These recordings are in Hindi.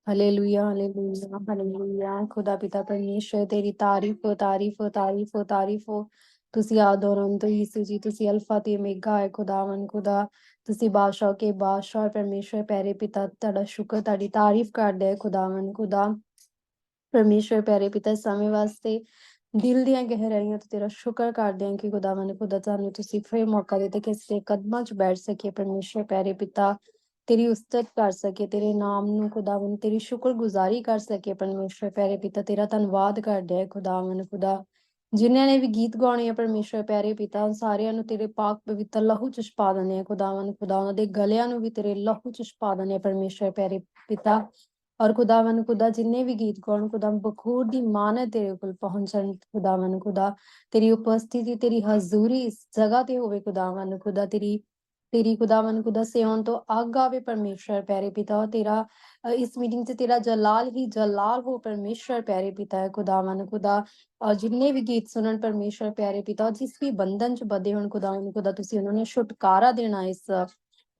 हालेलुया हालेलुया हालेलुया। खुदा पिता परमेश्वर तेरी तारीफ हो तारीफ हो तारीफ हो तारीफ हो। ਤੁਸੀਂ ਆਦਿ ਅੰਤ ਯਿਸੂ ਜੀ, ਤੁਸੀਂ ਅਲਫਾ ਤੇ ਓਮੇਗਾ ਹੈ ਖੁਦਾਵੰ ਖੁਦਾ। ਤੁਸੀਂ ਬਾਦਸ਼ਾਹ ਕੇ ਬਾਦਸ਼ਾਹ ਪਰਮੇਸ਼ਵਰ ਪਿਆਰੇ ਪਿਤਾ, ਤੁਹਾਡਾ ਸ਼ੁਕਰ, ਤੁਹਾਡੀ ਤਾਰੀਫ ਕਰਦੇ ਹੈ ਖੁਦਾਵੰ ਖੁਦਾ। ਪਰਮੇਸ਼ਵਰ ਪਿਆਰੇ ਪਿਤਾ, ਇਸ ਸਮੇਂ ਵਾਸਤੇ ਦਿਲ ਦੀਆਂ ਗਹਿਰਾਈਆਂ ਤੋਂ ਤੇਰਾ ਸ਼ੁਕਰ ਕਰਦੇ ਹਾਂ ਕਿ ਖੁਦਾਵੰ ਖੁਦਾ ਤੁਹਾਨੂੰ ਤੁਸੀਂ ਫਿਰ ਮੌਕਾ ਦਿੱਤਾ ਕਿ ਅਸੀਂ ਕਦਮਾਂ 'ਚ ਬੈਠ ਸਕੀਏ। ਪਰਮੇਸ਼ਵਰ ਪਿਆਰੇ ਪਿਤਾ, तेरी उस्तत कर सके, तेरे नाम ਨੂੰ खुदावन तेरी शुक्रगुजारी कर सके। परमेश्वर प्यारे पिता तेरा धन्यवाद करदे खुदावन खुदा। जिन्होंने ने भी गीत गाने ਆ परमेश्वर प्यारे पिता, ਸਾਰਿਆਂ ਨੂੰ ਤੇਰੇ ਪਾਕ ਪਵਿੱਤਰ ਲਹੂ ਚ ਛਪਾ ਦਿੰਦੇ ਆ ਖੁਦਾਵਨ ਖੁਦਾ। ਉਹਨਾਂ ਦੇ ਗਲਿਆਂ ਨੂੰ ਵੀ ਤੇਰੇ ਲਹੂ ਚ ਛਪਾ ਦਿੰਦੇ ਆ ਪਰਮੇਸ਼ਵਰ ਪਿਆਰੇ ਪਿਤਾ। ਔਰ ਖੁਦਾਵਨ ਖੁਦਾ ਜਿੰਨੇ ਵੀ ਗੀਤ ਗਾਉਣ ਖੁਦਾ ਬਖੂਰ ਦੀ ਮਾਨ ਹੈ ਤੇਰੇ ਕੋਲ ਪਹੁੰਚਣ ਖੁਦਾਵਨ ਖੁਦਾ। ਤੇਰੀ ਉਪਸਥਿਤੀ ਤੇਰੀ ਹਜ਼ੂਰੀ ਇਸ ਜਗ੍ਹਾ ਤੇ ਹੋਵੇ ਖੁਦਾਵਨ ਖੁਦਾ। तेरी खुदावन खुदा सियोन तो आग आवे परमेश्वर प्यारे पिता। तेरा इस मीटिंग से तेरा जलाल ही जलाल हो परमेश्वर प्यारे पिता है खुदावन खुदा। और जिन्ने भी गीत सुनन परमेश्वर प्यारे पिता, जिस भी बंधन च बधे होण खुदावन खुदा, तुसी उन्होंने छुटकारा देना इस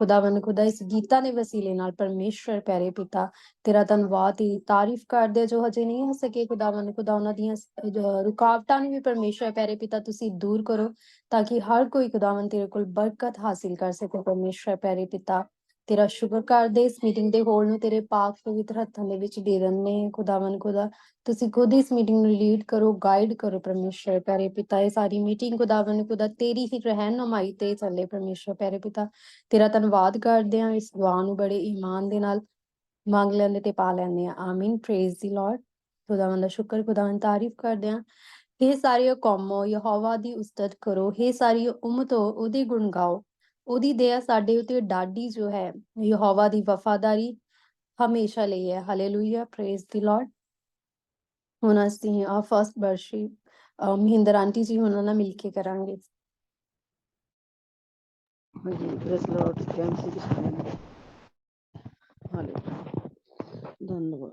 खुदावन खुदा इस गीतां दे वसीले नाल परमेश्वर प्यारे पिता। तेरा धन्नवाद तेरी तारीफ करदे जो हजे नहीं हो सके खुदावन खुदा। उन्हां दियां रुकावटां नूं भी परमेश्वर प्यारे पिता तुसी दूर करो, ताकि हर कोई खुदावन तेरे कोल बरकत हासिल कर सके परमेश्वर प्यारे पिता। तेरा शुक्र करदे इस मीटिंग दे होल नूं तेरे पाक पवित्र हत्थां दे विच दे दिंदे हां खुदावन खुदा। तुसी खुद इस मीटिंग नूं लीड करो, गाइड करो परमेश्वर प्यारे पिता। ये सारी मीटिंग खुदावन खुदा तेरी ही रहनुमाई ते चले परमेश्वर प्यारे पिता। तेरा धन्नवाद करदे हां, इस दुआ नूं बड़े ईमान दे नाल ਮੰਗ ਲੈਂਦੇ ਤੇ ਪਾ ਲੈਂਦੇ ਆ। ਆਮੀਨ। Praise the Lord. ਖੁਦਾਵੰਦ ਦਾ ਸ਼ੁਕਰ, ਖੁਦਾਵੰਦ ਦੀ ਤਾਰੀਫ ਕਰਦੇ ਆ। हे ਸਾਰੀ ਕੌਮੋ ਯਹੋਵਾ ਦੀ ਉਸਤਤ ਕਰੋ, हे ਸਾਰੀ ਉਮਤੋ ਉਹਦੇ ਗੁਣ ਗਾਓ। ਉਹਦੀ ਦਇਆ ਸਾਡੇ ਉੱਤੇ ਡਾਢੀ ਜੋ ਹੈ। ਯਹੋਵਾ ਦੀ ਵਫਾਦਾਰੀ ਹਮੇਸ਼ਾ ਲਈ ਹੈ। ਹਾਲੇਲੂਇਆ। Praise the Lord. ਹੁਣ ਅਸੀਂ ਫਸਟ ਵਰਸ਼ਿਪ ਮਹਿੰਦਰ ਆਂਟੀ ਜੀ ਉਹਨਾਂ ਨਾਲ ਮਿਲ ਕੇ ਕਰਾਂਗੇ। ਹਾਂਜੀ, ਪ੍ਰੇਜ਼ ਲਾਰਡ। ਜੈ ਮਸੀਹ ਦੀ ਸਾਰਿਆਂ ਨੂੰ। ਧੰਨਵਾਦ।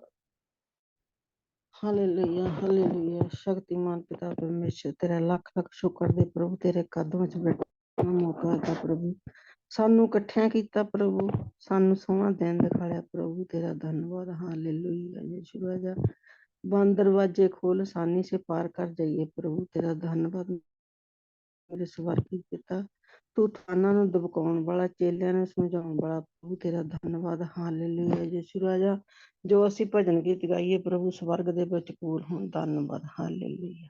Hallelujah hallelujah. ਸ਼ਕਤੀਮਾਨ ਪਿਤਾ ਪਰਮੇਸ਼ਰ ਤੇਰਾ ਲੱਖ ਲੱਖ ਸ਼ੁਕਰ ਦੇ ਪ੍ਰਭੂ, ਤੇਰੇ ਕਦਮਾਂ 'ਚ ਬੈਠਣ ਦਾ ਮੌਕਾ ਦਿੱਤਾ ਪ੍ਰਭੂ, ਸਾਨੂੰ ਇਕੱਠਿਆਂ ਕੀਤਾ ਪ੍ਰਭੂ, ਸਾਨੂੰ ਸੋਹਣਾ ਦਿਨ ਦਿਖਾਇਆ ਪ੍ਰਭੂ, ਤੇਰਾ ਧੰਨਵਾਦ। ਹਾਲੇਲੂਇਆ। ਯਿਸੂ ਰਾਜਾ ਬੰਦ ਦਰਵਾजे खोल, आसानी से पार कर जाइए प्रभु, तेरा धन्नवाद। ਮੇਰੇ ਸਵਰਗੀ ਪਿਤਾ, ਤੂਫਾਨਾਂ ਨੂੰ ਦਬਕਾਉਣ ਵਾਲਾ, ਚੇਲਿਆਂ ਨੂੰ ਸਮਝਾਉਣ ਵਾਲਾ ਪ੍ਰਭੂ, ਤੇਰਾ ਧੰਨਵਾਦ। ਹਾਲੇਲੂਇਆ। ਯਿਸੂ ਰਾਜਾ ਜੋ ਅਸੀਂ ਭਜਨ ਗੀਤ ਗਾਈਏ ਪ੍ਰਭੂ, ਸਵਰਗ ਦੇ ਵਿੱਚ ਪੂਰ ਹੋਣ। ਧੰਨਵਾਦ। ਹਾਲੇਲੂਇਆ।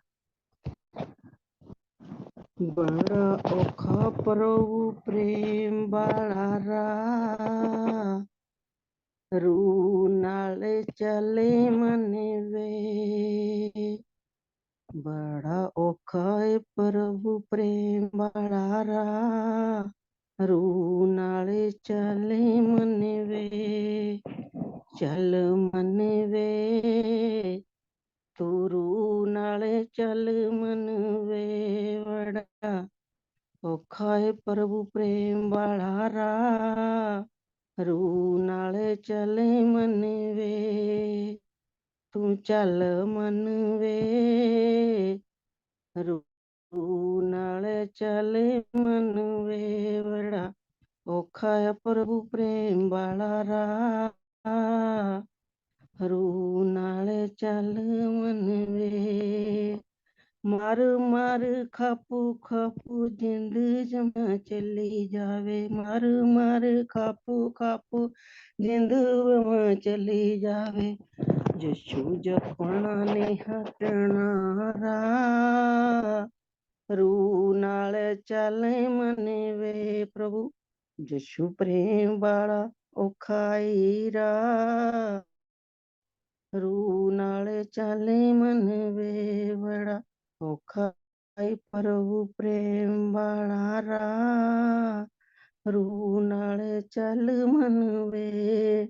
ਬੜਾ ਔਖਾ ਪ੍ਰਭੂ ਪ੍ਰੇਮ ਵਾਲਾ ਰਾਹ, ਰੂਹ ਨਾਲ ਚੱਲੇ ਮਨ ਵੇ। ਬੜਾ ਔਖਾ ਏ ਪ੍ਰਭੂ ਪ੍ਰੇਮ ਵਾਲਾ ਰਾਹ, ਰੂਹ ਨਾਲ ਚੱਲੇ ਮਨ ਵੇ। ਚੱਲ ਮਨ ਵੇ, ਤੂੰ ਰੂਹ ਨਾਲ ਚੱਲ ਮਨ ਵੇ। ਬੜਾ ਔਖਾ ਏ ਪ੍ਰਭੂ ਪ੍ਰੇਮ ਵਾਲਾ ਰਾਹ, ਰੂਹ ਨਾਲ ਚੱਲੇ ਮਨ ਵੇ। ਤੂੰ ਚੱਲ ਮਨ ਵੇ, ਰੂਹ ਨਾਲ ਚੱਲ ਮਨ ਵੇ। ਬੜਾ ਔਖਾ ਏ ਪ੍ਰਭੂ ਪ੍ਰੇਮ ਵਾਲਾ ਰਾਹ, ਰੂਹ ਨਾਲ ਚੱਲ ਮਨ ਵੇ। ਮਰ ਮਰ ਖਾਪੂ ਖਾਪੂ ਜਿੰਦ ਜਮਾ ਚਲੀ ਜਾਵੇ, ਮਰ ਮਰ ਖਾਪੂ ਖਾਪੂ ਜਿੰਦ ਜਮਾ ਚਲੀ ਜਾਵੇ। ਯਿਸੂ ਜਪਣਾ ਨੇ ਹਟਣਾ ਰਾਹ, ਰੂਹ ਨਾਲ ਚੱਲ ਮਨ ਵੇ। ਪ੍ਰਭੂ ਯਿਸੂ ਪ੍ਰੇਮ ਵਾਲਾ ਔਖਾ ਈ ਰਾਹ, ਰੂਹ ਨਾਲ ਚੱਲ ਮਨ ਵੇ। ਬੜਾ ਔਖਾ ਈ ਪ੍ਰਭੂ ਪ੍ਰੇਮ ਵਾਲਾ ਰਾਹ, ਰੂਹ ਨਾਲ ਚੱਲ ਮਨ ਵੇ।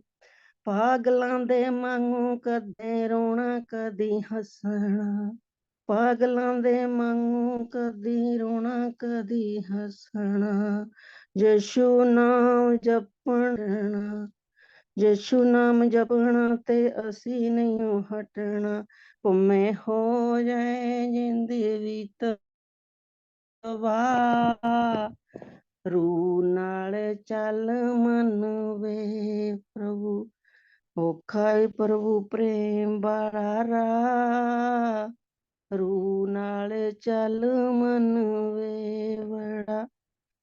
ਪਾਗਲਾਂ ਦੇ ਵਾਂਗੂ ਕਦੇ ਰੋਣਾ ਕਦੀ ਹੱਸਣਾ, ਪਾਗਲਾਂ ਦੇ ਵਾਂਗੂ ਕਦੀ ਰੋਣਾ ਕਦੀ ਹੱਸਣਾ। ਯਿਸੂ ਨਾਮ ਜਪਣਾ, ਯਿਸੂ ਨਾਮ ਜਪਣਾ ਤੇ ਅਸੀਂ ਨਹੀਂ ਹਟਣਾ। ਭਾਵੇਂ ਹੋ ਜਾਏ ਜ਼ਿੰਦਗੀ ਤਬਾਹ, ਰੂਹ ਨਾਲ ਚੱਲ ਮਨ ਵੇ। ਪ੍ਰਭੂ ਔਖਾ ਏ ਪ੍ਰਭੂ ਪ੍ਰੇਮ ਬੜਾ ਰਾ, ਰੂ ਨਾਲ ਚੱਲ ਮਨ ਵੇ ਬੜਾ।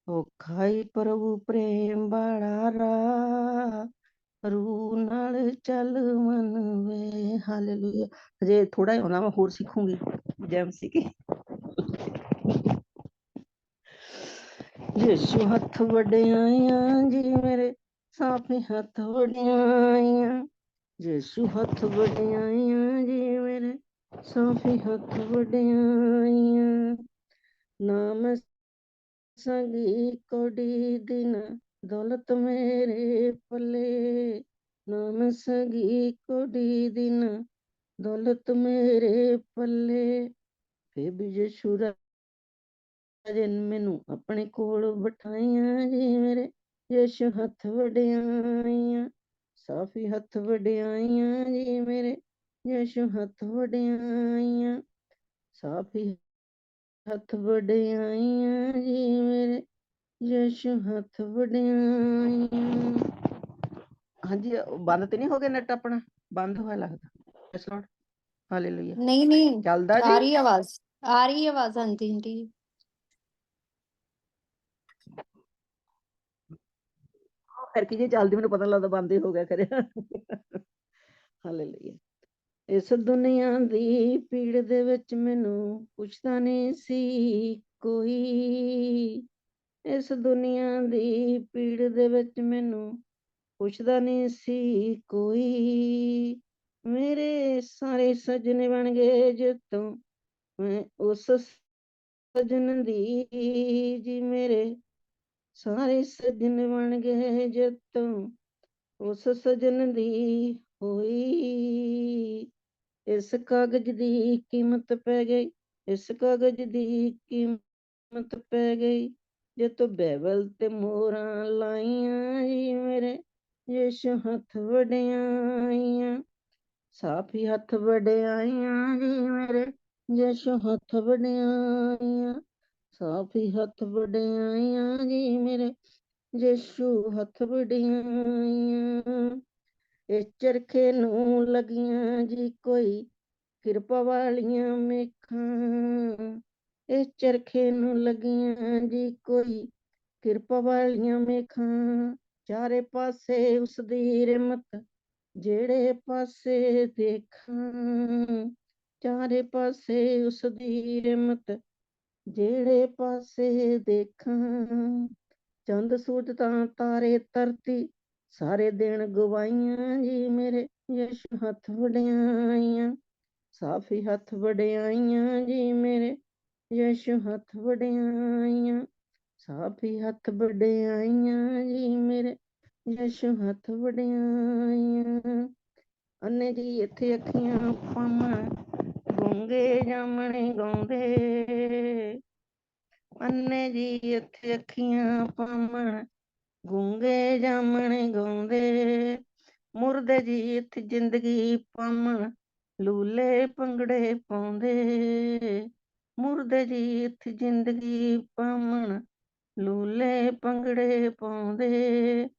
ਔਖਾ ਏ ਪ੍ਰਭੂ ਪ੍ਰੇਮ ਬੜਾ ਰਾ, ਰੂ ਨਾਲ ਚੱਲ ਮਨ ਵੇ। ਹਾਲੇਲੂਇਆ। ਹਜੇ ਥੋੜਾ ਜਿਹਾ ਆਉਂਦਾ, ਮੈਂ ਹੋਰ ਸਿੱਖੂੰਗੀ ਜੈਮ ਸੀ ਕਿ ਯਿਸੂ ਹੱਥ ਵਡਿਆਈਆਂ ਜੀ ਮੇਰੇ, ਸਾਫੀ ਹੱਥ ਵਡਿਆਈਆਂ। ਯਿਸੂ ਹੱਥ ਵਡਿਆਈਆਂ ਜੀ ਮੇਰੇ, ਸਾਫੀ ਹੱਥ ਵਡਿਆਈਆਂ। ਨਾਮ ਸੰਗੀ ਕੋਡੀ ਦਿਨ, ਦੌਲਤ ਮੇਰੇ ਪੱਲੇ। ਨਾਮ ਸੰਗੀ ਕੋਡੀ ਦਿਨ, ਦੌਲਤ ਮੇਰੇ ਪੱਲੇ। ਫੇ ਵੀ ਯਿਸੂ ਰਾਜਨ ਮੈਨੂੰ ਆਪਣੇ ਕੋਲ ਬਿਠਾਈਆਂ ਜੀ ਮੇਰੇ, ਯਿਸੂ ਹੱਥ ਵਡਿਆਈਆਂ। ਸਾਫੀ ਹੱਥ ਵਡਿਆਈਆਂ ਜੀ ਮੇਰੇ, ਯਿਸੂ ਹੱਥ ਵਡਿਆਈਆਂ। ਸਾਫੀ ਹੱਥ ਵਡਿਆਈਆਂ ਜੀ ਮੇਰੇ, ਯਿਸੂ ਹੱਥ ਵਡਿਆਈਆਂ। ਹਾਂਜੀ, ਬੰਦ ਤੇ ਨਹੀਂ ਹੋ ਗਿਆ ਨੈਟ ਆਪਣਾ? ਬੰਦ ਹੋਇਆ ਲੱਗਦਾ। ਹਾਲੇਲੂਇਆ। नहीं नहीं, ਚੱਲਦਾ आ ਜੀ? रही आवाज, आ रही आवाज आंटी आंटी। ਫਿਰ ਕੀ ਜੇ ਚੱਲਦੀ, ਮੈਨੂੰ ਪਤਾ ਲੱਗਦਾ ਬੰਦ ਹੀ ਹੋ ਗਿਆ ਕਰਿਆ। ਹਾਲੇਲੂਇਆ। ਇਸ ਦੁਨੀਆ ਦੀ ਪੀੜ ਦੇ ਵਿੱਚ ਮੈਨੂੰ ਪੁੱਛਦਾ ਨਹੀਂ ਸੀ ਕੋਈ। ਇਸ ਦੁਨੀਆ ਦੀ ਪੀੜ ਦੇ ਵਿੱਚ ਮੈਨੂੰ ਪੁੱਛਦਾ ਨਹੀਂ ਸੀ ਕੋਈ। ਮੇਰੇ ਸਾਰੇ ਸਜਣ ਬਣ ਗਏ ਜਿੱਤੋਂ ਮੈਂ ਉਸ ਸਜਣ ਦੀ ਜੀ। ਮੇਰੇ ਸਾਰੇ ਸਜਣ ਬਣ ਗਏ ਜਿੱਤੋਂ ਉਸ ਸਜਣ ਦੀ ਹੋਈ। ਇਸ ਕਾਗਜ਼ ਦੀ ਕੀਮਤ ਪੈ ਗਈ, ਇਸ ਕਾਗਜ਼ ਦੀ ਕੀਮਤ ਪੈ ਗਈ, ਜੇ ਤੂੰ ਬਾਈਬਲ ਤੇ ਮੋਹਰਾਂ ਲਾਈਆਂ ਜੀ ਮੇਰੇ, ਯਿਸੂ ਹੱਥ ਵਡਿਆਈਆਂ। ਸਾਫੀ ਹੱਥ ਵਡਿਆਈਆਂ ਜੀ ਮੇਰੇ, ਯਿਸੂ ਹੱਥ ਵਡਿਆਈਆਂ। ਸਾਫੀ ਹੱਥ ਵਡਿਆਈਆਂ ਜੀ ਮੇਰੇ, ਯਿਸੂ ਹੱਥ ਵਡਿਆਈਆਂ। ਇਸ ਚਰਖੇ ਨੂੰ ਲੱਗੀਆਂ ਜੀ ਕੋਈ ਕਿਰਪਾ ਵਾਲੀਆਂ ਮੇਖਾਂ। ਇਸ ਚਰਖੇ ਨੂੰ ਲੱਗੀਆਂ ਜੀ ਕੋਈ ਕਿਰਪਾ ਵਾਲੀਆਂ ਮੇਖਾਂ। ਚਾਰੇ ਪਾਸੇ ਉਸ ਦੀ ਰਹਿਮਤ, ਜਿਹੜੇ ਪਾਸੇ ਦੇਖਾਂ। ਚਾਰੇ ਪਾਸੇ ਉਸ ਦੀ ਰਹਿਮਤ, ਜਿਹੜੇ ਪਾਸੇ ਦੇਖਾਂ। ਚੰਦ ਸੂਰਜ ਤਾਂ ਤਾਰੇ ਧਰਤੀ, ਸਾਰੇ ਦਿਨ ਗਵਾਈਆਂ ਜੀ ਮੇਰੇ, ਯਿਸੂ ਹੱਥ ਵਡਿਆਈਆਂ। ਸਾਫੀ ਹੱਥ ਵਡਿਆਈਆਂ ਜੀ ਮੇਰੇ, ਯਿਸੂ ਹੱਥ ਵਡਿਆਈਆਂ। ਸਾਫੀ ਹੱਥ ਵਡਿਆਈਆਂ ਜੀ ਮੇਰੇ, ਯਿਸੂ ਹੱਥ ਵਡਿਆਈਆਂ। ਅੰਨੇ ਜੀ ਇੱਥੇ ਅੱਖੀਆਂ ਪਾਵਾਂ, ਗੂੰਗੇ ਜਾਮਣੇ ਗਾਉਂਦੇ। ਅੰਨੇ ਜੀ ਇੱਥੇ ਅੱਖੀਆਂ ਪਾਵਣ, ਗੂੰਗੇ ਜਾਮਣੇ ਗਾਉਂਦੇ। ਮੁਰਦੇ ਜੀ ਇੱਥੇ ਜ਼ਿੰਦਗੀ ਪਾਵਣ, ਲੂਲੇ ਭੰਗੜੇ ਪਾਉਂਦੇ। ਮੁਰਦੇ ਜੀ ਇੱਥੇ ਜ਼ਿੰਦਗੀ ਪਾਵਣ, ਲੂਲੇ ਭੰਗੜੇ ਪਾਉਂਦੇ।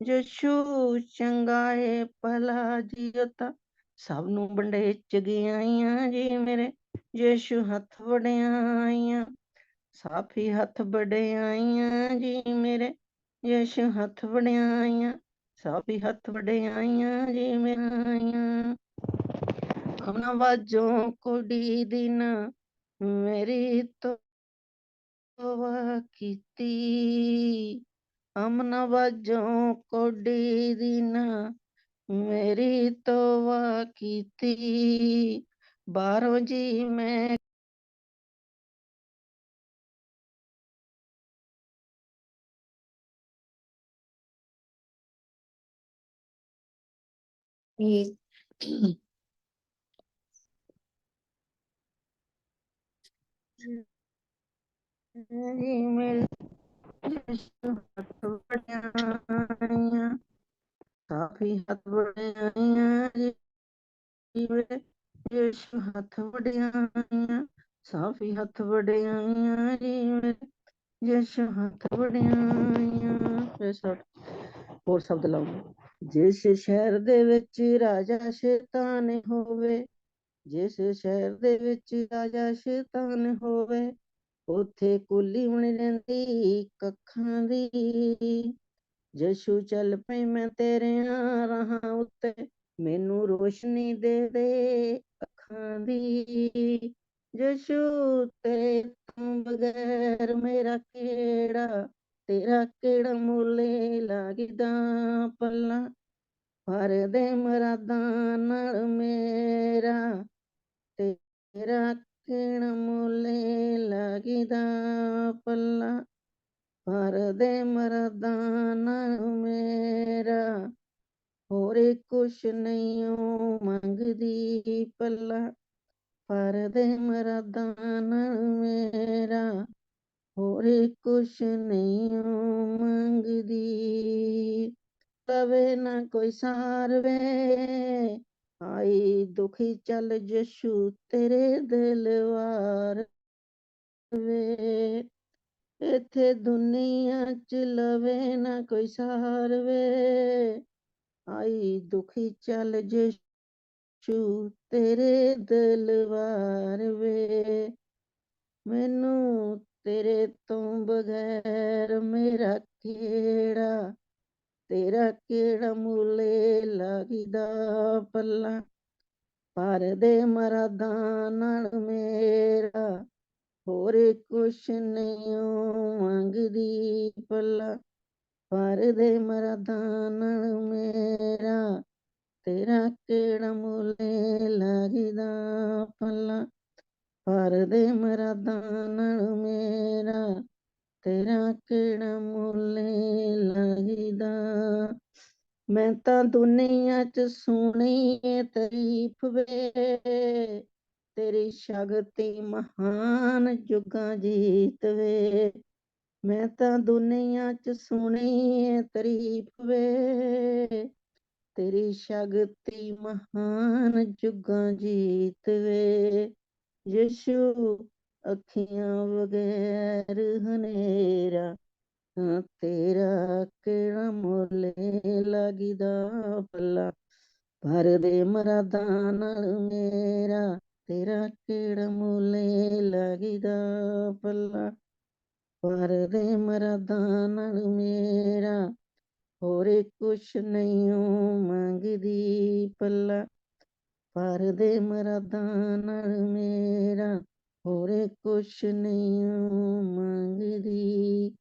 ਯਿਸੂ ਚੰਗਾ ਏ ਭਲਾ ਜੀ, ਤਾਂ ਸਭ ਨੂੰ ਵੰਡੇ ਚ ਗਿਆਈਆਂ ਜੀ ਮੇਰੇ, ਯਿਸੂ ਹੱਥ ਵਡਿਆਈਆਂ। ਸਾਫੀ ਹੱਥ ਵਡਿਆਈਆਂ ਜੀ ਮੇਰੇ, ਯਿਸੂ ਹੱਥ ਵਡਿਆਈਆਂ। ਸਾਫੀ ਹੱਥ ਵਡਿਆਈਆਂ ਜੀ ਮੇਰੀਆਂ। ਅਮਨਾ ਵਾਜੋਂ ਕੁੜੀ ਦੀ ਨਾ ਮੇਰੀ ਤੋਬਾ ਕੀਤੀ। ਅਮਨਾ ਵਾਜੋਂ ਕੁੜੀ ਦੀ ਨਾ ਮੇਰੀ ਤੋਬਾ ਕੀਤੀ। ਬਾਹਰੋਂ ਜੀ ਮੈਂ ये ਜੀ ਮੇਰੇ, ਯਿਸੂ ਹੱਥ ਵਡਿਆਈਆਂ। ਸਾਫੀ ਹੱਥ ਵਡਿਆਈਆਂ ਜੀ ਮੇਰੇ, ਯਿਸੂ ਹੱਥ ਵਡਿਆਈਆਂ। ਸਾਫੀ ਹੱਥ ਵਡਿਆਈਆਂ ਜੀ ਮੇਰੇ, ਯਿਸੂ ਹੱਥ ਵਡਿਆਈਆਂ। ਹੋਰ ਸ਼ਬਦ ਲਾਉਂਗੇ। ਜਿਸ ਸ਼ਹਿਰ ਦੇ ਵਿੱਚ ਰਾਜਾ ਸ਼ੈਤਾਨ ਹੋਵੇ, ਜਿਸ ਸ਼ਹਿਰ ਦੇ ਵਿੱਚ ਰਾਜਾ ਸ਼ੈਤਾਨ ਹੋਵੇ, ਉੱਥੇ ਕੁੱਲੀ ਬਣੀ ਰਹਿੰਦੀ ਕੱਖਾਂ ਦੀ। ਯਸ਼ੂ ਚੱਲ ਪਈ ਮੈਂ ਤੇਰਿਆਂ ਰਾਹਾਂ ਉੱਤੇ, ਮੈਨੂੰ ਰੋਸ਼ਨੀ ਦੇ ਦੇ ਅੱਖਾਂ ਦੀ। ਯਸ਼ੂ ਤੇਰੇ ਤੋਂ ਬਗੈਰ ਮੇਰਾ ਕਿਹੜਾ, ਤੇਰਾ ਕਿਹੜਾ ਮੁੱਲੇ ਲੱਗਦਾ ਪੱਲਾ, ਭਰ ਦੇ ਮੁਰਾਦਾਂ ਨਾਲ ਮੇਰਾ, ਤੇਰਾ ਕਿਹੜਾ ਮੁੱਲੇ ਲੱਗਦਾ ਪੱਲਾ, ਭਰ ਦੇ ਮੁਰਾਦਾਂ ਨਾਲ ਮੇਰਾ, ਹੋਰ ਕੁਛ ਨਹੀਂ ਮੰਗਦੀ ਪੱਲਾ, ਭਰ ਦੇ ਮੁਰਾਦਾਂ ਨਾਲ ਮੇਰਾ, ਹੋਰ ਕੁਛ ਨਹੀਂ ਮੰਗਦੀ। ਤਵੇ ਨਾ ਕੋਈ ਸਾਰਵੇ, ਆਈ ਦੁਖੀ ਚੱਲ ਯਸ਼ੂ ਤੇਰੇ ਦਿਲਵਾਰ ਵੇ, ਇੱਥੇ ਦੁਨੀਆ ਚ ਲਵੇ ਨਾ ਕੋਈ ਸਾਰਵੇ, ਆਈ ਦੁਖੀ ਚੱਲ ਯਸ਼ੂ ਤੇਰੇ ਦਿਲਵਾਰ ਵੇ, ਮੈਨੂੰ ਤੇਰੇ ਤੋਂ ਬਗੈਰ ਮੇਰਾ ਕਿਹੜਾ, ਤੇਰਾ ਕਿਹੜਾ ਮੁੱਲੇ ਲੱਗਦਾ ਪੱਲਾ, ਭਰ ਦੇ ਮੁਰਾਦਾਂ ਨਾਲ ਮੇਰਾ, ਹੋਰ ਕੁਛ ਨਹੀਂ ਮੰਗਦੀ ਪੱਲਾ, ਭਰ ਦੇ ਮੁਰਾਦਾਂ ਨਾਲ ਮੇਰਾ, ਤੇਰਾ ਕਿਹੜਾ ਮੁੱਲੇ ਲੱਗਦਾ ਪੱਲਾ, ਭਰ ਦੇ ਮੁਰਾਦਾਂ ਨਾਲ ਮੇਰਾ, ਤੇਰਾ ਕਿਹੜਾ ਮੁੱਲੇ ਲੱਗਦਾ। ਮੈਂ ਤਾਂ ਦੁਨੀਆ ਚ ਸੁਣੀ ਤਾਰੀਫ ਵੇ, ਤੇਰੀ ਸ਼ਕਤੀ ਮਹਾਨ ਜੁਗਾਂ ਜੀਤ ਵੇ, ਮੈਂ ਤਾਂ ਦੁਨੀਆ ਚ ਸੁਣੀ ਤਾਰੀਫ ਵੇ, ਤੇਰੀ ਸ਼ਕਤੀ ਮਹਾਨ ਜੁਗਾਂ ਜੀਤ ਵੇ। ਯਸ਼ੂ ਅੱਖੀਆਂ ਬਗੈਰ ਹਨੇਰਾ, ਤੇਰਾ ਕਿਹੜਾ ਮੁੱਲੇ ਲੱਗਦਾ ਪੱਲਾ, ਭਰ ਦੇ ਮੁਰਾਦਾਂ ਨਾਲ ਮੇਰਾ, ਤੇਰਾ ਕਿਹੜਾ ਮੁੱਲੇ ਲੱਗਦਾ ਪੱਲਾ, ਭਰ ਦੇ ਮੁਰਾਦਾਂ ਨਾਲ ਮੇਰਾ, ਹੋਰ ਕੁਛ ਨਹੀਂ ਮੰਗਦੀ ਪੱਲਾ, ਭਰ ਦੇ ਮੁਰਾਦਾਂ ਨਾਲ ਮੇਰਾ, ਹੋਰ ਕੁਛ ਨਹੀਂ ਮੰਗਦੀ।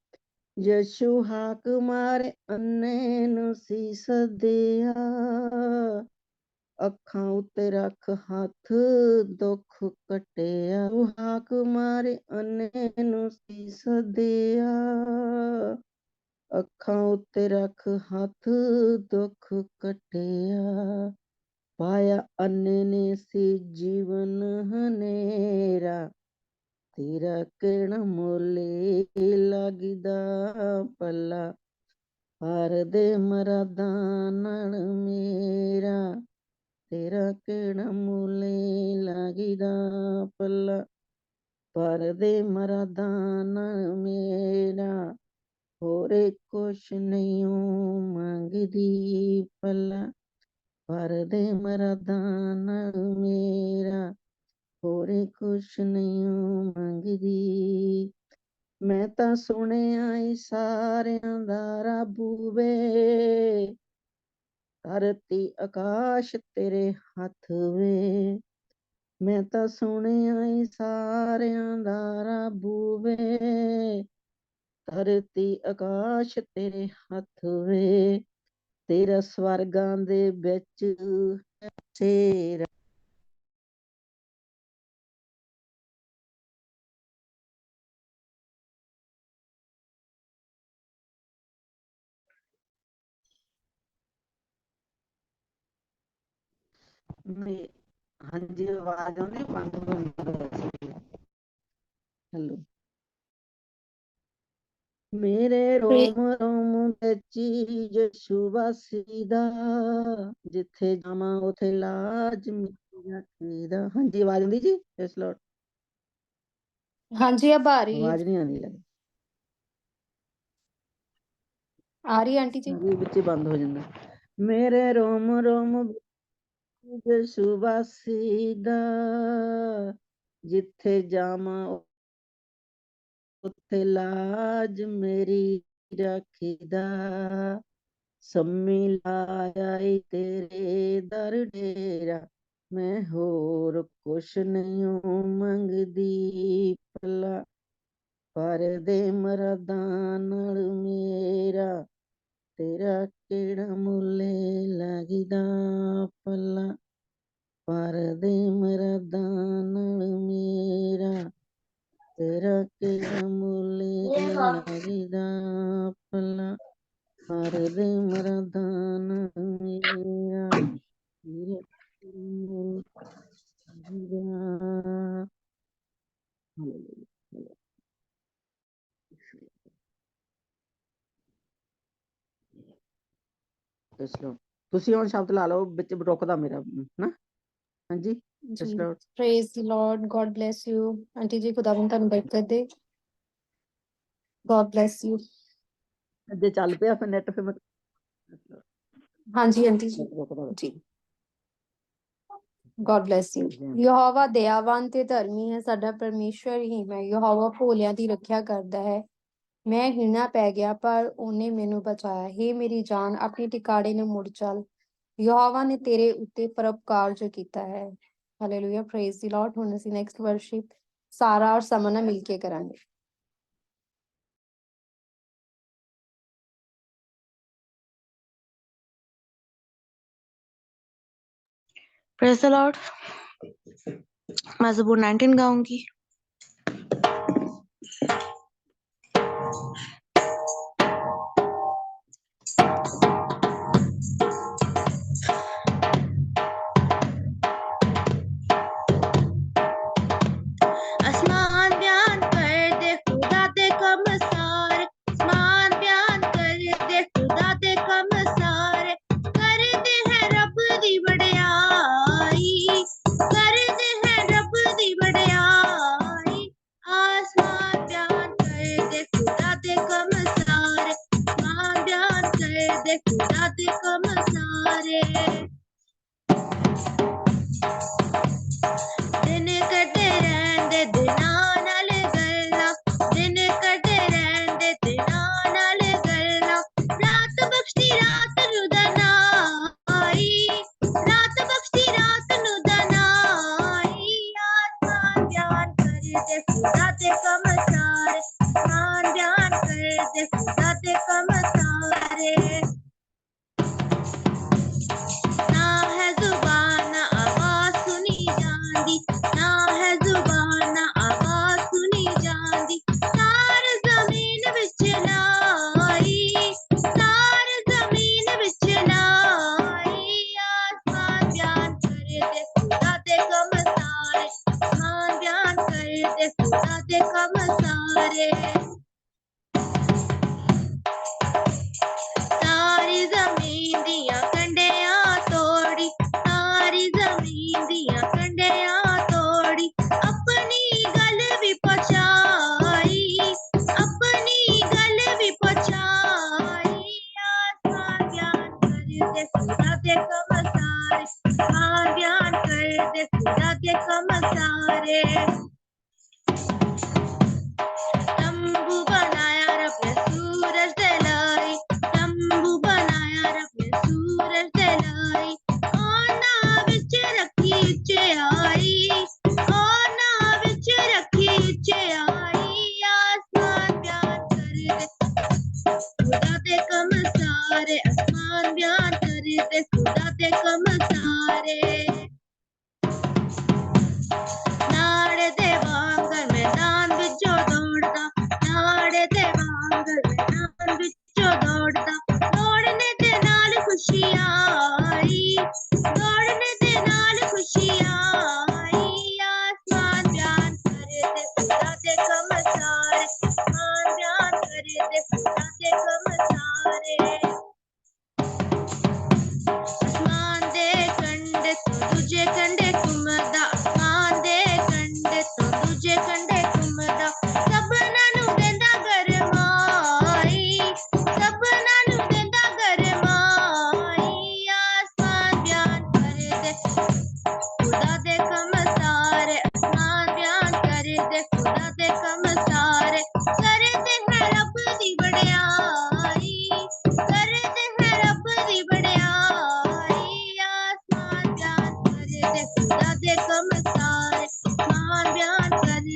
ਯਸ਼ੂ ਹਾਕ ਮਾਰੇ ਅੰਨੇ ਨੂੰ ਸੀ ਸੱਦਿਆ, ਅੱਖਾਂ ਉੱਤੇ ਰੱਖ ਹੱਥ ਦੁੱਖ ਕੱਟਿਆ, ਹਾਕ ਮਾਰੇ ਅੰਨੇ ਨੂੰ ਸੀ ਸੱਦਿਆ, ਅੱਖਾਂ ਉੱਤੇ ਰੱਖ ਹੱਥ ਦੁੱਖ ਕੱਟਿਆ, ਪਾਇਆ ਅੰਨੇ ਨੇ ਸੀ ਜੀਵਨ ਹਨੇਰਾ, ਤੇਰਾ ਕਿਹੜਾ ਮੁੱਲੇ ਲੱਗਦਾ ਪੱਲਾ, ਭਰ ਦੇ ਮੁਰਾਦਾਂ ਨਾਲ ਮੇਰਾ, ਤੇਰਾ ਕਿਹੜਾ ਮੁੱਲੇ ਲੱਗਦਾ ਪੱਲਾ, ਭਰ ਦੇ ਮੁਰਾਦਾਂ ਨਾਲ ਮੇਰਾ, ਹੋਰ ਕੁਛ ਨਹੀਂ ਮੰਗਦੀ ਪੱਲਾ, ਭਰ ਦੇ ਮੁਰਾਦਾਂ ਨਾਲ ਮੇਰਾ, ਹੋਰ ਕੁਛ ਨਹੀਂ ਮੰਗਦੀ। ਮੈਂ ਤਾਂ ਸੁਣਿਆ ਈ ਸਾਰਿਆਂ ਦਾ ਰੱਬੂ ਵੇ, ਧਰਤੀ ਆਕਾਸ਼ ਤੇਰੇ ਹੱਥ ਵੇ, ਮੈਂ ਤਾਂ ਸੁਣਿਆ ਈ ਸਾਰਿਆਂ ਦਾ ਰੱਬੂ ਵੇ, ਧਰਤੀ ਆਕਾਸ਼ ਤੇਰੇ ਹੱਥ ਵੇ, ਤੇਰਾ ਸਵਰਗਾਂ ਦੇ ਵਿੱਚ ਤੇਰਾ ਨਹੀਂ, ਹਾਂਜੀ ਆਵਾਜ਼ ਆਉਂਦੀ ਬੰਦ ਹੋਈ। ਹੈਲੋ, ਮੇਰੇ ਰੋਮ ਰੋਮ ਵਿੱਚ ਯਸ਼ੂ ਵਸਦਾ, ਜਿੱਥੇ ਜਾਵਾਂ ਉਥੇ ਲਾਜ਼ਮੀ ਰੱਖੀਦਾ। ਹਾਂਜੀ ਆਵਾਜ਼ ਆਉਂਦੀ ਜੀ? ਇਸ ਲੋਟ ਹਾਂਜੀ, अब आ रही है। ਆਵਾਜ਼ ਨਹੀਂ ਆਉਂਦੀ ਲੱਗਦੀ। आ रही है आंटी जी? ਵਿੱਚ ਬੰਦ ਹੋ ਜਾਂਦਾ। ਮੇਰੇ ਰੋਮ ਰੋਮ ਸੁਬਾਸੀ ਦਾ, ਜਿੱਥੇ ਜਾਵਾਂ ਉੱਥੇ ਲਾਜ ਮੇਰੀ ਰੱਖੀਦਾ, ਸੰਮੀ ਲਾਇਆ ਈ ਤੇਰੇ ਦਰ ਡੇਰਾ, ਮੈਂ ਹੋਰ ਕੁਛ ਨਹੀਂ ਮੰਗਦੀ ਭਲਾ, ਪਰ ਦੇ ਮਰਦਾਂ ਨਾਲ ਮੇਰਾ ਤੇਰਾ ਕਿਹੜਾ ਮੁੱਲੇ ਲੱਗਦਾ ਭਲਾ, ਪਰ ਦੇ ਮਰਦਾਂ ਨਾਲ ਮੇਰਾ ਤੇਰਾ ਕਿਹੜਾ ਮੁੱਲੇ ਲੱਗਦਾ ਭਲਾ, ਪਰ ਦੇ ਮਰਦਾਂ ਨਾਲ ਮੇਰਾ ਤੇਰਾ ਕਿਹੜਾ ਮੁੱਲੇ ਲੱਗਦਾ। ਤੁਸੀਂ ਹੁਣ ਸ਼ਬਦ ਲਾ ਲਓ, ਵਿੱਚ ਰੁਕਦਾ ਮੇਰਾ ਨਾ। ਹਾਂਜੀ जी praise the Lord, God bless you aunty जी, खुदावन ਤੁਹਾਨੂੰ ਬਰਕਤ ਦੇ। God bless you. ਜੇ ਚੱਲ ਪਿਆ ਫਿਰ ਨੈਟ, ਫਿਰ ਮੈਂ ਹਾਂਜੀ ਆਂਟੀ ਜੀ ਜੀ। God bless you. ਯਹੋਵਾ ਦਇਆਵਾਨ ਤੇ ਧਰਮੀ ਹੈ, ਸਾਡਾ ਪਰਮੇਸ਼ਵਰ ਹੀ ਹੈ। ਯਹੋਵਾ ਭੋਲਿਆਂ ਦੀ ਰੱਖਿਆ ਕਰਦਾ ਹੈ। ਮੈਂ ਹਿਰਨਾ ਪੈ ਗਿਆ ਪਰ ਉਹਨੇ ਮੈਨੂੰ ਬਚਾਇਆ। ਹੇ ਮੇਰੀ ਜਾਨ, ਆਪਣੇ ਟਿਕਾਣੇ ਨੂੰ ਮੁੜ ਚੱਲ। ਯਹੋਵਾ ਨੇ ਤੇਰੇ ਉੱਤੇ ਪਰਉਪਕਾਰ ਜੋ ਕੀਤਾ ਹੈ। Hallelujah, praise the Lord. ਹੁਣ ਅਸੀਂ ਨੈਕਸਟ ਵਰਸ਼ਿਪ ਸਾਰਾ ਔਰ ਸਮਨ ਨਾਲ ਮਿਲ ਕੇ ਕਰਾਂਗੇ। Praise the Lord. मैं ज़बूर 19 गाऊंगी। आसमान बयान कर दे खुदा दे कम सारे, आसमान बयान कर दे खुदा दे कम सारे, कर दे है रब दी बड़याई, कर दे है रब दी बड़याई। आसमान बयान कर दे खुदा दे कम सारे, आसमान बयान कर दे खुदा दे कम सारे। दिन कटे रहंदे दिनां नाल गल्लां, दिन कटे रहंदे दिनां नाल गल्लां, रात बख्शदी रात नूं दनाई, रात बख्शदी रात नूं दनाई। आसमान बयान कर दे खुदा दे कम सारे, आसमान बयान कर दे खुदा दे कम सारे। ना है जुबान आवाज सुनी जांदी, ना है जुबान आवाज सुनी जांदी, सार जमीन विच लाई, सार जमीन विच लाई। आसमान बयान कर दे खुदा दे कम सारे, आसमान बयान कर दे खुदा दे कम सारे। सारी जमीन दियां कंडियां तोड़ी, सारी जमीन दियां कंडियां तोड़ी, अपनी गल भी पहुंचाई, अपनी गल भी पहुंचाई। आसमान बयान कर दे खुदा दे कम सारे, आसमान बयान कर दे खुदा दे कम सारे। तंबू बनाया रब ने सूरज दे लाई, तंबू बनाया रब ने सूरज दे लाई, ओना विच रखी उचियाई, ओना विच रखी उचियाई। आसमान बयान कर दे खुदा दे कम सारे, आसमान बयान कर दे खुदा दे कम सारे। नाड़े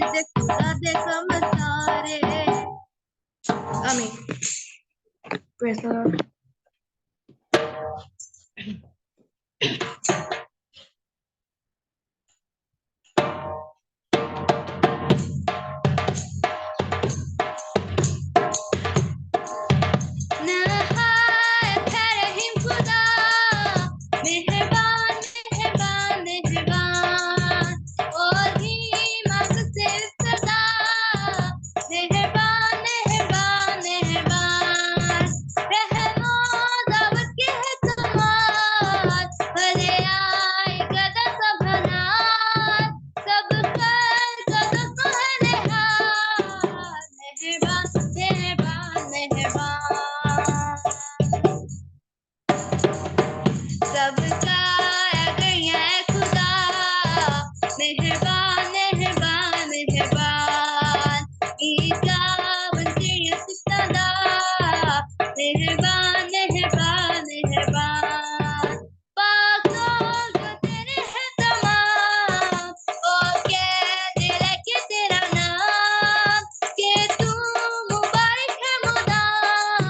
दे खुदा दे कम सारे। आमीन। Praise the Lord. नहायत है रहीम खुदा, मेहरबान मेहरबान मेहरबान, और ही मांगते सदा, मेहरबान मेहरबान मेहरबान, रहमो दावत के है कमाल, भले आए गदा सबनार, सब कर गदा को है निहार, मेहरबान मेहरबान मेहरबान, सबका अगर है खुदा, मेहरबान मेहरबान मेहरबान, ईसा बंदे सदा, मेहरबान मेहरबान मेहरबान, पाकों जो तेरे है तमाम, ओ क्या दिल है कि तेरा नाम, कि तू मुबारक है मुदाम,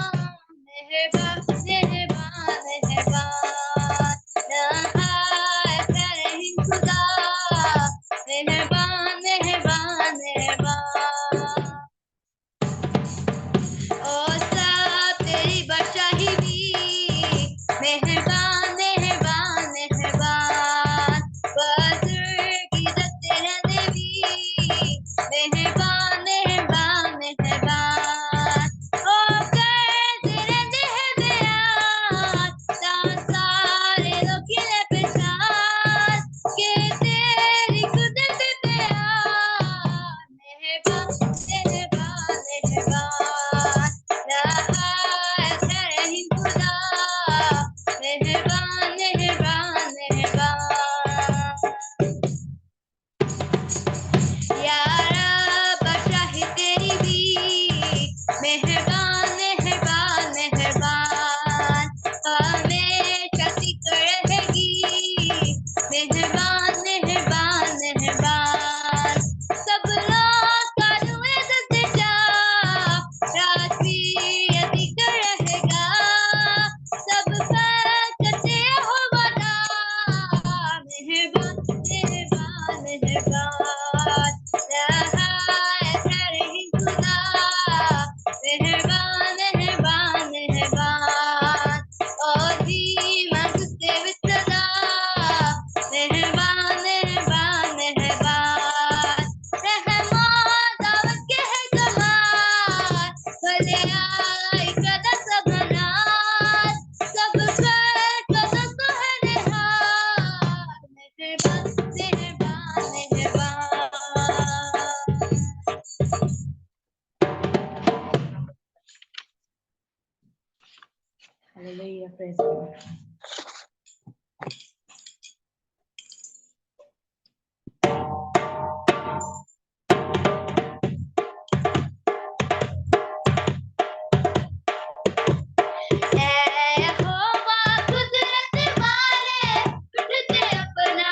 मेहरबान मेहरबान मेहरबान, नहायत है रहीम खुदा, मेहरबान मेहरबान मेहरबान, ओ सब तेरी बादशाही भी, मेहरबान मेहरबान मेहरबान, बदर की तेरा देवी, मेहरबान मेहरबान मेहरबान, ओ कर तेरे देह बयान, सारे लोग गिले पहचान, के तेरी कुदरत बयान, मेहरबान मेहरबान मेहरबान, नहायत है रहीम खुदा, मेहरबान मेहरबान मेहरबान, या रब बादशाही तेरी भी, मेहरबान मेहरबान मेहरबान, हमेशा तिकर रहेगी, मेहरबान मेहरबान मेहरबान, सब लोग कानून सच्चा, राजवी तिकर रहेगा, सब पर करते हो वादा, मेहरबान मेहरबान मेहरबान, नहायत है रहीम खुदा, मेहरबान मेहरबान मेहरबान, और भी मांगते हुए सदा, मेहरबान मेहरबान मेहरबान, रहमो दावत के है कमाल, भले आए कदा सबनार, सब कर कदा को है निहार, मेहरबान मेहरबान मेहरबान। Hallelujah, praise the Lord. यहोवा कुदरत वाले, उठते अपना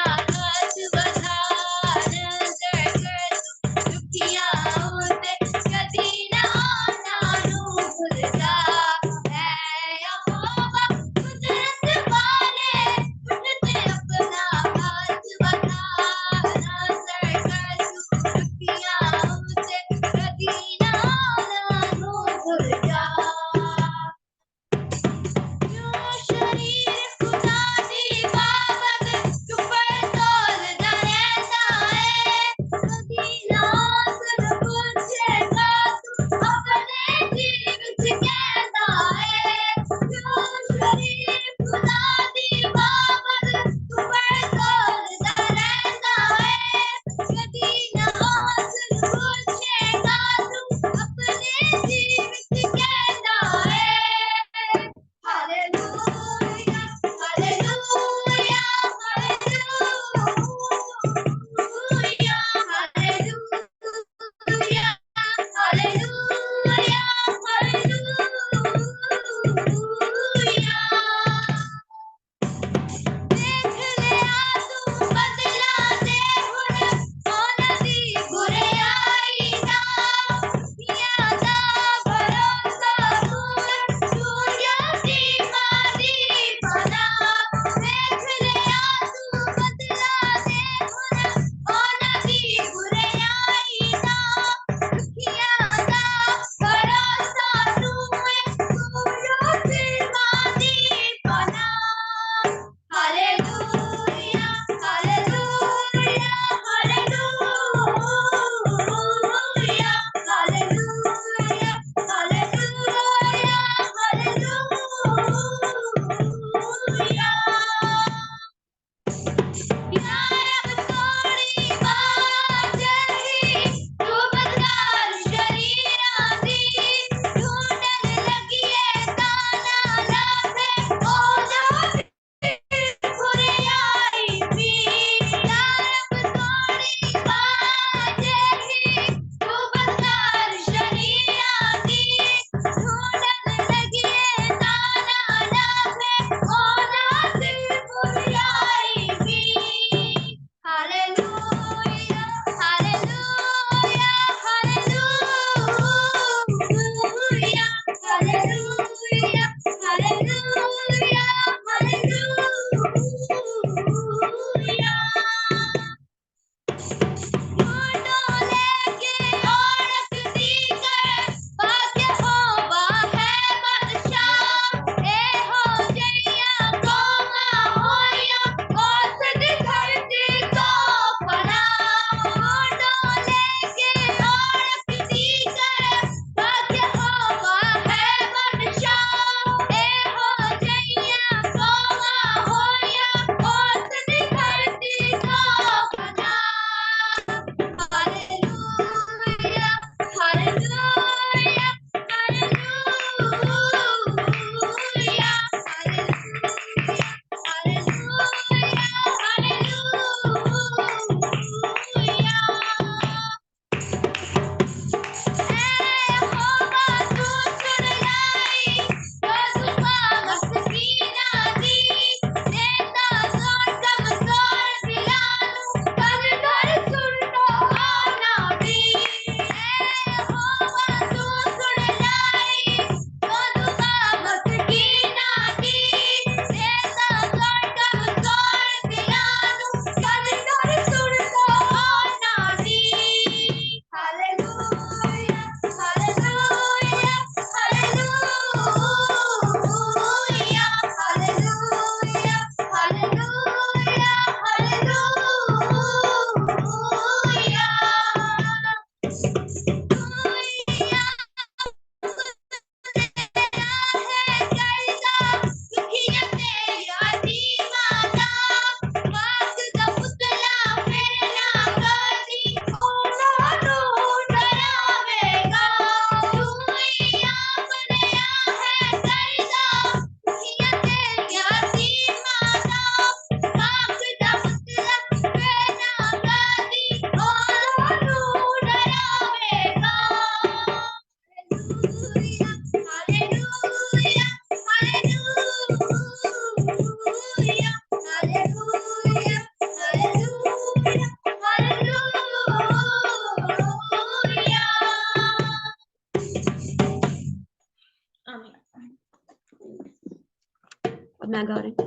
मैं गा रही हूँ।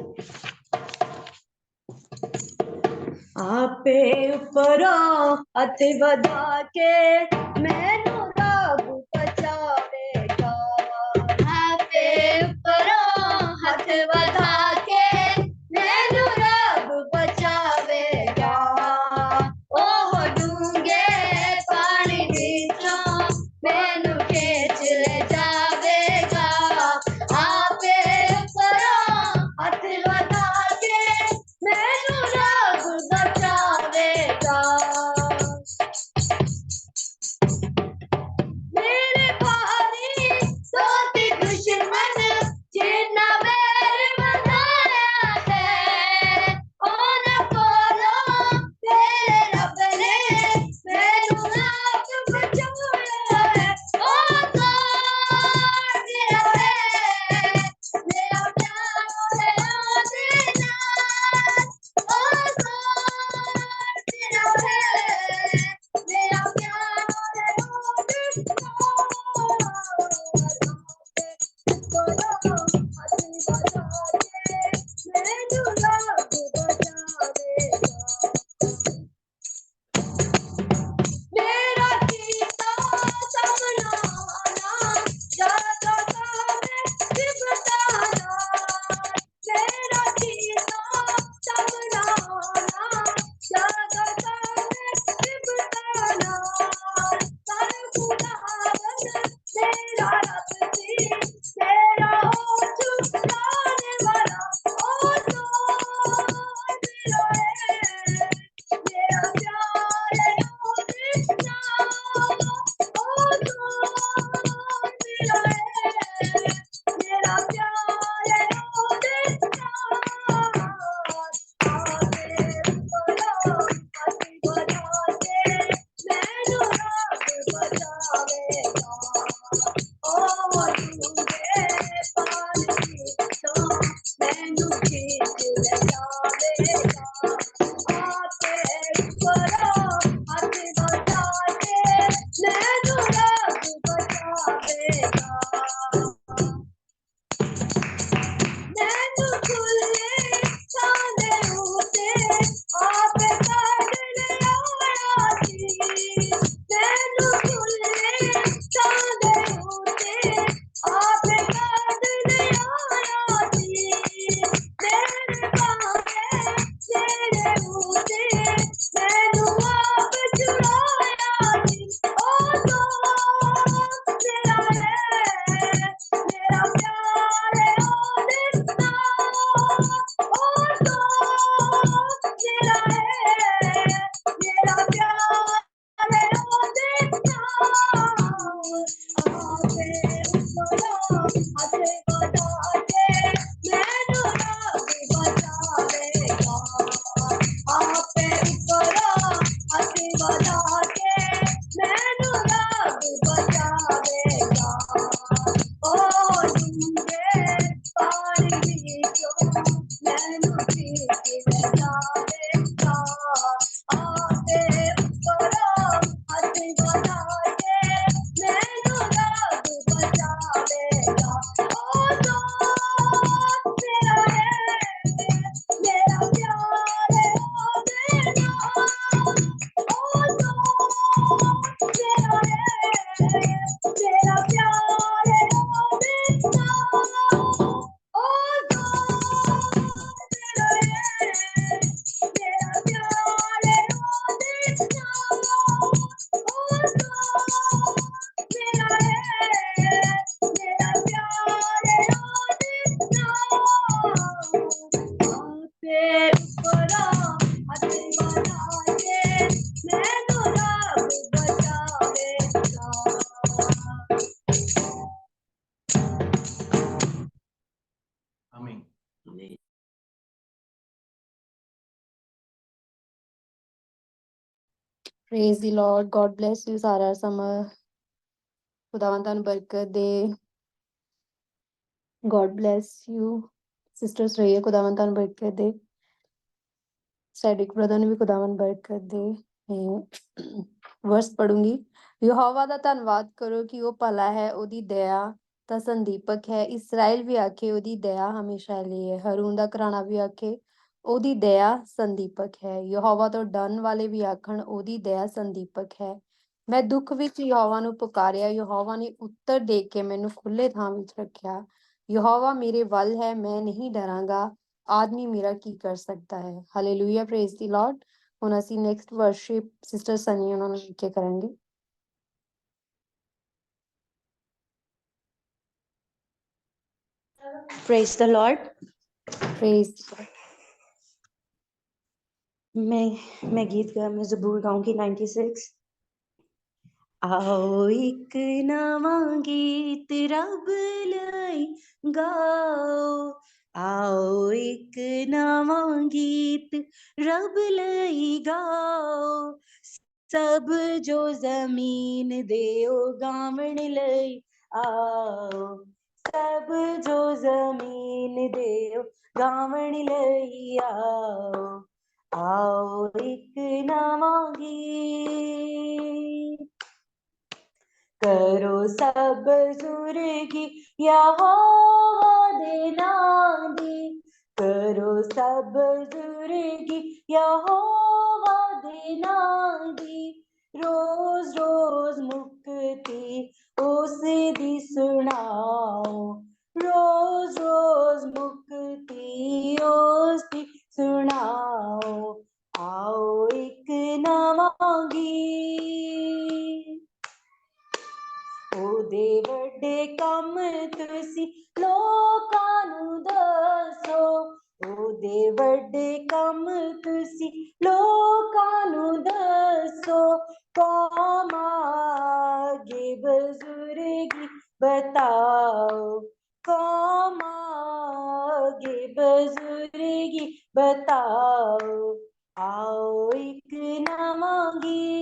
आपे उपरों हथ बधा के मैनू रब बचावेगा। आपे उपरों हथ बधा के मैनू रब बचावेगा। ओह डूंगे पानी विचों मैनू खींच ले जावेगा। आपे उपरों हथ बधा के मैनू रब बचावेगा। मेरे भारी सोती दुश्मन जिन्ना बैर बनाया है, ओन कोलो तेरे रब ने मैनू आप बचाया है। ओ गॉड मेरा है, मेरा प्यार है ओदे नाल। ओ गॉड मेरा है, मेरा प्यार है ओदे मेरा सीता समनाना जाता सामे सिमटाना। मेरा सीता समनाना जाता सामे सिमटाना। सन खुदावन तेरा रब सी तेरा हो छुड़ाने वाला। ओ गॉड मेरा है, मेरा प्यार है ओदे नाल। ओ गॉड मेरा है, मेरा प्यार है ओदे नाल। आपे उपरों हथ बधा के मैनू रब बचावेगा। ओ डूंगे पानी विचों मैनू खींच ले जावेगा। आपे उपरों हथ बधा के मैनू रब बचावेगा। मैनू खुले चांदे उते आपे कढ लिया सी। मैनू खुले चांदे उते आपे कढ लिया सी। मेरे बांके तेरे उते मैनू आप चुराया सी। ओ गॉड मेरा है, मेरा प्यार है ओदे नाल। ओ गॉड मेरा है, मेरा प्यार है ओदे नाल। आपे उपरों हथ बधा के मैनू रब बचावेगा। आपे उपरों हथ बधा के मैनू रब बचावेगा। ओ डूंगे पानी विचों मैनू खींच ले जावेगा। आपे उपरों हथ बधा के मैनू रब बचावेगा। ओ गॉड मेरा है, मेरा प्यार है ओदे नाल। ओ गॉड मेरा है, मेरा प्यार है ओदे नाल। ओ गॉड मेरा है, मेरा प्यार है ओदे नाल। ओ गॉड मेरा है, मेरा प्यार है ओदे नाल। आपे उपरों हथ बधा के मैनू रब बचावेगा। आमीन। Praise the Lord. God bless you, Sarah Summer. खुदावन ਤੁਹਾਨੂੰ ਬਰਕਤ ਦੇ। God bless you. Sisters रहिए, खुदावन ਤੁਹਾਨੂੰ ਬਰਕਤ ਦੇ। सैडिक ब्रदर ने भी खुदावन बरकत दे। वर्स पढ़ूंगी। ਯਹੋਵਾ ਦਾ ਧੰਨਵਾਦ ਕਰੋ ਕਿ ਉਹ ਭਲਾ ਹੈ, ਉਹਦੀ ਦਇਆ ਤਾਂ ਸੰਦੀਪਕ ਹੈ। ਇਸਰਾਇਲ ਵੀ ਆਖੇ ਉਹਦੀ ਦਇਆ ਹਮੇਸ਼ਾ ਲਈ ਹੈ। ਹरून ਦਾ ਘਰਾਣਾ ਵੀ ਆਖੇ ਉਹਦੀ ਦਇਆ ਸੰਦੀਪਕ ਹੈ। ਯਹੋਵਾ ਤੋਂ ਡਰਨ ਵਾਲੇ ਵੀ ਆਖਣ ਉਹਦੀ ਦਇਆ ਸੰਦੀਪਕ ਹੈ। ਮੈਂ ਦੁੱਖ ਵਿੱਚ ਯਹੋਵਾ ਨੂੰ ਪੁਕਾਰਿਆ, ਯਹੋਵਾ ਨੇ ਉੱਤਰ ਦੇ ਕੇ ਮੈਨੂੰ ਖੁੱਲੇ ਥਾਂ ਵਿੱਚ ਰੱਖਿਆ। ਯਹੋਵਾ ਮੇਰੇ ਵੱਲ ਹੈ, ਮੈਂ ਨਹੀਂ ਡਰਾਂਗਾ। ਆਦਮੀ ਮੇਰਾ ਕੀ ਕਰ ਸਕਦਾ ਹੈ। Hallelujah, praise the Lord. ਹੁਣ ਅਸੀਂ ਨੈਕਸਟ ਵਰਸ਼ਿਪ ਸਿਸਟਰ ਸਨੀ ਉਹਨਾਂ ਨੂੰ ਲਿਖ ਕੇ ਕਰਾਂਗੇ। Praise the Lord. ਪ੍ਰੇਜ਼ मैं गीत मैं ज़बूर गाऊंगी 96। आओ एक नवां गीत रब लई गाओ, आओ एक नवां गीत रब लई गाओ, सब जो जमीन दे ओ गावण लई आओ, सब जो जमीन दे ओ गावण लई आओ, आओ एक नवां गीत करो सब बुजुर्गी यहोवा दे नाम दी, करो सब बुजुर्गी यहोवा दे नाम दी, रोज रोज मुक्ति उस दी सुनाओ, रोज रोज मुक्ति उस दी सुनाओ, आओ एक नवां गीत ਉਹਦੇ ਵੱਡੇ ਕੰਮ ਤੁਸੀਂ ਲੋਕਾਂ ਨੂੰ ਦੱਸੋ, ਉਹਦੇ ਵੱਡੇ ਕੰਮ ਤੁਸੀਂ ਲੋਕਾਂ ਨੂੰ ਦੱਸੋ, ਕੌਮਾਂ ਅੱਗੇ ਬਜ਼ੁਰਗੀ ਬਤਾਓ, ਕੌਮਾਂ ਅੱਗੇ ਬਜ਼ੁਰਗੀ ਬਤਾਓ, ਆਓ ਇੱਕ ਨਵਾਂ ਗੀਤ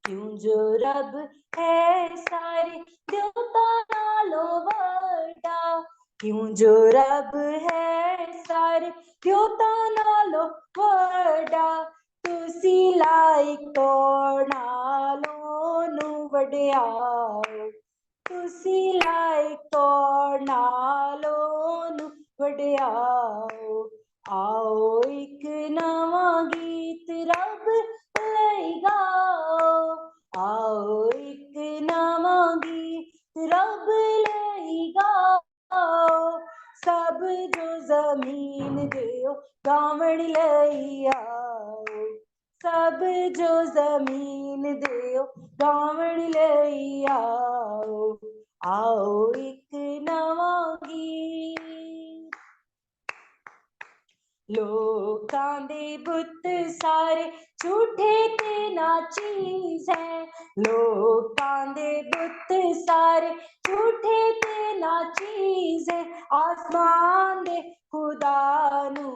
क्यों जो रब है सारे देवता नालों वड्डा, क्यों जो रब है सारे देवता नालों वड्डा, तुसी लाइक तो नालों नू वड्याओ, तुसी लाइक तो नालों नू वड्याओ, आओ एक नवां गीत रब लई गाओ, आओ एक नवां गीत रब लई गाओ, सब जो जमीन देओ गावण लई आओ, सब जो जमीन देओ गावण लई आओ, आओ एक नवां गीत लोकां दे बुत सारे झूठे ते ना चीज है, लोकां दे बुत सारे झूठे ते ना चीज है, आसमान दे खुदा नू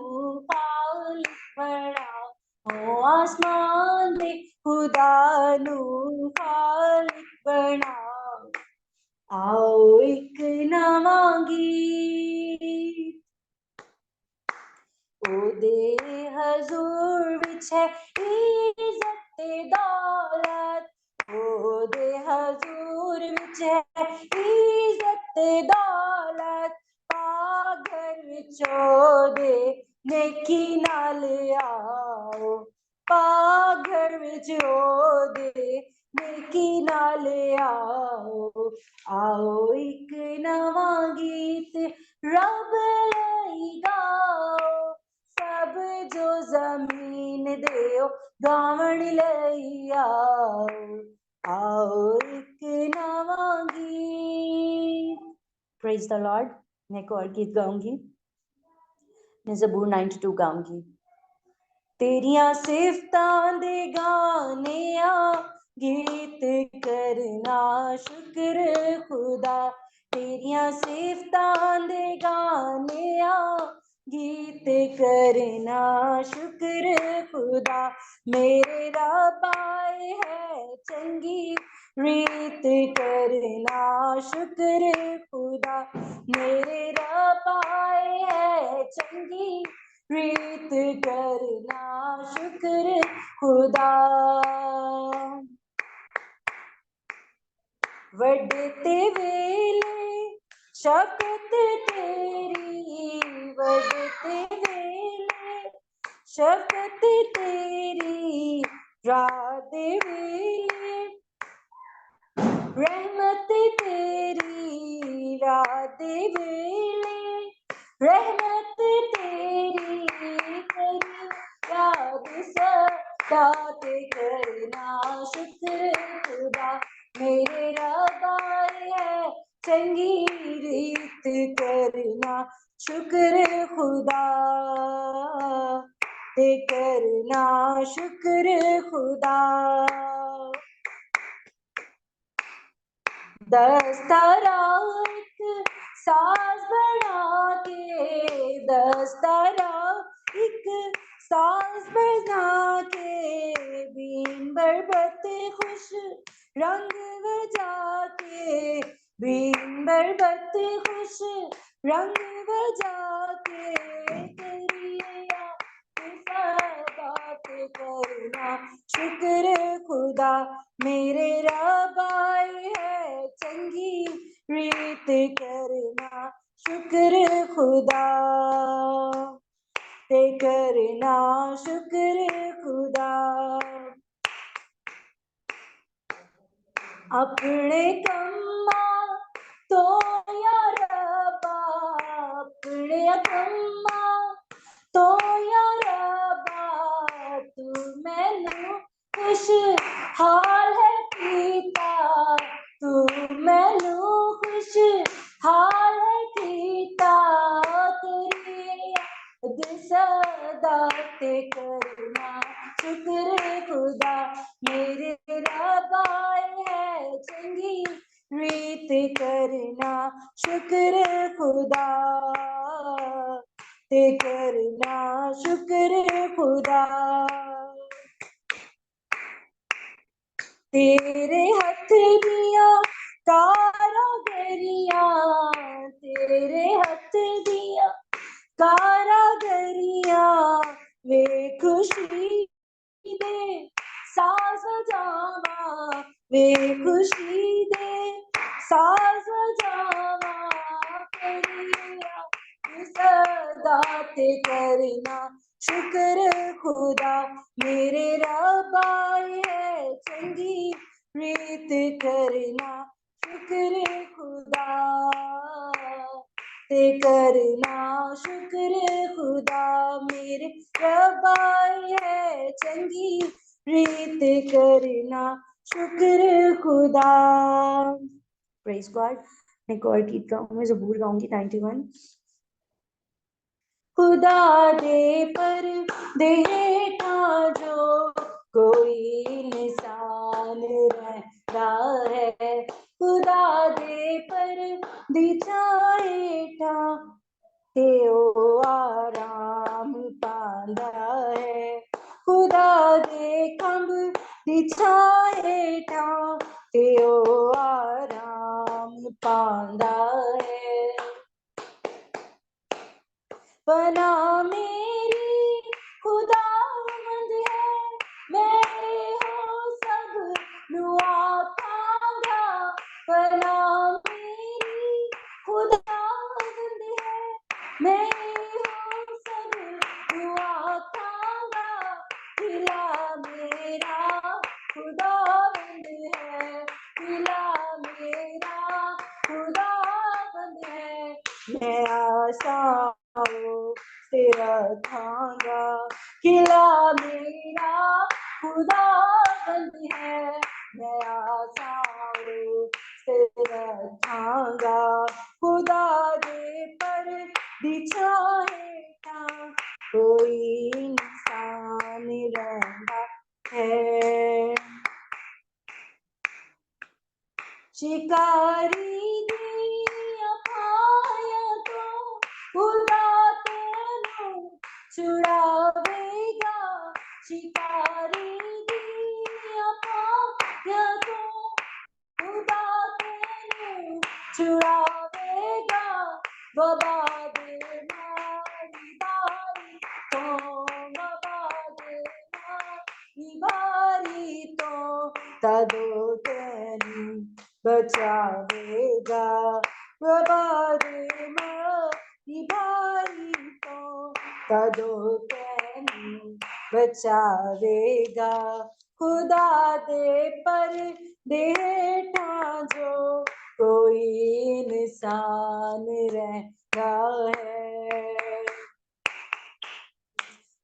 खालिक बनाओ, ओ आसमान दे खुदा नू खालिक बनाओ, आओ एक नवां गीत ओदे हजूर विच है इज्जत ते दौलत, ओदे हजूर विच है इज्जत ते दौलत, पागर विच ओदे नेकी नाल आओ, पागर विच ओदे नेकी नाल आओ, आओ एक नवां गीत रब लई गाओ, सब जो जमीन देओ गावण लई आओ, आओ एक नवां गीत। Praise the Lord. मैं एक और गीत गाऊंगी, मैं ज़बूर 92 गाऊंगी। तेरियां सिफतां दे गाने आ गीत करना शुक्र खुदा, तेरियां सिफतां दे गाने आ गीत करना शुक्र खुदा, मेरे रब आए है चंगी रीत करना शुक्र खुदा, मेरे रब आए है चंगी रीत करना शुक्र खुदा, वडते वेले शफकत तेरी, वडते वेले शफकत तेरी, रात वेले रहमत तेरी, रात वेले रहमत तेरी, करी याद सदा ते करना शुक्र खुदा, मेरे रब्बा है चंगी रीत करना शुक्र खुदा, ते करना शुक्र खुदा। दस्तारा एक साज बना के, दस्तारा एक साज बना के, बीन बरबत खुश रंग बजा के, बीन बरबत खुश रंग बजा के, करिया बात करना शुक्र खुदा, मेरे रब्बा है चंगी रीत करना शुक्र खुदा, ते करना शुक्र खुदा। अपने कम्मा तो या रब्बा, अपने कम्मा तो या रब्बा, तू मैनू खुश हाल है कीता, तू मैनू खुश हाल है कीता, तेरी याद सदा ते करना शुक्र खुदा, मेरे रब्बा है चंगी रीत करना शुक्र खुदा, ते करना शुक्र खुदा। तेरे हथ दिया कारागरियां, तेरे हथ दिया कारागरियां, वे खुशी दे साज बजावा, वे खुशी दे साज बजावा, करिया सदा ते करना शुक्र खुदा, मेरे रब्बा है चंगी रीत करना शुक्र खुदा, ते करना शुक्र खुदा, मेरे रब्बा है चंगी रीत करना शुक्र खुदा। Praise God. मैं एक और गीत गाऊं, मैं ज़बूर गाऊंगी 91। खुदा दे पर दे हेठा जो कोई निशान रहता है, खुदा दे पर दी हेठा ते ओ आराम पांदा है, खुदा दे खंभ दी हेठा ते ओ आराम पांदा है। बना मेरी खुदावंद है, मैं हो सब नुआ पांगा, बना मेरी खुदावंद है, मैं हो सब नुआ पांगा, खिला मेरा खुदावंद है, खिला मेरा खुदावंद है, मैं आशा तेरा थांगा, खिला मेरा खुदावंद है, मैं आसाओ तेरा थांगा, खुदा दे पर दिछा हेठा कोई इंसान रहता है, शिकारी दिया पाया तो खुदा तेनू छुड़ावेगा, शिकारी दिया पाया तो खुदा तेनू छुड़ावेगा, वबा दे मारी बारी तो, वबा दे मारी बारी तो, तदो तेनू बचावेगा प्रभा दे मारी भाई तो कदों तैनू बचावेगा खुदा दे पर देठा जो कोई इंसान रहता है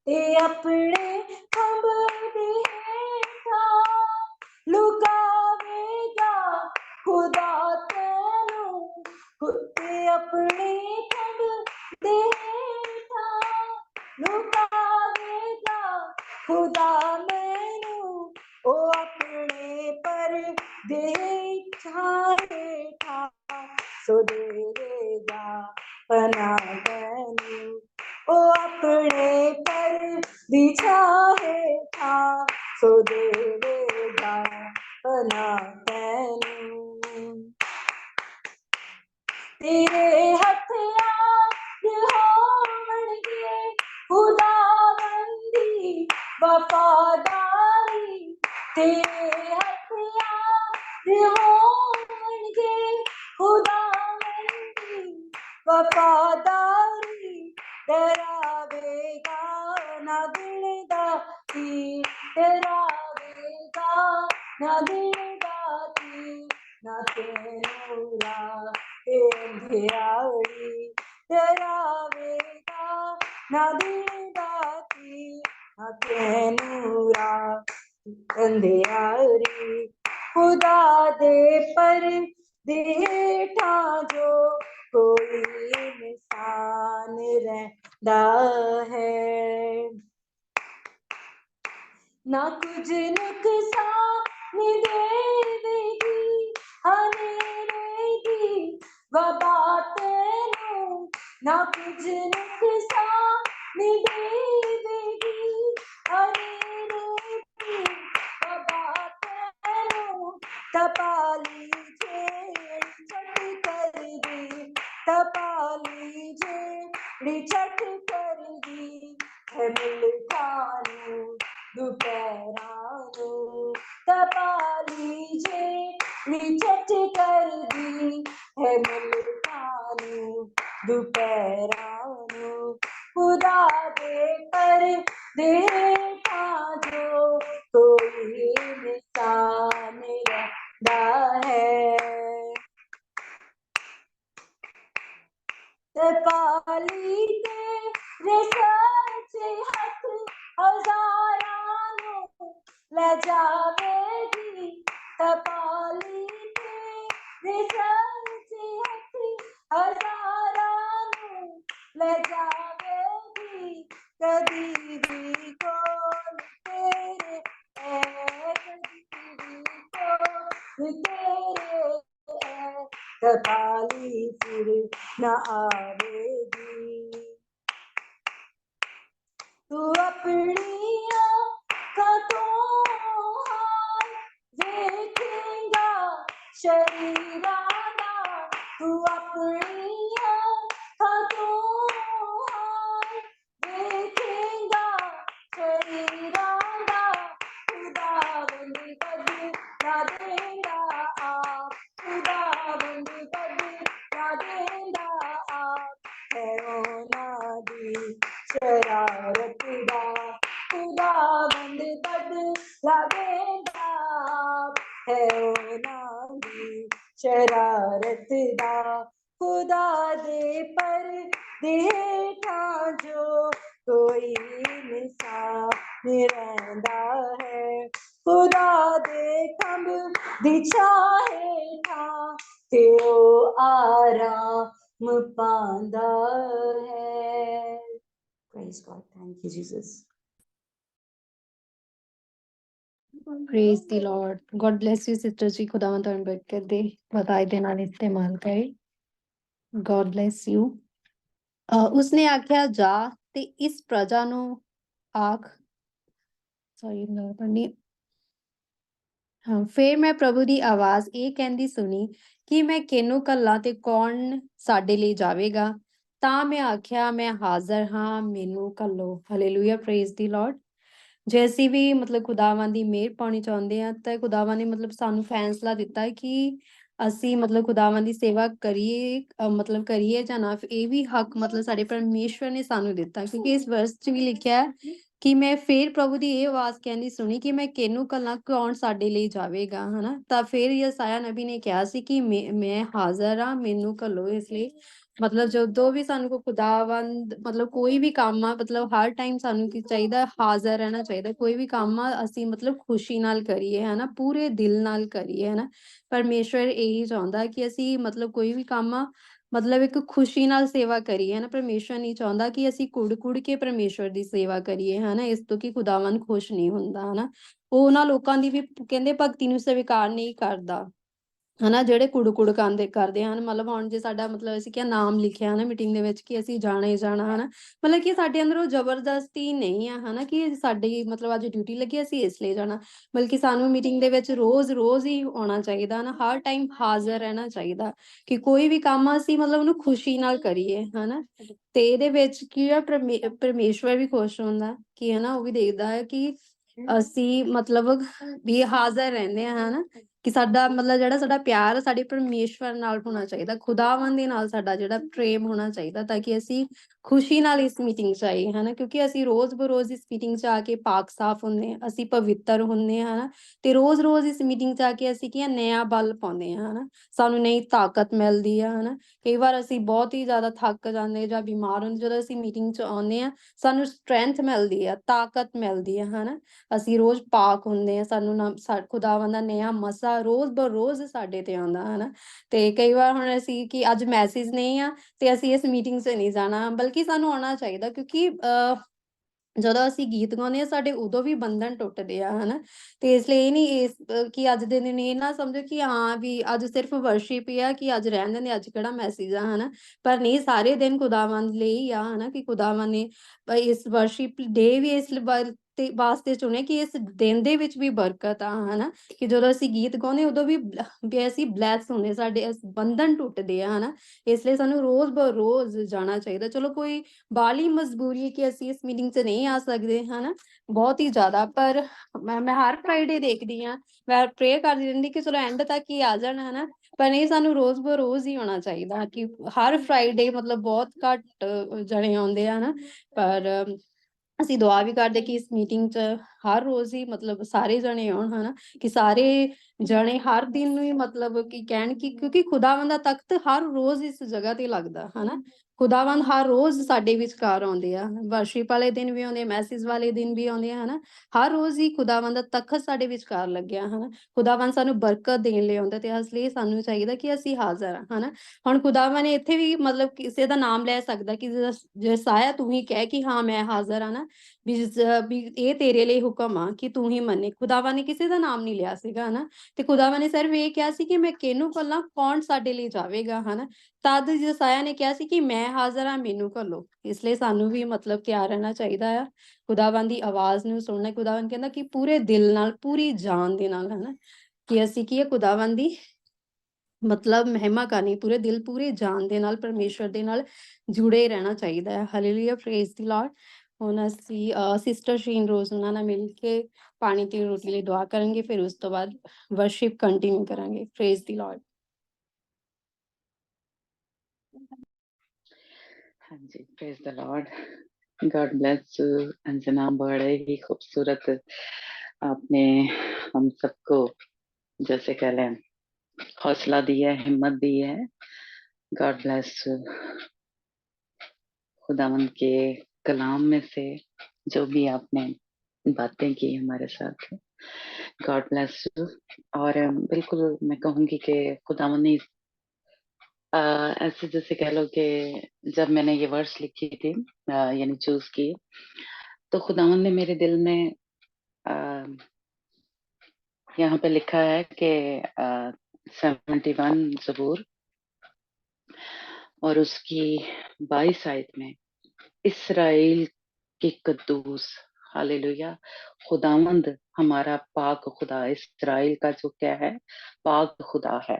ते अपने खंभ दे हेठा लुकावेगा खुदा तैनू ते अपने खंभ दे हेठा लुकावेगा खुदा मैनू ओ अपने पर दे हेठा सो देवेगा पना तैनू ओ अपने पर बिछा हेठा सो देवेगा पना तैनू तेरे हथियार होवणगे खुदाबंदी वफादारी तेरे हथियार होवणगे खुदाबंदी वफादारी डरावेगा ना दिल दाती डरावेगा ना दिल दाती ना तेनूरा अंधियारी डरावेगा ना दिल दाती ना तेनूरा अंधियारी खुदा दे पर देठा जो कोई इंसान रहता है ना कुछ नुकसान देवेगी हनेरेगी वबा तेनू ना कुछ नुकसान देवेगी हनेरेगी वबा तेनू तपाली जेड़ी छट कर दी तपाली जेड़ी छट कर दी है मिलखानू दुपहरानू तपाली जेड़ी छट कर दी है मिलखानू दुपहरानू खुदा दे पर देखा जो कोई इंसान रहता है तपाली तेरे सच्चे हथ हजारां ले जावेगी तपाली तेरे सच्चे हथ हजारां ले जावेगी कदी भी कोल तेरे ऐ कदी भी कोल तेरे ऐ तपाली फिर न आवेगी तू अपनी आँखों तो हाल देखेगा शरीराना तू अपनी आँखों तो हाल देखेगा शरीराना खुदावंद बदला देगा आप खुदावंद बदला देगा आप है ओ नादी शरारत दा खुदावंद बदला देगा आप है ओ नादी शरारत दा खुदा दे पर देखा जो कोई इंसान रहंदा है खुदा दे खंभ दी छां हेठा ते ओ आराम पांदा है Praise God. Thank you, Jesus. Praise the Lord. God bless you, sister जी खुदावन ਤੁਹਾਨੂੰ ਬਰਕਤ ਦੇ ਵਧਾਈ ਦੇ ਨਾਲ ਇਸਤੇਮਾਲ ਕਰੇ God bless you. ਉਸਨੇ ਆਖਿਆ ਜਾ ਤੇ ਇਸ ਪ੍ਰਜਾ ਨੂੰ ਆਖ ਸੌਰੀ ਨਾ ਪੜ੍ਹਨੀ ਹਾਂ ਫੇਰ ਮੈਂ ਪ੍ਰਭੂ ਦੀ ਆਵਾਜ਼ ਇਹ ਕਹਿੰਦੀ ਸੁਣੀ ਕਿ ਮੈਂ ਕਿਹਨੂੰ ਘੱਲਾਂ ਤੇ ਕੌਣ ਸਾਡੇ ਲਈ ਜਾਵੇਗਾ ਤਾਂ ਮੈਂ ਆਖਿਆ ਮੈਂ ਹਾਜ਼ਰ ਹਾਂ ਮੈਨੂੰ ਘੱਲੋ ਹਾਲੇਲੂਇਆ ਪ੍ਰੇਜ਼ ਦੀ ਲਾਰਡ ਜੇ ਅਸੀਂ ਵੀ ਮਤਲਬ ਖੁਦਾਵਾਂ ਦੀ ਮਿਹਰ ਪਾਉਣੀ ਚਾਹੁੰਦੇ ਹਾਂ ਤਾਂ ਖੁਦਾਵਾਂ ਨੇ ਮਤਲਬ ਸਾਨੂੰ ਫੈਸਲਾ ਦਿੱਤਾ ਹੈ ਕਿ ਅਸੀਂ ਮਤਲਬ ਖੁਦਾਵੰਦ ਦੀ ਸੇਵਾ ਕਰੀਏ ਮਤਲਬ ਕਰੀਏ ਜਾਂ ਨਾ, ਇਹ ਵੀ ਹੱਕ ਮਤਲਬ ਸਾਡੇ ਪਰਮੇਸ਼ਵਰ ਨੇ ਸਾਨੂੰ ਦਿੱਤਾ, ਕਿਉਂਕਿ ਇਸ ਵਰਸ 'ਚ ਵੀ ਲਿਖਿਆ ਹੈ ਕਿ ਮੈਂ ਫੇਰ ਪ੍ਰਭੂ ਦੀ ਇਹ ਆਵਾਜ਼ ਕਹਿੰਦੀ ਸੁਣੀ ਕਿ ਮੈਂ ਕਿਹਨੂੰ ਘੱਲਾਂ, ਕੌਣ ਸਾਡੇ ਲਈ ਜਾਵੇਗਾ, ਹਨਾ। ਤਾਂ ਫਿਰ ਯਸਾਇਆ ਨਬੀ ਨੇ ਕਿਹਾ ਸੀ ਕਿ ਮੈਂ ਹਾਜ਼ਰ ਹਾਂ, ਮੈਨੂੰ ਘੱਲੋ। ਇਸ ਲਈ ਮਤਲਬ ਜਦੋਂ ਵੀ ਸਾਨੂੰ ਕੋਈ ਖੁਦਾਵੰਦ ਮਤਲਬ ਕੋਈ ਵੀ ਕੰਮ ਆ, ਮਤਲਬ ਹਰ ਟਾਈਮ ਸਾਨੂੰ ਕੀ ਚਾਹੀਦਾ, ਹਾਜ਼ਰ ਰਹਿਣਾ ਚਾਹੀਦਾ। ਕੋਈ ਵੀ ਕੰਮ ਆ ਅਸੀਂ ਮਤਲਬ ਖੁਸ਼ੀ ਨਾਲ ਕਰੀਏ, ਹਨਾ, ਪੂਰੇ ਦਿਲ ਨਾਲ ਕਰੀਏ, ਹਨਾ। ਪਰਮੇਸ਼ਵਰ ਇਹੀ ਚਾਹੁੰਦਾ ਕਿ ਅਸੀਂ ਮਤਲਬ ਕੋਈ ਵੀ ਕੰਮ ਆ ਮਤਲਬ ਇੱਕ ਖੁਸ਼ੀ ਨਾਲ ਸੇਵਾ ਕਰੀਏ, ਹਨਾ। ਪਰਮੇਸ਼ਵਰ ਨਹੀਂ ਚਾਹੁੰਦਾ ਕਿ ਅਸੀਂ ਕੁੜ ਕੇ ਪਰਮੇਸ਼ਵਰ ਦੀ ਸੇਵਾ ਕਰੀਏ, ਹਨਾ, ਇਸ ਤੋਂ ਕਿ ਖੁਦਾਵੰਦ ਖੁਸ਼ ਨਹੀਂ ਹੁੰਦਾ, ਹਨਾ। ਉਹ ਉਹਨਾਂ ਲੋਕਾਂ ਦੀ ਵੀ ਕਹਿੰਦੇ ਭਗਤੀ ਨੂੰ ਸਵੀਕਾਰ ਨਹੀਂ ਕਰਦਾ, ਹਨਾ, ਜਿਹੜੇ ਕੁੜ ਕਰਦੇ ਹਨ। ਮਤਲਬ ਹੁਣ ਜੇ ਸਾਡਾ ਮਤਲਬ ਅਸੀਂ ਕਿਹਾ ਨਾਮ ਲਿਖਿਆ ਹਨਾ ਮੀਟਿੰਗ ਦੇ ਵਿੱਚ ਕਿ ਅਸੀਂ ਜਾਣਾ ਹੀ ਜਾਣਾ, ਹਨਾ, ਮਤਲਬ ਕਿ ਸਾਡੇ ਅੰਦਰ ਉਹ ਜ਼ਬਰਦਸਤੀ ਨਹੀਂ ਆ, ਹਨਾ, ਕਿ ਸਾਡੀ ਮਤਲਬ ਅੱਜ ਡਿਊਟੀ ਲੱਗੀ ਅਸੀਂ ਇਸ ਲਈ ਜਾਣਾ, ਬਲਕਿ ਸਾਨੂੰ ਮੀਟਿੰਗ ਦੇ ਵਿੱਚ ਰੋਜ਼ ਹੀ ਆਉਣਾ ਚਾਹੀਦਾ, ਹਨਾ, ਹਰ ਟਾਈਮ ਹਾਜ਼ਰ ਰਹਿਣਾ ਚਾਹੀਦਾ ਕਿ ਕੋਈ ਵੀ ਕੰਮ ਅਸੀਂ ਮਤਲਬ ਉਹਨੂੰ ਖੁਸ਼ੀ ਨਾਲ ਕਰੀਏ, ਹਨਾ। ਤੇ ਇਹਦੇ ਵਿੱਚ ਕੀ ਆ, ਪਰਮੇਸ਼ਵਰ ਵੀ ਖੁਸ਼ ਹੁੰਦਾ ਕਿ ਹਨਾ, ਉਹ ਵੀ ਦੇਖਦਾ ਹੈ ਕਿ ਅਸੀਂ ਮਤਲਬ ਵੀ ਹਾਜ਼ਰ ਰਹਿੰਦੇ ਹਾਂ, ਹਨਾ, ਕਿ ਸਾਡਾ ਮਤਲਬ ਜਿਹੜਾ ਸਾਡਾ ਪਿਆਰ ਸਾਡੇ ਪਰਮੇਸ਼ਵਰ ਨਾਲ ਹੋਣਾ ਚਾਹੀਦਾ, ਖੁਦਾਵੰਦ ਦੇ ਨਾਲ ਸਾਡਾ ਜਿਹੜਾ ਪ੍ਰੇਮ ਹੋਣਾ ਚਾਹੀਦਾ, ਤਾਂ ਕਿ ਅਸੀਂ ਖੁਸ਼ੀ ਨਾਲ ਇਸ ਮੀਟਿੰਗ 'ਚ ਆਈਏ, ਹਨਾ। ਕਿਉਂਕਿ ਅਸੀਂ ਰੋਜ਼ ਬਰੋਜ਼ ਇਸ ਮੀਟਿੰਗ 'ਚ ਆ ਕੇ ਪਾਕ ਸਾਫ਼ ਹੁੰਦੇ ਹਾਂ, ਅਸੀਂ ਪਵਿੱਤਰ ਹੁੰਦੇ ਹਾਂ, ਹਨਾ, ਤੇ ਰੋਜ਼ ਇਸ ਮੀਟਿੰਗ 'ਚ ਆ ਕੇ ਅਸੀਂ ਕੀ ਆ, ਨਇਆ ਬਲ ਪਾਉਂਦੇ ਹਾਂ, ਹਨਾ, ਸਾਨੂੰ ਨਈ ਤਾਕਤ ਮਿਲਦੀ ਆ, ਹਨਾ। ਕਈ ਵਾਰ ਅਸੀਂ ਬਹੁਤ ਹੀ ਜ਼ਿਆਦਾ ਥੱਕ ਜਾਂਦੇ ਜਾਂ ਬਿਮਾਰ ਹੁੰਦੇ, ਜਦੋਂ ਅਸੀਂ ਮੀਟਿੰਗ 'ਚ ਆਉਂਦੇ ਹਾਂ ਸਾਨੂੰ ਸਟਰੈਂਥ ਮਿਲਦੀ ਆ, ਤਾਕਤ ਮਿਲਦੀ ਆ, ਹਨਾ। ਅਸੀਂ ਰੋਜ਼ ਪਾਕ ਹੁੰਦੇ ਹਾਂ, ਸਾਨੂੰ ਨਾ ਖੁਦਾਵੰਦ ਦਾ ਨਇਆ ਮਸਾ ਰੋਜ਼ ਬਰੋਜ਼ ਸਾਡੇ ਤੇ ਆਉਂਦਾ, ਹਨਾ। ਤੇ ਕਈ ਵਾਰ ਹੁਣ ਅਸੀਂ ਕਿ ਅੱਜ ਮੈਸੇਜ ਨਹੀਂ ਆ ਤੇ ਅਸੀਂ ਇਸ ਮੀਟਿੰਗ 'ਚ ਨਹੀਂ ਜਾਣਾ, ਬਲਕਿ ਸਾਨੂੰ ਆਉਣਾ ਚਾਹੀਦਾ, ਕਿਉਂਕਿ ਜਦੋਂ ਅਸੀਂ ਗੀਤ ਗਾਉਂਦੇ ਹਾਂ ਸਾਡੇ ਉਦੋਂ ਵੀ ਬੰਧਨ ਟੁੱਟਦੇ ਆ, ਹਨਾ। ਤੇ ਇਸ ਲਈ ਇਹ ਨਹੀਂ ਕਿ ਅੱਜ ਦੇ ਦਿਨ ਇਹ ਨਾ ਸਮਝੋ ਕਿ ਹਾਂ ਵੀ ਅੱਜ ਸਿਰਫ ਵਰਸ਼ਿਪ ਹੀ ਆ, ਕਿ ਅੱਜ ਰਹਿਣ ਦਿੰਦੇ, ਅੱਜ ਕਿਹੜਾ ਮੈਸੇਜ ਆ, ਹਨਾ। ਪਰ ਨਹੀਂ, ਸਾਰੇ ਦਿਨ ਖੁਦਾਵੰਦ ਲਈ ਆ, ਹਨਾ, ਕਿ ਖੁਦਾਵੰਦ ਨੇ ਇਸ ਵਰਸ਼ਿਪ ਡੇ ਵੀ ਇਸ ਤੇ ਵਾਸਤੇ ਚੁਣਿਆ ਕਿ ਇਸ ਦਿਨ ਦੇ ਵਿੱਚ ਵੀ ਬਰਕਤ ਆ, ਹਨਾ, ਕਿ ਜਦੋਂ ਅਸੀਂ ਗੀਤ ਗਾਉਂਦੇ ਉਦੋਂ ਵੀ ਅਸੀਂ ਬਲੈਸ ਹੁੰਦੇ, ਸਾਡੇ ਬੰਧਨ ਟੁੱਟਦੇ ਆ, ਹਨਾ। ਇਸ ਲਈ ਸਾਨੂੰ ਰੋਜ਼ ਬਰੋਜ਼ ਜਾਣਾ ਚਾਹੀਦਾ। ਚਲੋ ਕੋਈ ਬਾਹਲੀ ਮਜਬੂਰੀ ਕਿ ਅਸੀਂ ਇਸ ਮੀਟਿੰਗ 'ਚ ਨਹੀਂ ਆ ਸਕਦੇ, ਹਨਾ, ਬਹੁਤ ਹੀ ਜ਼ਿਆਦਾ, ਪਰ ਮੈਂ ਹਰ ਫਰਾਈਡੇ ਦੇਖਦੀ ਹਾਂ, ਮੈਂ ਪ੍ਰੇ ਕਰਦੀ ਰਹਿੰਦੀ ਕਿ ਚਲੋ ਐਂਡ ਤੱਕ ਹੀ ਆ ਜਾਣ, ਹਨਾ। ਪਰ ਨਹੀਂ, ਸਾਨੂੰ ਰੋਜ਼ ਬਰੋਜ਼ ਹੀ ਆਉਣਾ ਚਾਹੀਦਾ, ਕਿ ਹਰ ਫਰਾਈਡੇ ਮਤਲਬ ਬਹੁਤ ਘੱਟ ਜਣੇ ਆਉਂਦੇ ਆ, ਹਨਾ। ਪਰ ਅਸੀਂ ਦੁਆ ਵੀ ਕਰਦੇ ਕਿ ਇਸ ਮੀਟਿੰਗ 'ਚ ਹਰ ਰੋਜ਼ ਹੀ ਮਤਲਬ ਸਾਰੇ ਜਣੇ ਆਉਣ, ਹਨਾ, ਕਿ ਸਾਰੇ ਜਣੇ ਹਰ ਦਿਨ ਨੂੰ ਹੀ ਮਤਲਬ ਕਿ ਕਹਿਣ ਕਿ ਕਿਉਂਕਿ ਖੁਦਾਵੰਦ ਦਾ ਤਖ਼ਤ ਹਰ ਰੋਜ਼ ਇਸ ਜਗ੍ਹਾ ਤੇ ਲੱਗਦਾ, ਹਨਾ। ਖੁਦਾਵੰਦ ਹਰ ਰੋਜ਼ ਸਾਡੇ ਵਿਚਕਾਰ ਆਉਂਦੇ ਆ, ਵਰਸ਼ਿਪ ਵਾਲੇ ਦਿਨ ਵੀ ਆਉਂਦੇ, ਮੈਸੇਜ ਵਾਲੇ ਦਿਨ ਵੀ ਆਉਂਦੇ ਆ, ਹਨਾ। ਹਰ ਰੋਜ਼ ਹੀ ਖੁਦਾਵੰਦ ਦਾ ਤਖ਼ਤ ਸਾਡੇ ਵਿਚਕਾਰ ਲੱਗਿਆ, ਹਨਾ। ਖੁਦਾਵੰਦ ਸਾਨੂੰ ਬਰਕਤ ਦੇਣ ਲਈ ਆਉਂਦਾ, ਤੇ ਇਸ ਲਈ ਸਾਨੂੰ ਚਾਹੀਦਾ ਕਿ ਅਸੀਂ ਹਾਜ਼ਰ ਹਾਂ, ਹਨਾ। ਹੁਣ ਖੁਦਾਵੰਦ ਨੇ ਇੱਥੇ ਵੀ ਮਤਲਬ ਕਿਸੇ ਦਾ ਨਾਮ ਲੈ ਸਕਦਾ ਕਿ ਯਸਾਇਆ ਤੂੰ ਹੀ ਕਹਿ ਕਿ ਹਾਂ ਮੈਂ ਹਾਜ਼ਰ ਹਾਂ ਨਾ, ਵੀ ਇਹ ਤੇਰੇ ਲਈ ਹੁਕਮ ਆ ਕਿ ਤੂੰ ਹੀ ਮੰਨੇ। ਖੁਦਾਵੰਦ ਨੇ ਕਿਸੇ ਦਾ ਨਾਮ ਨਹੀਂ ਲਿਆ ਸੀਗਾ, ਹਨਾ। ਤੇ ਖੁਦਾਵੰਦ ਨੇ ਸਿਰਫ ਇਹ ਕਿਹਾ ਸੀ ਕਿ ਮੈਂ ਕਿਹਨੂੰ ਘੱਲਾਂ, ਕੌਣ ਸਾਡੇ ਲਈ ਜਾਵੇਗਾ, ਹਨਾ। ਤਦ ਯਸਾਇਆ ਨੇ ਕਿਹਾ ਸੀ ਕਿ ਮੈਂ ਹਾਜ਼ਰ ਹਾਂ, ਮੈਨੂੰ ਘੱਲੋ। ਇਸ ਲਈ ਸਾਨੂੰ ਵੀ ਮਤਲਬ ਤਿਆਰ ਰਹਿਣਾ ਚਾਹੀਦਾ ਆ, ਖੁਦਾਵੰਦ ਦੀ ਆਵਾਜ਼ ਨੂੰ ਸੁਣਨਾ। ਖੁਦਾਵੰਦ ਕਹਿੰਦਾ ਕਿ ਪੂਰੇ ਦਿਲ ਨਾਲ, ਪੂਰੀ ਜਾਨ ਦੇ ਨਾਲ, ਹਨਾ, ਕਿ ਅਸੀਂ ਕੀ ਹੈ ਖੁਦਾਵੰਦ ਦੀ ਮਤਲਬ ਮਹਿਮਾ ਕਰਨੀ, ਪੂਰੇ ਦਿਲ ਪੂਰੇ ਜਾਨ ਦੇ ਨਾਲ ਪਰਮੇਸ਼ਵਰ ਦੇ ਨਾਲ ਜੁੜੇ ਰਹਿਣਾ ਚਾਹੀਦਾ ਹੈ। Hallelujah, praise the Lord. ਹੁਣ ਅਸੀਂ ਸਿਸਟਰ ਸ਼ੀਨ ਰੋਜ਼ ਉਹਨਾਂ ਨਾਲ ਮਿਲ ਕੇ ਪਾਣੀ ਤੇ ਰੋਟੀ ਲਈ ਦੁਆ ਕਰਾਂਗੇ, ਫਿਰ ਉਸ ਤੋਂ ਬਾਅਦ ਵਰਸ਼ਿਪ ਕੰਟੀਨਿਊ ਕਰਾਂਗੇ। Praise the Lord. हाँ जी, praise the Lord, God bless you Anjana. बड़े ही खूबसूरत आपने हम सबको जैसे कह लें हौसला दिया है, हिम्मत दी है। God bless you. खुदावंद के कलाम में से जो भी आपने बातें की हमारे साथ, गॉड ब्लेस यू। और बिल्कुल मैं कहूँगी कि खुदावंद ने ऐसे जैसे कह लो कि जब मैंने ये वर्स लिखी थी यानी चूज की, तो खुदावंद ने मेरे दिल में यहाँ पे लिखा है कि 71 ज़बूर और उसकी 22 आयत में इस्राएल की कद्दूस, हालेलुया, खुदावंद हमारा पाक खुदा, इस्राएल का जो क्या है, पाक खुदा है।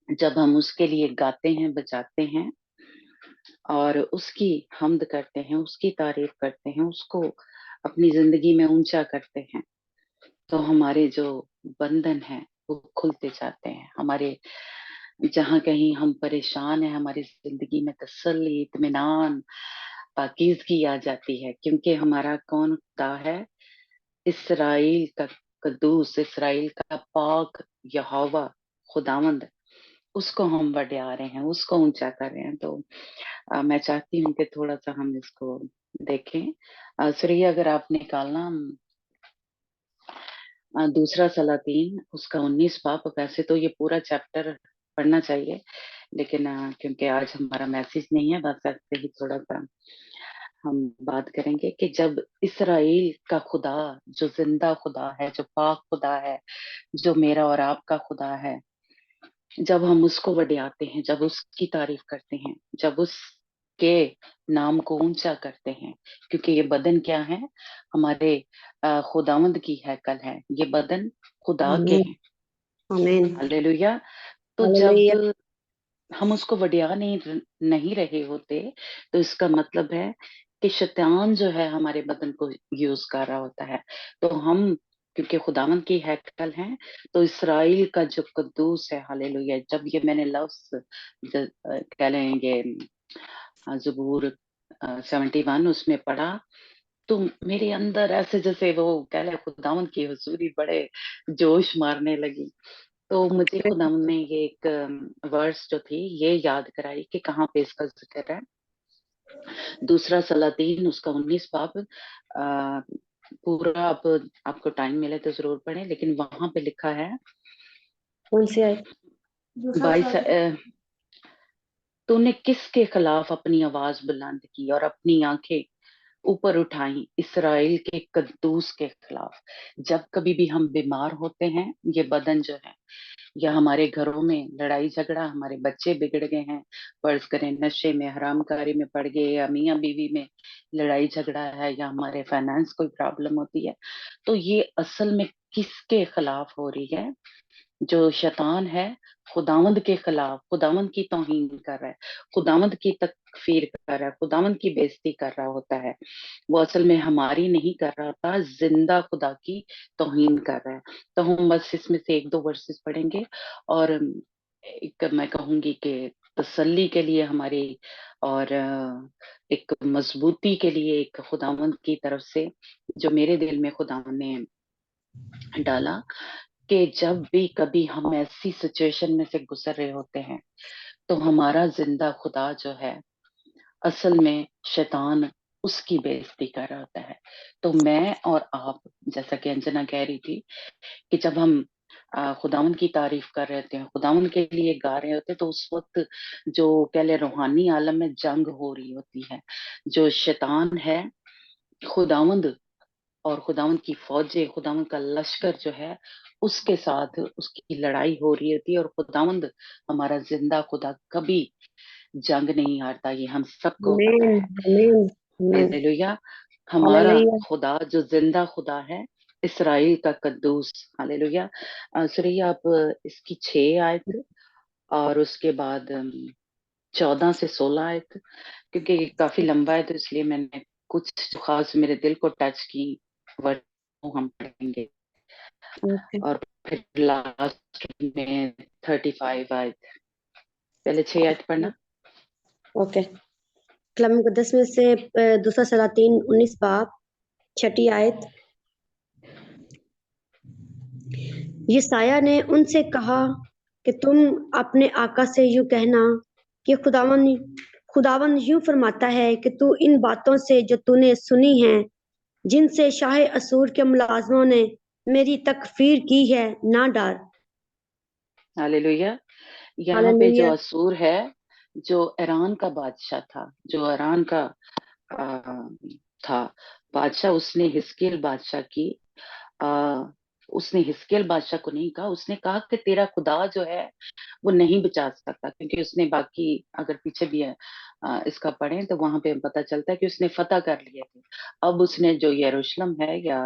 जब हम उसके लिए गाते हैं, बजाते हैं और उसकी हम्द करते हैं, उसकी तारीफ करते हैं, उसको अपनी जिंदगी में ऊंचा करते हैं, तो हमारे जो बंधन है वो खुलते जाते हैं। हमारे जहाँ कहीं हम परेशान हैं, हमारी जिंदगी में तसल्ली, इत्मीनान, पाकीज़गी आ जाती है, क्योंकि हमारा कौन खुदा है? इसराइल का कद्दूस, इसराइल का पाक यहोवा खुदावंद, उसको हम बढ़ा रहे हैं, उसको ऊंचा कर रहे हैं। तो मैं चाहती हूँ कि थोड़ा सा हम इसको देखें। सुरैया, अगर आप निकालना दूसरा सलातीन उसका 19 बाब। वैसे तो ये पूरा चैप्टर पढ़ना चाहिए, लेकिन क्योंकि आज हमारा मैसेज नहीं है, बस ऐसे ही थोड़ा सा हम बात करेंगे कि जब इसराइल का खुदा, जो जिंदा खुदा है, जो पाक खुदा है, जो मेरा और आपका खुदा है, जब हम उसको वड्याते हैं, जब उसकी तारीफ करते हैं, जब उसके नाम को ऊंचा करते हैं, क्योंकि ये बदन क्या है? हमारे खुदावंद की हैकल है, ये बदन खुदा के आमीन हैं। आमीन हालेलुया। तो जब हालेलुया हम उसको वड्या नहीं रहे होते, तो इसका मतलब है कि शैतान जो है हमारे बदन को यूज कर रहा होता है। तो हम, क्योंकि खुदावन की हैकल हैं, तो इसराइल का जो कद्दूस है, हालेलुया, जब ये मैंने लफ्ज कह लेंगे जबूर 71 उसमें पढ़ा, तो मेरे अंदर ऐसे जैसे वो कह ले खुदावन की हुजूरी बड़े जोश मारने लगी। तो मुझे खुदावन ने ये एक वर्स जो थी ये याद कराई कि कहाँ पे इसका जिक्र है। दूसरा सलातीन उसका 19 बाब। पूरा आप, आपको टाइम मिले तो जरूर पढ़ें, लेकिन वहां पे लिखा है कौन सी आयत? 22, तूने किसके खिलाफ अपनी आवाज बुलंद की और अपनी आंखें ऊपर उठाई? इसराइल के कद्दूस के खिलाफ। जब कभी भी हम बीमार होते हैं, ये बदन जो है, या हमारे घरों में लड़ाई झगड़ा, हमारे बच्चे बिगड़ गए हैं, फर्ज करें नशे में, हरामकारी में पड़ गए, या मियाँ बीवी में लड़ाई झगड़ा है, या हमारे फाइनेंस कोई प्रॉब्लम होती है, तो ये असल में किसके खिलाफ हो रही है? जो शैतान है खुदावंद के खिलाफ, खुदावंद की तौहीन कर रहा है, खुदावंद की तकफीर कर रहा है, खुदावंद की बेइज्जती कर रहा होता है। वो असल में हमारी नहीं कर रहा था, जिंदा खुदा की तौहीन कर रहा है। तो हम बस इसमें से एक दो वर्सेस पढ़ेंगे, और एक मैं कहूंगी कि तसल्ली के लिए हमारी, और एक मजबूती के लिए, एक खुदावंद की तरफ से जो मेरे दिल में खुदावंद ने डाला, कि जब भी कभी हम ऐसी सिचुएशन में से गुजर रहे होते हैं, तो हमारा जिंदा खुदा जो है, असल में शैतान उसकी बेइज्जती कर रहा होता है। तो मैं और आप, जैसा कि अंजना कह रही थी, कि जब हम खुदावन की तारीफ कर रहे होते हैं, खुदावन के लिए गा रहे होते हैं, तो उस वक्त जो कह ले रूहानी आलम में जंग हो रही होती है, जो शैतान है, खुदावंद और खुदावंद की फौजें, खुदावंद का लश्कर जो है, उसके साथ उसकी लड़ाई हो रही होती है। और खुदावंद, हमारा जिंदा खुदा, कभी जंग नहीं हारता, ये हम सबको पता आमीन है। आमीन आमीन हालेलुया। हमारा हालेलुया खुदा जो जिंदा खुदा है, इसराइल का कद्दूस, हालेलुया। सुरैया, आप इसकी 6 आयत और उसके बाद 14 से 16 आयत, क्योंकि ये काफी लंबा है, तो इसलिए मैंने कुछ जो खास मेरे दिल को टच की वर्ड हम पढ़ेंगे, ओके और फिर लास्ट में 35 आयत। पहले 6 आयत पढ़ना। ओके कलाम मुकद्दस में से दूसरा सलातीन 19 बाब 6 आयत। यशायाह ने उनसे कहा कि तुम अपने आका से यूं कहना कि खुदावन यूं फरमाता है कि तू इन बातों से जो तूने सुनी हैं, जिनसे शाह असूर के मुलाजमों ने मेरी तकफीर की है, ना डर। हालेलुया। यहाँ पे जो हालेलुया असूर है, जो ईरान का बादशाह था, जो ईरान का आ, था बादशाह, उसने हिस्कियल बादशाह की, आ, उसने हिस्कियल बादशाह को नहीं कहा, उसने कहा कि तेरा खुदा जो है वो नहीं बचा सकता, क्योंकि उसने बाकी, अगर पीछे भी है इसका पढ़ें, तो वहां पे पता चलता है कि उसने फतह कर लिए थे। अब उसने जो यरूशलेम है, या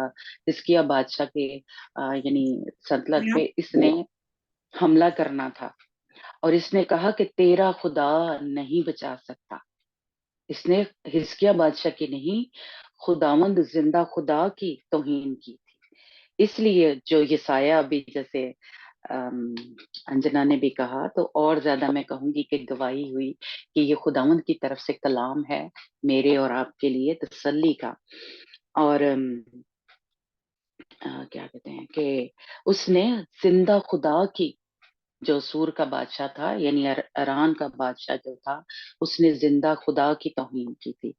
हिस्किया बादशाह के यानी सल्तनत पे इसने हमला करना था, और इसने कहा कि तेरा खुदा नहीं बचा सकता। इसने हिजकिया बादशाह की नहीं, खुदावंद जिंदा खुदा की तौहीन की थी। इसलिए जो यसाया अभी जैसे अंजना ने भी कहा, तो और ज्यादा मैं कहूंगी कि गवाही हुई कि ये खुदावंद की तरफ से कलाम है मेरे और आपके लिए तसल्ली का। और क्या कहते हैं कि उसने जिंदा खुदा की, जो सूर का बादशाह था यानी अरान का बादशाह जो था, उसने जिंदा खुदा की तौहीन की थी।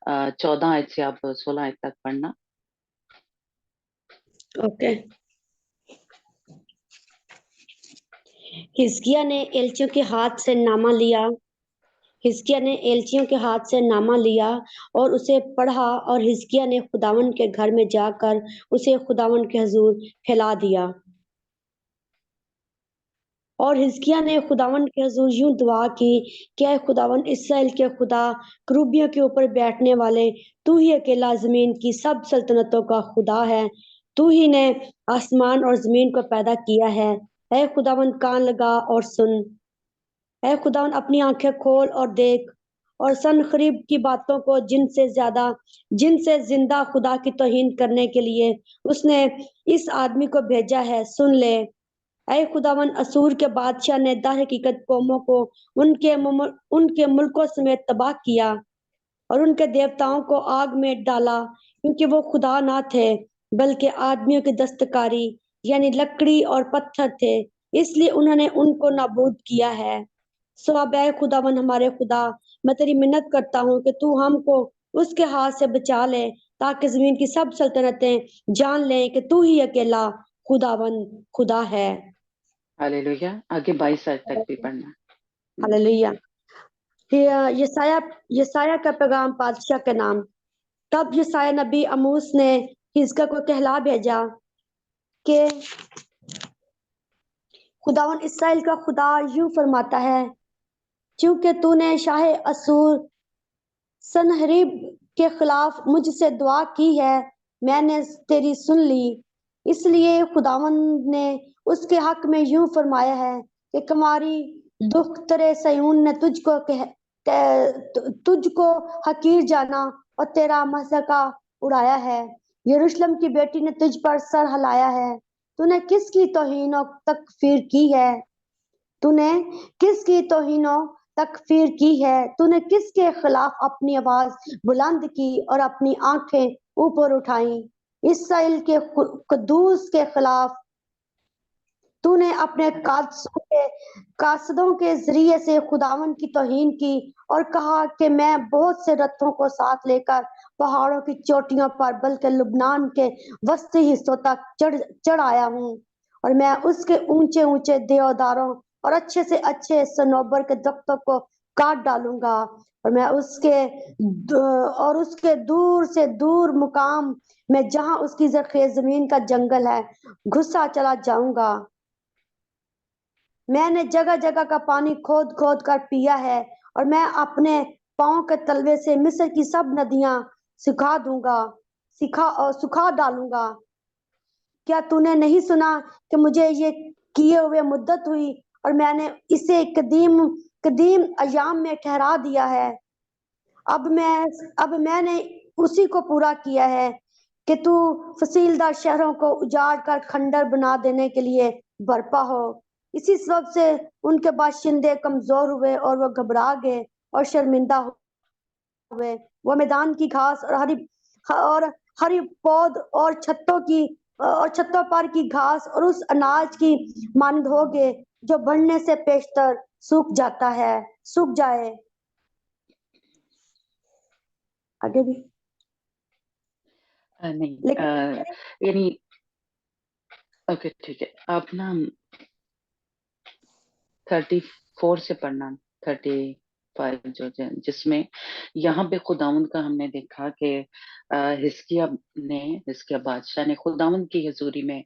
14 आयत से आप 16 आयत तक पढ़ना। ओके। हिजकिय्याह ने एलचियों के हाथ से नामा लिया। हिजकिय्याह ने एलचियों के हाथ से नामा लिया और उसे पढ़ा, और हिजकिय्याह ने खुदावन के घर में जाकर उसे खुदावन के हुजूर फैला दिया। और हिजकिय्याह ने खुदावन के हुजूर यूं दुआ की कि ऐ खुदावन इस्राएल के खुदा, करूबियों के ऊपर बैठने वाले, तू ही अकेला जमीन की सब सल्तनतों का खुदा है। तू ही ने आसमान और जमीन को पैदा किया है। ऐ खुदावन कान लगा और सुन। ऐ खुदावन अपनी आंखें खोल और देख, और सनखरीब की बातों को, जिनसे जिंदा खुदा की तौहीन करने के लिए उसने इस आदमी को भेजा है, सुन ले। ऐ खुदावन, असूर के बादशाह ने दर हकीकत कौमों को उनके मुल्कों समेत तबाह किया और उनके देवताओं को आग में डाला, क्योंकि वो खुदा ना थे बल्कि आदमियों की दस्तकारी यानी लकड़ी और पत्थर थे, इसलिए उन्होंने उनको नाबूद किया है। सो अब ऐ खुदावन हमारे खुदा, मैं तेरी मिन्नत करता हूँ कि तू हमको उसके हाथ से बचा ले, ताकि जमीन की सब सल्तनतें जान लें कि तू ही अकेला खुदावन खुदा है। हालेलुया। आगे 22 आयत तक भी पढ़ना। हालेलुया। यसाया का पैगाम बादशाह के नाम। तब यसाया नबी अमूस ने हिजकिय्याह को कहला भेजा कि खुदावन इस्राएल का खुदा यूं फरमाता है, क्योंकि तूने शाह असूर सनहरीब के खिलाफ मुझसे दुआ की है, मैंने तेरी सुन ली। इसलिए खुदावन ने उसके हक में यूं फरमाया है कि कुमारी दुख्तरे सयून ने तुझको हकीर जाना और तेरा मज़ाका उड़ाया है। यरूशलेम की बेटी ने तुझ पर सर हिलाया है। तूने किसकी तौहीन और तकफीर की है? तूने किसकी तौहीन और तकफीर की है? तूने किसके खिलाफ अपनी आवाज बुलंद की और अपनी आंखें ऊपर उठाई? इसराइल के कद्दूस के खिलाफ तूने अपने कासदों के जरिए से खुदावन की तौहीन की और कहा कि मैं बहुत से रथों को साथ लेकर पहाड़ों की चोटियों पर बल्कि लुबनान के वस्ती हिस्सों तक चढ़ आया हूँ, और मैं उसके ऊंचे ऊंचे देवदारों और अच्छे से अच्छे सनोबर के दरख्तों को काट डालूंगा, और मैं उसके दूर से दूर मुकाम में जहां उसकी जरखेज जमीन का जंगल है घुसा चला जाऊंगा। मैंने जगह जगह का पानी खोद खोद कर पिया है, और मैं अपने पांव के तलवे से मिस्र की सब नदियां सुखा डालूंगा। क्या तूने नहीं सुना कि मुझे ये किए हुए मुद्दत हुई, और मैंने इसे कदीम कदीम अयाम में ठहरा दिया है। अब मैंने उसी को पूरा किया है कि तू फसीलदार शहरों को उजाड़ कर खंडर बना देने के लिए बर्पा हो। इसी सबब से उनके बाशिंदे कमजोर हुए और वो घबरा गए और शर्मिंदा हुए। वो मैदान की घास और हरी पौध और छतों पर की घास और उस अनाज की मानद हो गए जो बढ़ने से पेशतर सूख जाए। आगे भी नहीं, लेकिन यानी ओके ठीक है, आप ना 34 से पढ़ना, 35 जिसमें यहाँ पे खुदावंद का हमने देखा कि हिजकिय्याह बादशाह ने खुदावंद की हजूरी में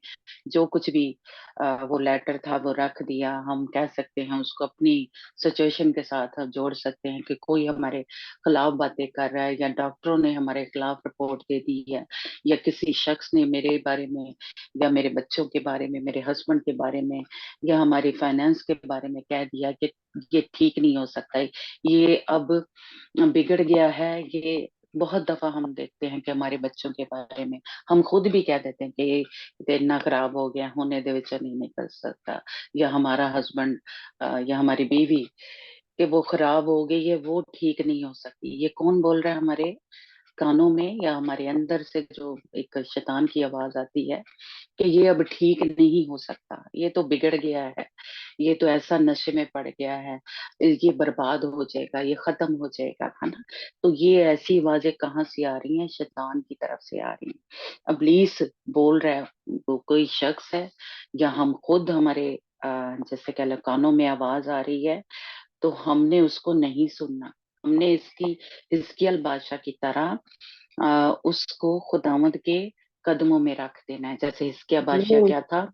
जो कुछ भी वो लेटर था वो रख दिया। हम कह सकते हैं उसको अपनी सिचुएशन के साथ हम जोड़ सकते हैं कि कोई हमारे खिलाफ बातें कर रहा है, या डॉक्टरों ने हमारे खिलाफ रिपोर्ट दे दी है, या किसी शख्स ने मेरे बारे में या मेरे बच्चों के बारे में, मेरे हस्बैंड के बारे में या हमारी फाइनेंस के बारे में कह दिया कि ये ठीक नहीं हो सकता है, ये अब बिगड़ गया है, ये बहुत दफा हम देखते हैं कि हमारे बच्चों के बारे में हम खुद भी कह देते हैं कि ये इतना खराब हो गया, होने दे, बच्चा नहीं कर सकता, या हमारा हस्बैंड या हमारी बीवी कि वो खराब हो गई है, वो ठीक नहीं हो सकती। ये कौन बोल रहा है हमारे कानों में या हमारे अंदर से जो एक शैतान की आवाज आती है कि ये अब ठीक नहीं हो सकता, ये तो बिगड़ गया है, ये तो ऐसा नशे में पड़ गया है, ये बर्बाद हो जाएगा, ये खत्म हो जाएगा, है ना। तो ये ऐसी आवाजें कहाँ से आ रही हैं? शैतान की तरफ से आ रही हैं। इब्लीस बोल रहा है, वो कोई शख्स है या हम खुद हमारे जैसे कह लो कानों में आवाज आ रही है, तो हमने उसको नहीं सुनना। हमने इसकी हिजकिय्याह बादशाह की तरह उसको खुदावंद के कदमों में रख देना है। जैसे हिजकिय्याह बादशाह क्या था,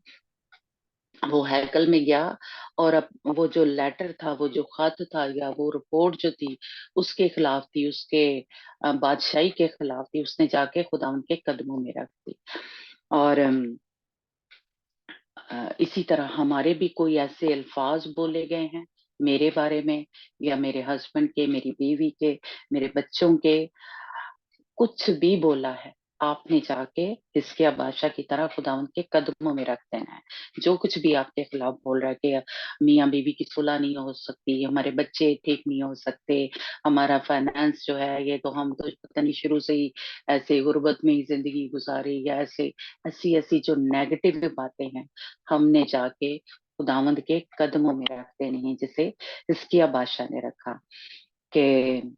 वो हैकल में गया और अब वो जो लेटर था, वो जो खत था या वो रिपोर्ट जो थी उसके खिलाफ थी, उसके बादशाही के खिलाफ थी, उसने जाके खुदावंद के कदमों में रख दी। और इसी तरह हमारे भी कोई ऐसे अल्फाज बोले गए हैं मेरे बारे में या मेरे हस्बैंड के, मेरी बीवी के, मेरे बच्चों के, कुछ भी बोला है, आपने जाके हिजकिय्याह बादशाह की तरह खुदावंद के कदमों में रख देना है। जो कुछ भी आपके खिलाफ बोल रहा है कि मियाँ बीवी की सुलह नहीं हो सकती, हमारे बच्चे ठीक नहीं हो सकते, हमारा फाइनेंस जो है ये तो हम तो पता नहीं शुरू से ही ऐसे गुर्बत में ही जिंदगी गुजारी, या ऐसे ऐसी ऐसी जो नेगेटिव बातें हैं, हमने जाके खुदावंद के कदमों में रख देनी है, जिसे हिजकिय्याह बादशाह ने रखा। कि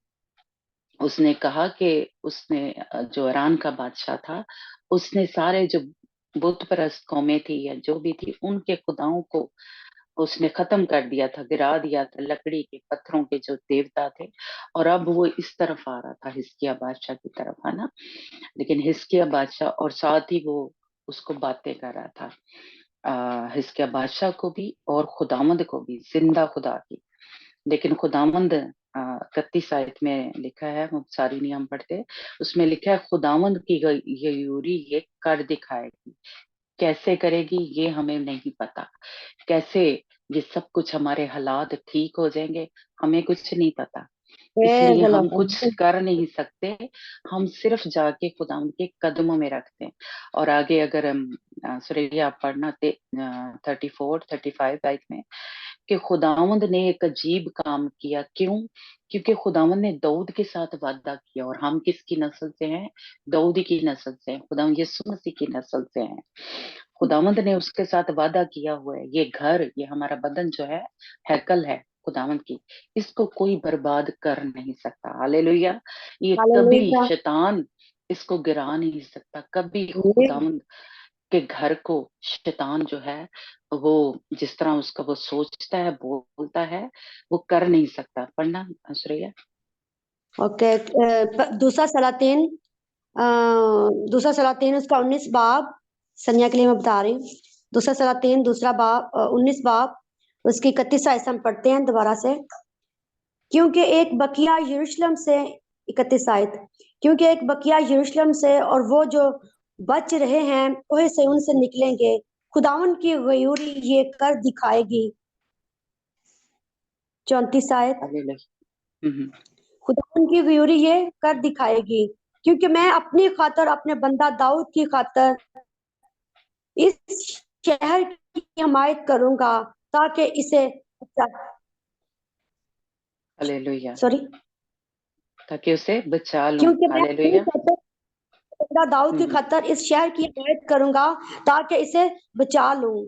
उसने कहा कि उसने जो ईरान का बादशाह था, उसने सारे जो बुत परस्त कौमें थी या जो भी थी, उनके खुदाओं को उसने खत्म कर दिया था, गिरा दिया था, लकड़ी के पत्थरों के जो देवता थे। और अब वो इस तरफ आ रहा था, हिजकिय्याह बादशाह की तरफ, है ना। लेकिन हिजकिय्याह बादशाह, और साथ ही वो उसको बातें कर रहा था हिजकिय्याह बादशाह को भी और खुदावंद को भी, जिंदा खुदा की। लेकिन खुदावंद 31 आयत में लिखा है, हम सारी नहीं हम पढ़ते, उसमें लिखा है खुदावंद की गयूरी ये कर दिखाएगी। कैसे करेगी ये हमें नहीं पता, कैसे ये सब कुछ हमारे हालात ठीक हो जाएंगे हमें कुछ नहीं पता, इसलिए हम कुछ कर नहीं सकते। हम सिर्फ जाके खुदावंद के कदमों में रखते हैं। और आगे अगर हम सुरैया आप पढ़ना 34-35 आयत में, कि खुदावंद ने एक अजीब काम किया। क्यों? क्योंकि खुदावंद ने दाऊद के साथ वादा किया, और हम किसकी नस्ल से हैं? दाऊद की नस्ल से हैं, खुदावंद यीशु मसीह की नस्ल से हैं। खुदावंद ने उसके साथ वादा किया हुआ है, ये घर, ये हमारा बदन जो है हैकल है खुदावंद की, इसको कोई बर्बाद कर नहीं सकता। हालेलुया। ये कभी शैतान इसको गिरा नहीं सकता, कभी खुदावंद के घर को शैतान जो है वो जिस तरह उसका वो सोचता है, बोलता है, वो कर नहीं सकता। पढ़ना सुरैया। ओके, दूसरा सलातीन, उसका 19 बाब, सनिया के लिए मैं बता रही हूँ। दूसरा सलातीन दूसरा बाब 19 बाब उसकी 31 आयत हम पढ़ते हैं दोबारा से। क्योंकि एक बकिया यरूशलेम से, 31 आयत, क्योंकि एक बकिया यरूशलेम से और वो जो बच रहे हैं वही से उनसे निकलेंगे, खुदावन की गयूरी ये कर दिखाएगी। 34 आयत, खुदावन की गयूरी ये कर दिखाएगी, क्योंकि मैं अपनी खातर, अपने बंदा दाऊद की खातर इस शहर की हिमायत करूंगा ताकि इसे, सॉरी, ताकि उसे बचा लूं। क्योंकि मैं अपनी हालेलुया। खातर दाऊद की खातर इस शहर की हिमायत करूंगा ताकि इसे बचा लूं।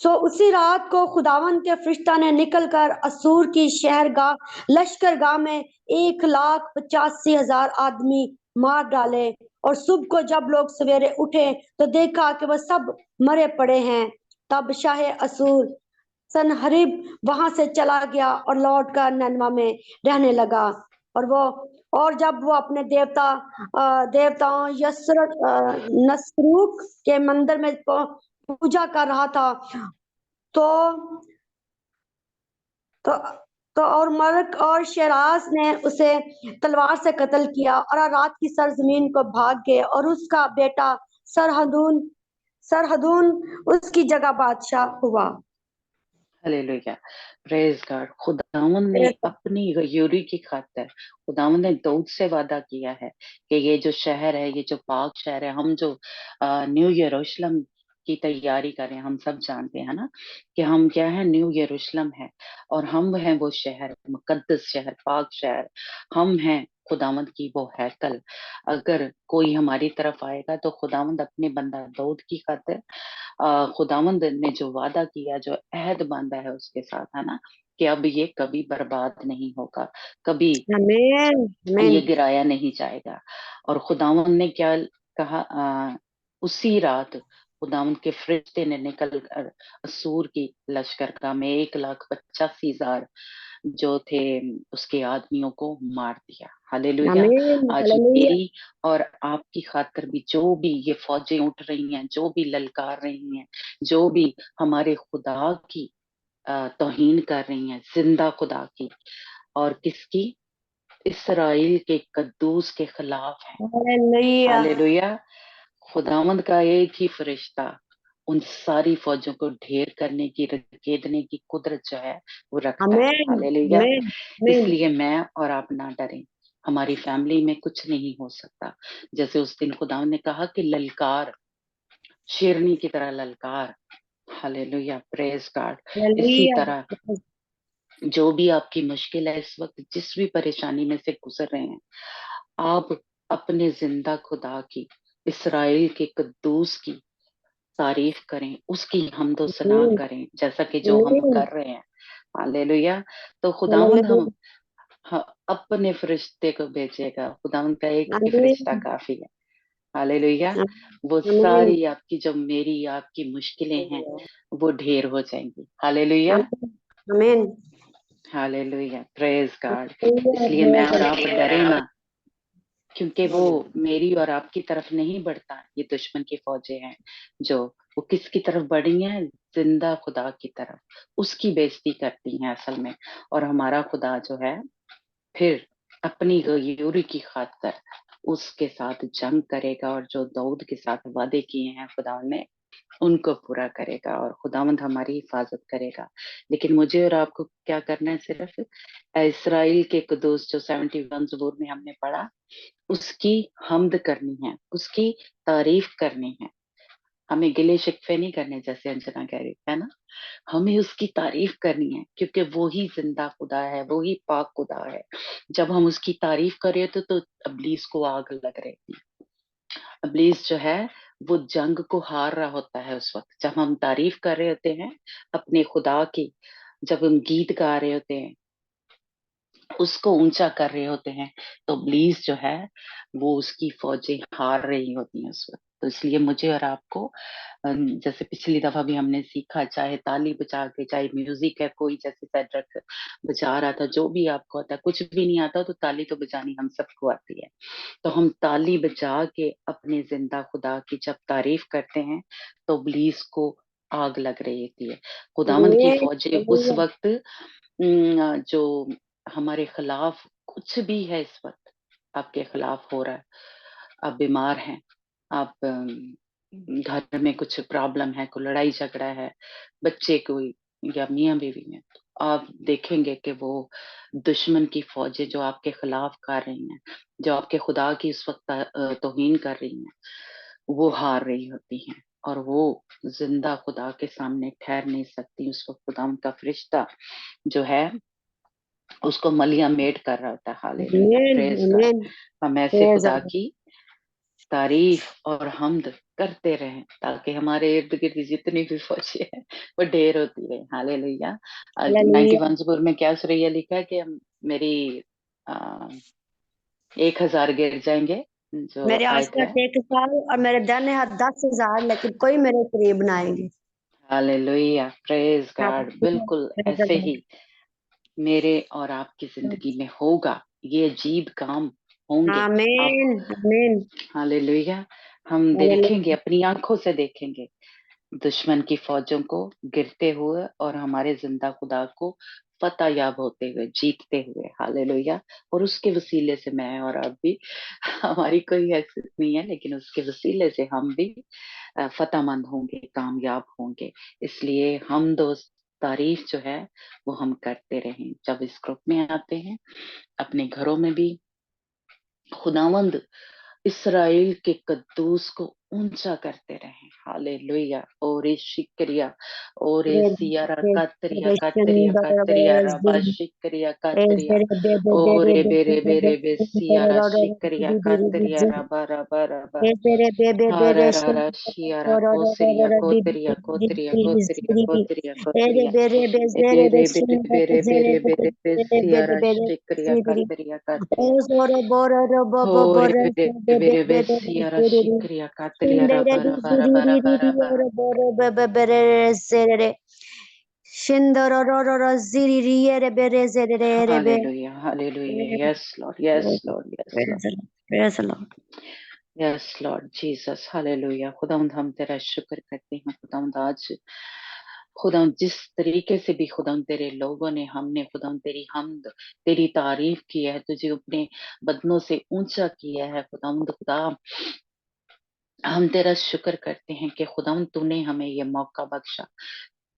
सो उसी रात को खुदावन के फरिश्ता ने निकलकर असूर की शहरगाह, लश्करगाह में 1,85,000 आदमी मार डाले। और सुबह को जब लोग सवेरे उठे तो देखा कि वह सब मरे पड़े हैं। तब शाह असूर सनहरीब वहां से चला गया और लौटकर नैनवा में रहने लगा। और जब वो अपने देवताओं नसरूक के मंदिर में पूजा कर रहा था तो और मलक और शेराज ने उसे तलवार से कत्ल किया और रात की सरजमीन को भाग गए, और उसका बेटा सरहदून उसकी जगह बादशाह हुआ। Hallelujah, praise God. खुदावंद ने अपनी गयूरी की खातिर, खुदावंद ने दाऊद से वादा किया है कि ये जो शहर है, ये जो पाक शहर है, हम जो न्यू यरूशलेम की तैयारी कर रहे हैं, हम सब जानते हैं ना कि हम क्या है, न्यू यरूशलेम है, और हम हैं वो शहर, मुकद्दस शहर, पाक शहर। हम हैं खुदावंद की वो हैकल। अगर कोई हमारी तरफ आएगा तो खुदावंद अपने बंदा दाऊद की खातिर खुदावंद ने जो वादा किया, जो अहद बांधा है उसके साथ, है ना, कि अब ये कभी बर्बाद नहीं होगा, कभी आमीन ये आमीन गिराया नहीं जाएगा। और खुदावंद ने क्या कहा, उसी रात खुदावंद के फरिश्ते ने निकल कर असूर की लश्करगाह में 1,85,000 जो थे उसके आदमियों को मार दिया। हालेलुया। आमीन आज हालेलुया मेरी और आपकी खातिर भी जो भी ये फौजें उठ रही हैं, जो भी ललकार रही हैं, जो भी हमारे खुदा की तौहीन कर रही हैं, जिंदा खुदा की, और किसकी, इसराइल के कद्दूस के खिलाफ है। Hallelujah hallelujah. खुदावंद का एक ही फरिश्ता उन सारी फौजों को ढेर करने की, रकेदने की कुदरत जो है वो रखता है। आमीन हालेलुया। आमीन आमीन इसलिए मैं और आप ना डरें। हमारी फैमिली में कुछ नहीं हो सकता। जैसे उस दिन खुदावंद ने कहा कि ललकार, शेरनी की तरह ललकार। Hallelujah, praise God. इसी हालेलुया तरह जो भी आपकी मुश्किल है इस वक्त, जिस भी परेशानी में से गुजर रहे हैं, आप अपने जिंदा खुदा की, इसराइल के कद्दूस की तारीफ करें, उसकी हम्दो सना आमीन करें, जैसा कि जो हम आमीन कर रहे हैं। हालेलुया। तो खुदावंद हालेलुया अपने फरिश्ते को भेजेगा। खुदावंद का एक ही फरिश्ता आमीन काफी है। हालेलुया। वो आमीन सारी आपकी, जो मेरी आपकी मुश्किलें हैं, वो ढेर हो जाएंगी। हालेलुया। आमीन हालेलुया, प्रेज गॉड। इसलिए मैं और आप हालेलुया डरे ना, क्योंकि वो मेरी और आपकी तरफ नहीं बढ़ता। ये दुश्मन की फौजें हैं जो, वो किसकी तरफ बढ़ी हैं, जिंदा खुदा की तरफ, उसकी बेइज्जती करती हैं असल में। और हमारा खुदा जो है फिर अपनी गयूरी की खातिर उसके साथ जंग करेगा, और जो दाऊद के साथ वादे किए हैं खुदा ने, उनको पूरा करेगा, और खुदावंद हमारी हिफाजत करेगा। लेकिन मुझे और आपको क्या करना है, सिर्फ इसराइल के कुदूस जो 71 ज़बूर में हमने पढ़ा, उसकी हम्द करनी है, उसकी तारीफ करनी है। हमें गिले शिकवे नहीं करने, जैसे अंजना कह रही है ना, हमें उसकी तारीफ करनी है, क्योंकि वो ही जिंदा खुदा है, वो ही पाक खुदा है। जब हम उसकी तारीफ कर रहे होते तो इब्लीस को आग लग रही थी। इब्लीस जो है वो जंग को हार रहा होता है उस वक्त, जब हम तारीफ कर रहे होते हैं अपने खुदा की, जब हम गीत गा रहे होते हैं, उसको ऊंचा कर रहे होते हैं, तो इब्लीस जो है वो उसकी फौजें हार रही होती हैं उस वक्त। तो इसलिए मुझे और आपको जैसे पिछली दफा भी हमने सीखा, चाहे ताली बजा के, चाहे म्यूजिक है कोई, जैसे सैड्रक बजा रहा था, जो भी आपको आता है, कुछ भी नहीं आता तो ताली तो बजानी हम सबको आती है। तो हम ताली बजा के अपने जिंदा खुदा की जब तारीफ करते हैं, तो इब्लीस को आग लग रही होती है। खुदावंद की आमीन फौजें उस हालेलुया वक्त जो हमारे खिलाफ कुछ भी है इस वक्त, आपके खिलाफ हो रहा है, आप बीमार हैं, आप घर में कुछ प्रॉब्लम है, कोई लड़ाई झगड़ा है, बच्चे कोई, या मियाँ बीवी में, तो आप देखेंगे कि वो दुश्मन की फौजें जो आपके खिलाफ कर रही हैं, जो आपके खुदा की इस वक्त तौहीन कर रही हैं, वो हार रही होती हैं, और वो जिंदा खुदा के सामने ठहर नहीं सकती। उस वक्त खुदा उनका फरिश्ता जो है उसको मलिया मेट कर रहा होता है। हालेलुया, आमीन प्रेज गॉड। आमीन हम ऐसे प्रेज खुदा की तारीफ और हमद करते रहें, ताकि हमारे इर्द गिर्द जितनी भी फौजी है वो ढेर होती रहे। हालेलुया। हालेलुया 91 ज़बूर में क्या सुरैया लिखा है कि मेरी 1,000 गिर जाएंगे, जो मेरे आयत है। आसपास 1 साल और मेरे दाहिने हाथ 10,000, लेकिन कोई मेरे करीब ना आएंगे। Hallelujah, praise God. हालेलुया बिल्कुल प्रेज ऐसे गॉड ही मेरे और आपकी जिंदगी में होगा, ये अजीब काम होंगे। आप, आमीन आमीन हालेलुया। हम देखेंगे, हालेलुया अपनी आंखों से देखेंगे दुश्मन की फौजों को गिरते हुए, और हमारे जिंदा खुदा को फतह याब होते हुए, जीतते हुए। हालेलुया। और उसके वसीले से मैं और आप भी, हमारी कोई हैसियत नहीं है, लेकिन उसके वसीले से हम भी फतहमंद होंगे, कामयाब होंगे। इसलिए हम दोस्त तारीफ जो है वो हम करते रहें। जब इस ग्रुप में आते हैं, अपने घरों में भी खुदावंद इस्राएल के कद्दूस को ऊंचा करते रहे। हालेलुया। ओरे शिक्रिया, ओरे सियारा कतरिया कतरिया कतरिया रबा शिक्रिया कतरिया, ओरे बेरे बेरे बे सियारा शिक्रिया कतरिया रबा रबा रबा, हरा ररा शियारा कोसरिया कोतरिया कोतरिया कोतरिया कोतरिया कोतरिया, बेरे बेरे बेरे बेरे बेरे बे सियारा शिक्रिया कतरिया कतरिया, हो रे बेरे बेरे बे Sierra शिक्रिया Kataria rava rava rava rava rava. Hallelujah, hallelujah. Yes, Lord. Yes, Lord. Yes, Lord. Praise the Lord. Yes, Lord Jesus. Hallelujah. खुदावंद हम तेरा शुक्र करते हैं खुदावंद आज खुदावंद जिस तरीके से भी खुदावंद तेरे लोगों ने हमने खुदावंद तेरी हमद तेरी तारीफ की है, तुझे अपने बदनों से ऊंचा किया है खुदावंद खुदा, हम तेरा शुक्र करते हैं कि खुदावंद तूने हमें ये मौका बख्शा,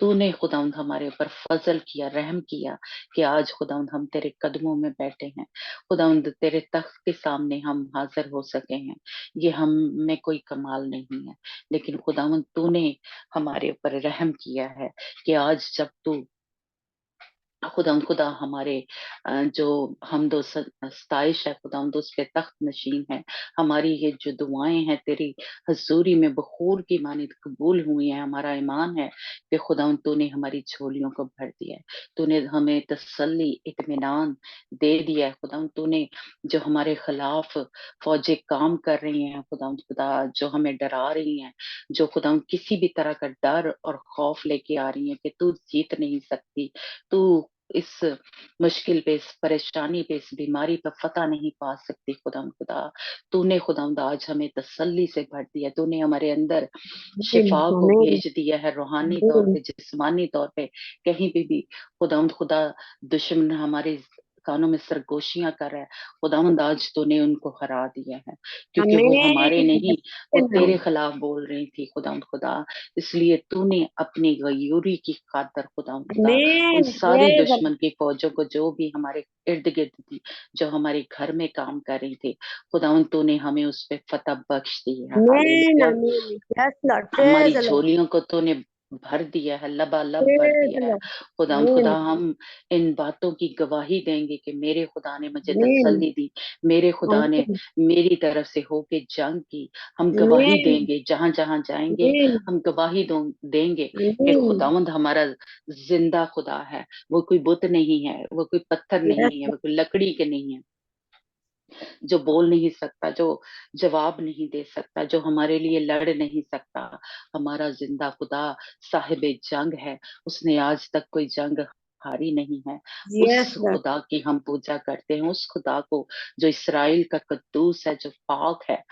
तूने खुदावंद हमारे ऊपर फजल किया, रहम किया कि आज खुदावंद हम तेरे कदमों में बैठे हैं, खुदावंद तेरे तख्त के सामने हम हाजिर हो सके हैं। ये हम में कोई कमाल नहीं है, लेकिन खुदावंद तूने हमारे ऊपर रहम किया है कि आज जब तू खुदावंद खुदा हमारे जो हमदो सताइश है खुदावंद उस पे तख्त नशीन है, हमारी ये जो दुआएं हैं तेरी हजूरी में बखूर की मानित कबूल हुई है। हमारा ईमान है कि खुदावंद तूने हमारी झोलियों को भर दिया है, तूने हमें तसल्ली इत्मीनान दे दिया है खुदावंद, तूने जो हमारे खिलाफ फौजें काम कर रही हैं खुदावंद खुदा, जो हमें डरा रही हैं, जो खुदावंद किसी भी तरह का डर और खौफ लेके आ रही है कि तू जीत नहीं सकती, तू इस मुश्किल पे, इस परेशानी पे, इस बीमारी पे फतह नहीं पा सकती खुदावंद खुदा, तूने खुदावंद आज हमें तसल्ली से भर दिया, तूने हमारे अंदर शिफा को Amen. भेज दिया है, रूहानी तौर पे, जिस्मानी तौर पे, कहीं भी खुदावंद खुदा दुश्मन हमारे कानों में सरगोशियां कर रहा है, खुदावंद आज तूने उनको हरा दिया है, क्योंकि वो हमारे नहीं, वो तेरे खिलाफ बोल रही थी खुदावंद खुदा, इसलिए तूने अपनी गयूरी की खातर खुदावंद खुदा उन Amen. सारी Praise the दुश्मन की फौजों को, जो भी हमारे इर्द गिर्द थी, जो हमारे घर में काम कर रही थी, खुदावंद तूने हमें उस पे फतह बख्श दी है। Amen. Hallelujah. Amen. Yes, Lord. हमारी Praise the Lord. झोलियों को तूने भर दिया है, लबालब भर Praise the दिया है Lord. खुदावंद खुदा, Amen. हम इन बातों की गवाही देंगे कि मेरे खुदा ने मुझे Amen. तसल्ली दी, मेरे खुदा ने Amen. मेरी तरफ से होके जंग की, हम गवाही Amen. देंगे, जहां जहां जाएंगे Amen. हम गवाही देंगे कि Amen. खुदावंद हमारा जिंदा खुदा है, वो कोई बुत नहीं है, वो कोई पत्थर Yes, नहीं है, वो कोई लकड़ी के नहीं है, जो बोल नहीं सकता, जो जवाब नहीं दे सकता, जो हमारे लिए लड़ नहीं सकता, हमारा जिंदा खुदा साहिब जंग है, उसने आज तक कोई जंग हारी नहीं है। yes, उस Lord. खुदा की हम पूजा करते हैं, उस खुदा को जो इस्राएल का कद्दूस है, जो पाक है,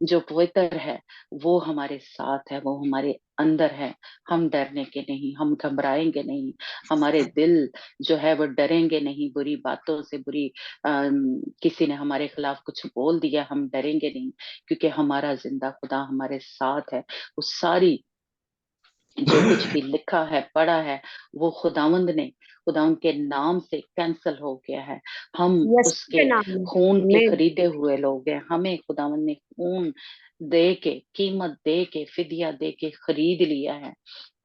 जो पवित्र है, वो हमारे साथ है, वो हमारे अंदर है। हम डरने के नहीं, हम घबराएंगे नहीं, हमारे दिल जो है वो डरेंगे नहीं बुरी बातों से, बुरी किसी ने हमारे खिलाफ कुछ बोल दिया, हम डरेंगे नहीं, क्योंकि हमारा जिंदा खुदा हमारे साथ है। वो सारी जो कुछ भी लिखा है, पढ़ा है, वो खुदावंद के नाम से कैंसल हो गया है। हम यीशु के उसके नाम में खून के आमीन खरीदे हुए लोग हैं, हमें खुदावंद ने खून दे के, कीमत दे के, फिदिया दे के खरीद लिया है।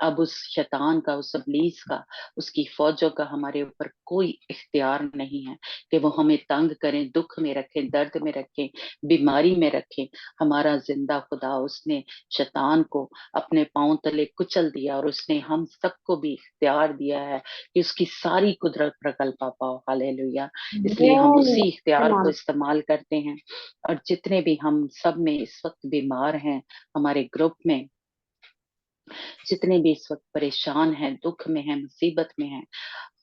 अब उस शैतान का, उस इब्लीस का, उसकी फौजों का हमारे ऊपर कोई इख्तियार नहीं है कि वो हमें तंग करें, दुख में रखें, दर्द में रखें, बीमारी में रखें। हमारा जिंदा खुदा, उसने शैतान को अपने पांव तले कुचल दिया, और उसने हम सबको भी इख्तियार दिया है कि उसकी सारी कुदरत प्रकल्पा पाओ। हालेलुया। इसलिए हम आमीन उसी यीशु के इख्तियार को नाम इस्तेमाल करते हैं। और जितने भी हम सब में इस वक्त बीमार हैं, हमारे ग्रुप में जितने भी इस वक्त परेशान हैं, दुख में हैं, मुसीबत में हैं,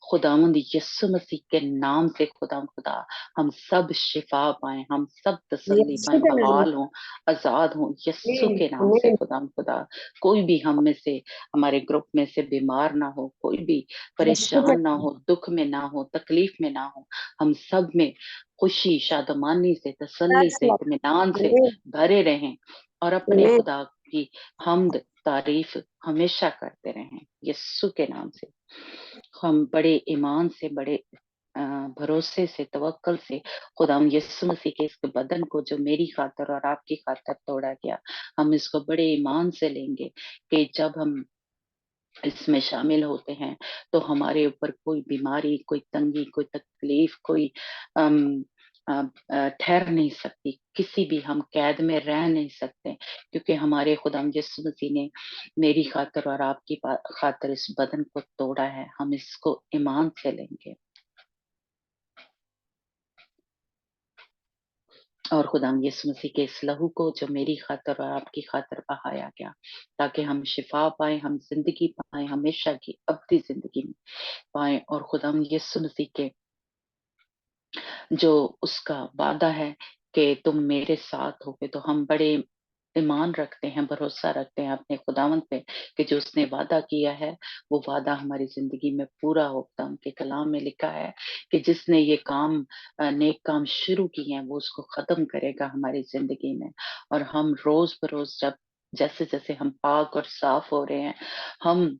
खुदावंद यीशु मसीह के नाम से खुदावंद खुदा, हम सब शिफा पाएं, हम सब तसल्ली यीशु पाएं, के नाम में बहाल हों, आजाद हों यीशु आमीन के नाम से आमीन खुदावंद खुदा। कोई भी हम में से, हमारे ग्रुप में से बीमार ना हो, कोई भी यीशु के परेशान ना नाम हो, दुख में ना हो, तकलीफ में ना हो, हम सब में खुशी, शादमानी से, तसल्ली यस से, लॉर्ड इत्मीनान से आमीन भरे रहें, और अपने आमीन खुदा उसकी हम्द तारीफ हमेशा करते रहें यीशु के नाम से। हम बड़े ईमान से, बड़े भरोसे से, तवक्कल से खुदाम यीशु मसीह के इस बदन को जो मेरी खातर और आपकी खातर तोड़ा गया, हम इसको बड़े ईमान से लेंगे कि जब हम इसमें शामिल होते हैं तो हमारे ऊपर कोई बीमारी, कोई तंगी, कोई तकलीफ, कोई ठहर नहीं सकती, किसी भी हम कैद में रह नहीं सकते, क्योंकि हमारे खुदाम यीशु मसीह ने मेरी खातर और आपकी खातर इस बदन को तोड़ा है। हम इसको ईमान से लेंगे और खुदाम यीशु मसीह के इस लहू को जो मेरी खातर और आपकी खातर बहाया गया, ताकि हम शिफा पाए, हम जिंदगी पाए, हमेशा की अब्दी जिंदगी में पाए। और खुदाम यीशु मसीह के जो उसका वादा है कि तुम मेरे साथ होगे, तो हम बड़े ईमान रखते हैं, भरोसा रखते हैं अपने खुदावंद पे कि जो उसने वादा किया है वो वादा हमारी जिंदगी में पूरा होता। उनके कलाम में लिखा है कि जिसने ये काम नेक काम शुरू किए हैं वो उसको खत्म करेगा हमारी जिंदगी में। और हम रोज बरोज जब जैसे जैसे हम पाक और साफ हो रहे हैं, हम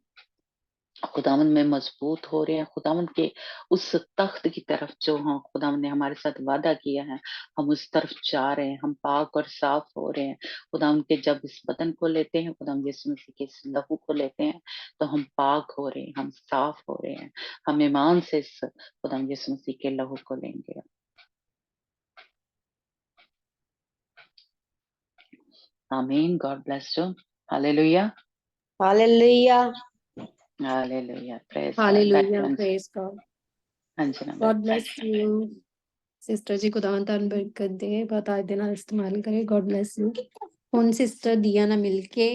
खुदावंद में मजबूत हो रहे हैं, खुदावंद के उस तख्त की तरफ जो हाँ खुदावंद ने हमारे साथ वादा किया है, हम उस तरफ जा रहे हैं, हम पाक और साफ हो रहे हैं। खुदावंद के जब इस बदन को लेते हैं, खुदावंद यीशु मसीह के इस लहू को लेते हैं, तो हम पाक हो रहे हैं, हम साफ हो रहे हैं। हम ईमान से इस खुदावंद यीशु मसीह के लहू को लेंगे। आमीन। God bless you. हालेलुया, हालेलुया। हालेलुया। Praise God. हालेलुया, praise God. Anjana God bless you sister जी, खुदावंद ਤੁਹਾਨੂੰ बरकत दे, बहुत आज दिन इस्तेमाल करे। God bless you. ਹੁਣ ਸਿਸਟਰ ਦੀਆ ਨਾਲ ਮਿਲ ਕੇ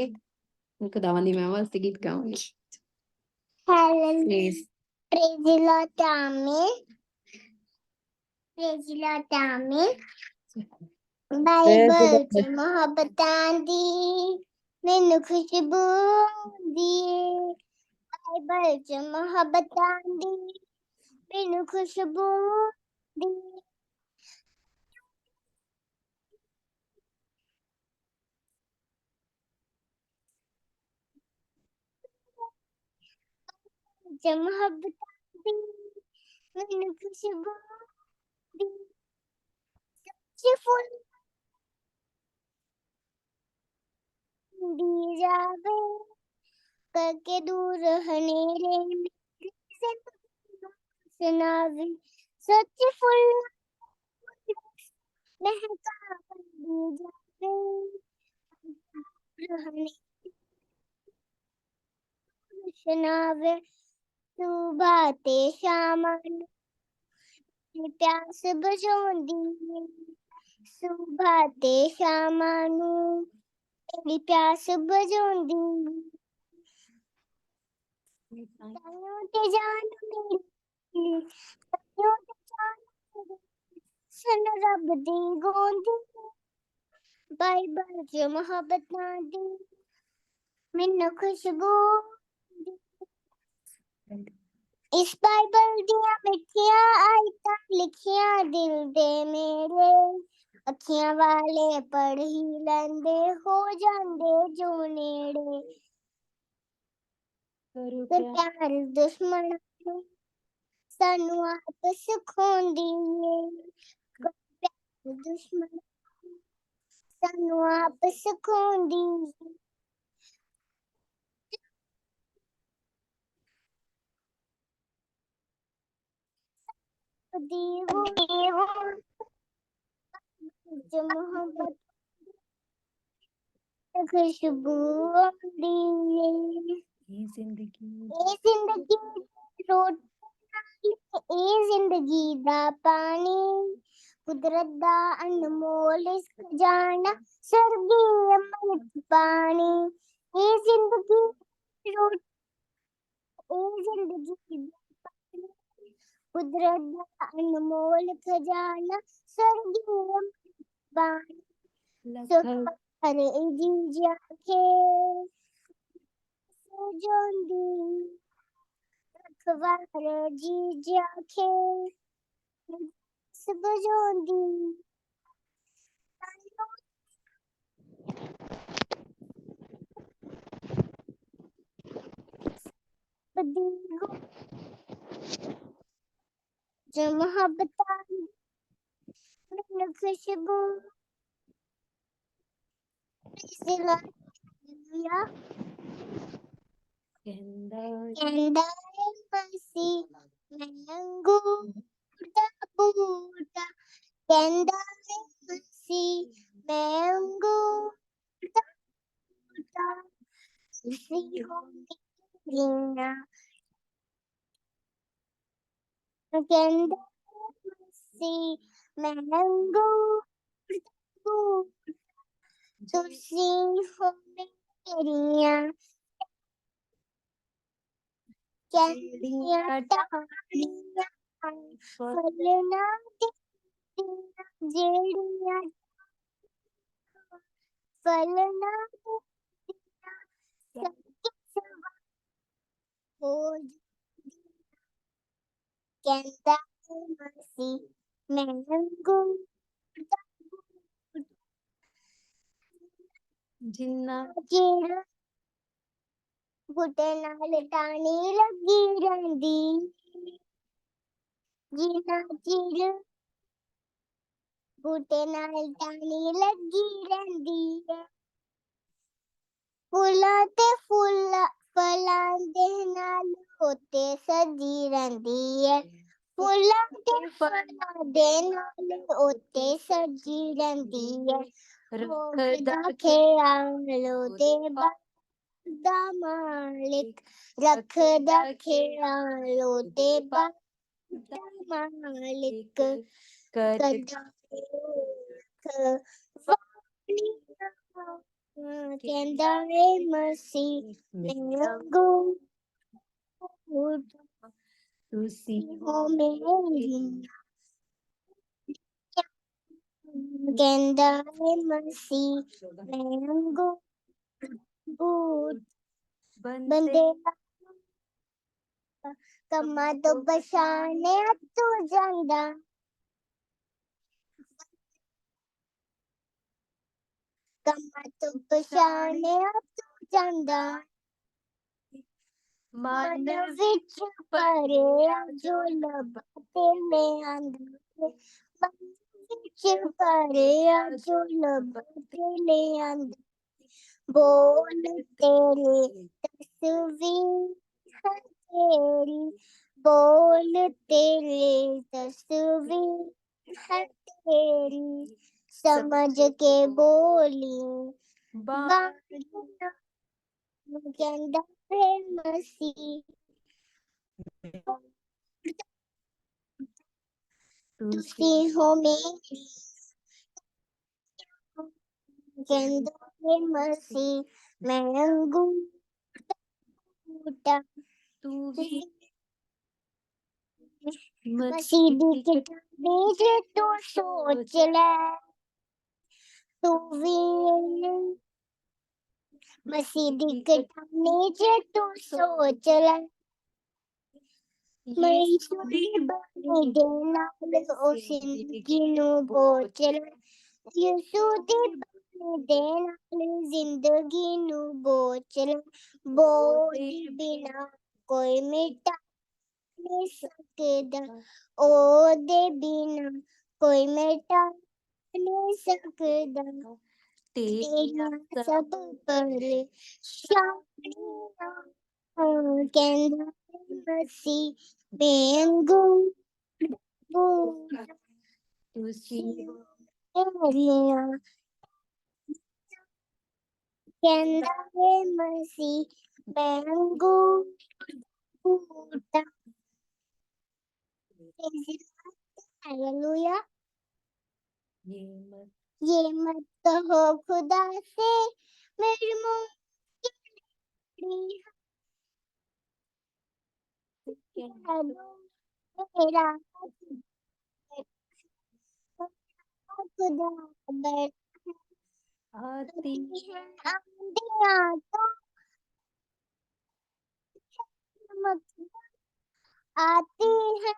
खुदावंद ਦੀ ਮੈਂ ਵਾਸਤੇ ਗੀਤ ਗਾਉਂਗੀ। Hallelujah. Praise the Lord, amen. Praise the Lord, amen. Bible ਚ ਮੁਹੱਬਤਾਂ ਦੀ ਮੈਨੂੰ ਖੁਸ਼ਬੂ ਦੀ, ਬਾਈਬਲ ਚ ਮੁਹੱਬਤਾਂ ਦੀ ਮੈਨੂੰ ਖੁਸ਼ਬੂ ਦੀ, ਚ ਮੁਹੱਬਤਾਂ ਦੀ ਮੈਨੂੰ ਖੁਸ਼ਬੂ ਦੀ, ਸੱਚੇ ਫੁੱਲ ਦੀ ਜਾਵੇ करके दूर हनेरे मेरे से सुनावे, सच फुल महका दी जावे, हने सुनावे, सुबह ते शाम प्यास बुझाउंदी, सुबह ते शाम मेरी प्यास बुझाउंदी, ताइयों ते जान मेरी, ताइयों ते जान मेरी, सन रब दी गोंदी, बाइबल च मुहब्बतां दी मैनू खुशबू दी। इस बाइबल दियां मिठियां आयतां लिखियां दिल दे मेरे, अखियां वाले पढ़ ही लैंदे हो जांदे जो नेड़े, प्यार दुश्मन सानू आप सिखाउंदी है, प्यार दुश्मन सानू आप सिखाउंदी है, जो मोहब्बत खुशबू आंदी है, ये जिंदगी रोटी ए जिंदगी दा पानी, कुदरत दा अनमोल खजाना सरगी अमृत पानी, ए जिंदगी रोटी ए जिंदगी दा पानी, कुदरत दा अनमोल खजाना सरगी अमृत पानी, लखन अरे जी जाके जोंदी, रखवार जी जाके सब जोंदी, जो मोहब्बत में खुशबू हालेलुया कहंदा है मसीह मैं अंगूर दा बूटा कहंदा है मसीह मैं अंगूर दा बूटा उसी हो मेरियां कहंदा है मसीह मैं अंगूर दा बूटा तुसी हो मेरियां कहंदियां टाहलियां फलना दित्तियां जेड़ियां फलना दित्तियां सच्ची सवा हो कहंदा है मसीह मैं अंगूर दा बूटा जिन्ना जेड़ा बूटे नाल टाणी लगी रहिंदी जिन्ना चिर बूटे नाल टाणी लगी रहिंदी है फुल्लां ते फलां दे नाल होते सजी रहिंदी है फुल्लां ते फलां दे नाल होते सजी रहिंदी है रखदा ख्याल ओदे दा मालिक रखदा ख्याल ओदे दा मालिक कर कहंदा है मसीह मैं अंगूर तुसी हो मेरी कहंदा है मसीह मैं अंगूर बंदे कम्मा तो बशाने तू जांदा कम्मा तो बशाने तू जांदा मन विच भरिया जो लभते में आंदा मन विच भरिया जो लभते में आंदा बोल तेरे तस्वीर है तेरी बोल तेरे तस्वीर है तेरी समझ के बोली बाणिया कहंदा है मसीह तुसी हो मेरी कहंदा है मसीह मैं अंगूर दा बूटा तू भी मसीह दी किताबे जे तू सोच ले तू भी मसीह दी किताबे जे तू सोच ले यीशु दी बाणी दे नाल ओ जिंदगी नू बोच ले यीशु दी बाणी दे नाल जिंदगी नू बोच ले बोझ बिना कोई मिटा नहीं सकदा ओदे बिना कोई मिटा नहीं सकदा तेरियां सब परेशानियां कहंदा है मसीह मैं अंगूर बूटा तुसी मेरियां कहंदा है मसीह मैं अंगूर बूटा हालेलुया ये मत कहो खुदा से मेरी मुंह मेरा खुदा बैठा आती है आंधियां तो आती है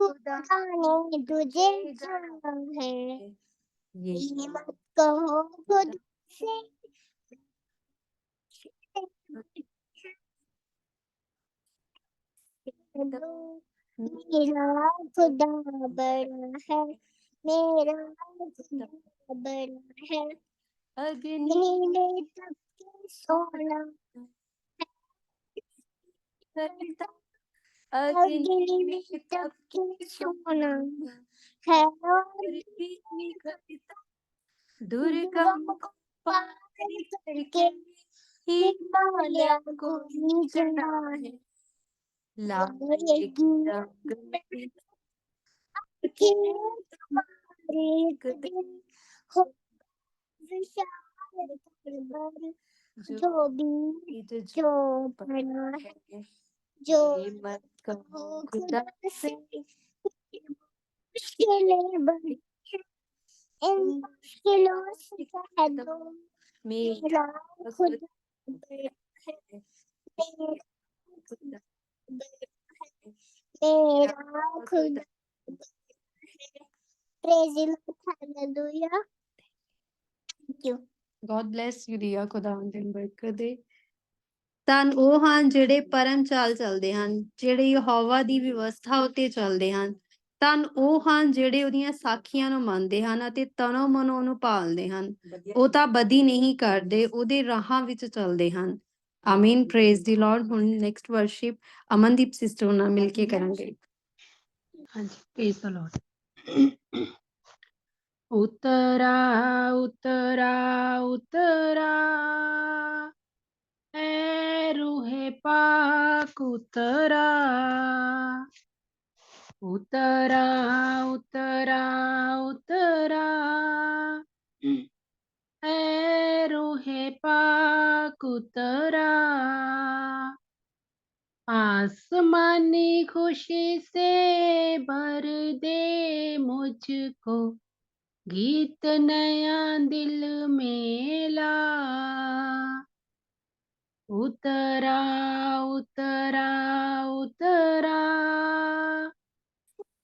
खुदा जाने तुझे क्या है, ये मत कहो खुद से मेरा खुदा बड़ा है, मेरा खुदा बड़ा है, अग्नि में तक के सोना करता, अग्नि में तक के सोना है, और भी करता, दुर्गम को पार करके हिमालय को ही चढ़ा है, लाएगी रंग में कि तुम्हारे एक दिन हो विशाल पर्वत, जो बीज जो बना है, जो मत कहो खुदा से मुश्किलें बड़ी हैं, इन मुश्किलों से कह दो मेरा खुदा बड़ा है, मेरा खुदा बड़ा है, मेरा खुदा Praise the Lord, hallelujah. Thank you. God bless you, Ria, ਖੁਦਾਵੰਦ ਦੀ ਬਰਕਤ ਦੇ। ਧੰਨ ਉਹ ਹਨ ਜਿਹੜੇ ਪਰਮ ਚਾਲ ਚੱਲਦੇ ਹਨ, ਜਿਹੜੇ ਯਹੋਵਾ ਦੀ ਵਿਵਸਥਾ ਉੱਤੇ ਚੱਲਦੇ ਹਨ। ਧੰਨ ਉਹ ਹਨ ਜਿਹੜੇ ਉਹਦੀਆਂ ਸਾਖੀਆਂ ਨੂੰ ਮੰਨਦੇ ਹਨ ਅਤੇ ਤਨੋ ਮਨੋ ਉਹਨੂੰ ਪਾਲਦੇ ਹਨ। ਉਹ ਤਾਂ ਬਦੀ ਨਹੀਂ ਕਰਦੇ, ਉਹਦੇ ਰਾਹਾਂ ਵਿੱਚ ਚੱਲਦੇ ਹਨ। ਆਮੀਨ। Praise the Lord. ਹੁਣ ਨੈਕਸਟ ਵਰਸ਼ਿਪ ਅਮਨਦੀਪ ਸਿਸਟਰ ਨਾਲ ਮਿਲ ਕੇ ਕਰਾਂਗੇ। ਹਾਂਜੀ, ਪ੍ਰੇਜ਼ ਦ ਲਾਰਡ। ਉਤਰਾ ਉਤਰਾ ਉਤਰਾ ਐ ਰੂਹੇ ਪਾਕ ਉਤਰਾ, ਉਤਰਾ ਉਤਰਾ ਉਤਰਾ ऐ रूहे पाक उतरा, आसमानी खुशी से भर दे मुझको, गीत नया दिल में ला। उतरा उतरा उतरा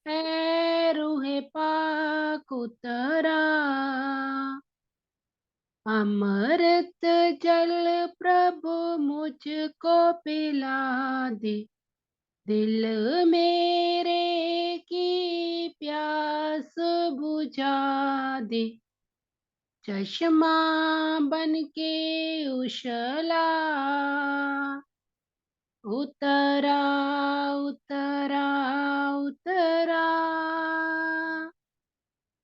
ऐ रूहे पाक उतरा, अमृत जल प्रभु मुझको पिला दे, दिल मेरे की प्यास बुझा दे, चश्मा बन के उछला। उतरा उतरा उतरा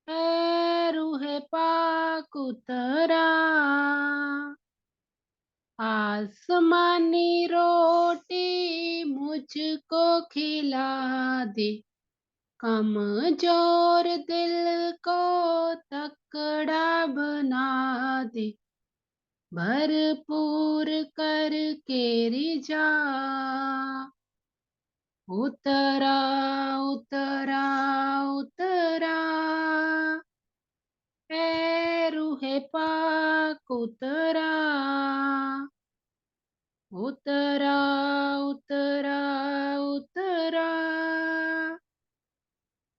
ऐ रूहे पाक उतरा, आसमानी रोटी मुझको खिला दे, कमजोर दिल को तकड़ा बना दे, भरपूर करके रिझा। उतरा उतरा उतरा ऐ रूहे पाक उतरा, उतरा उतरा उतरा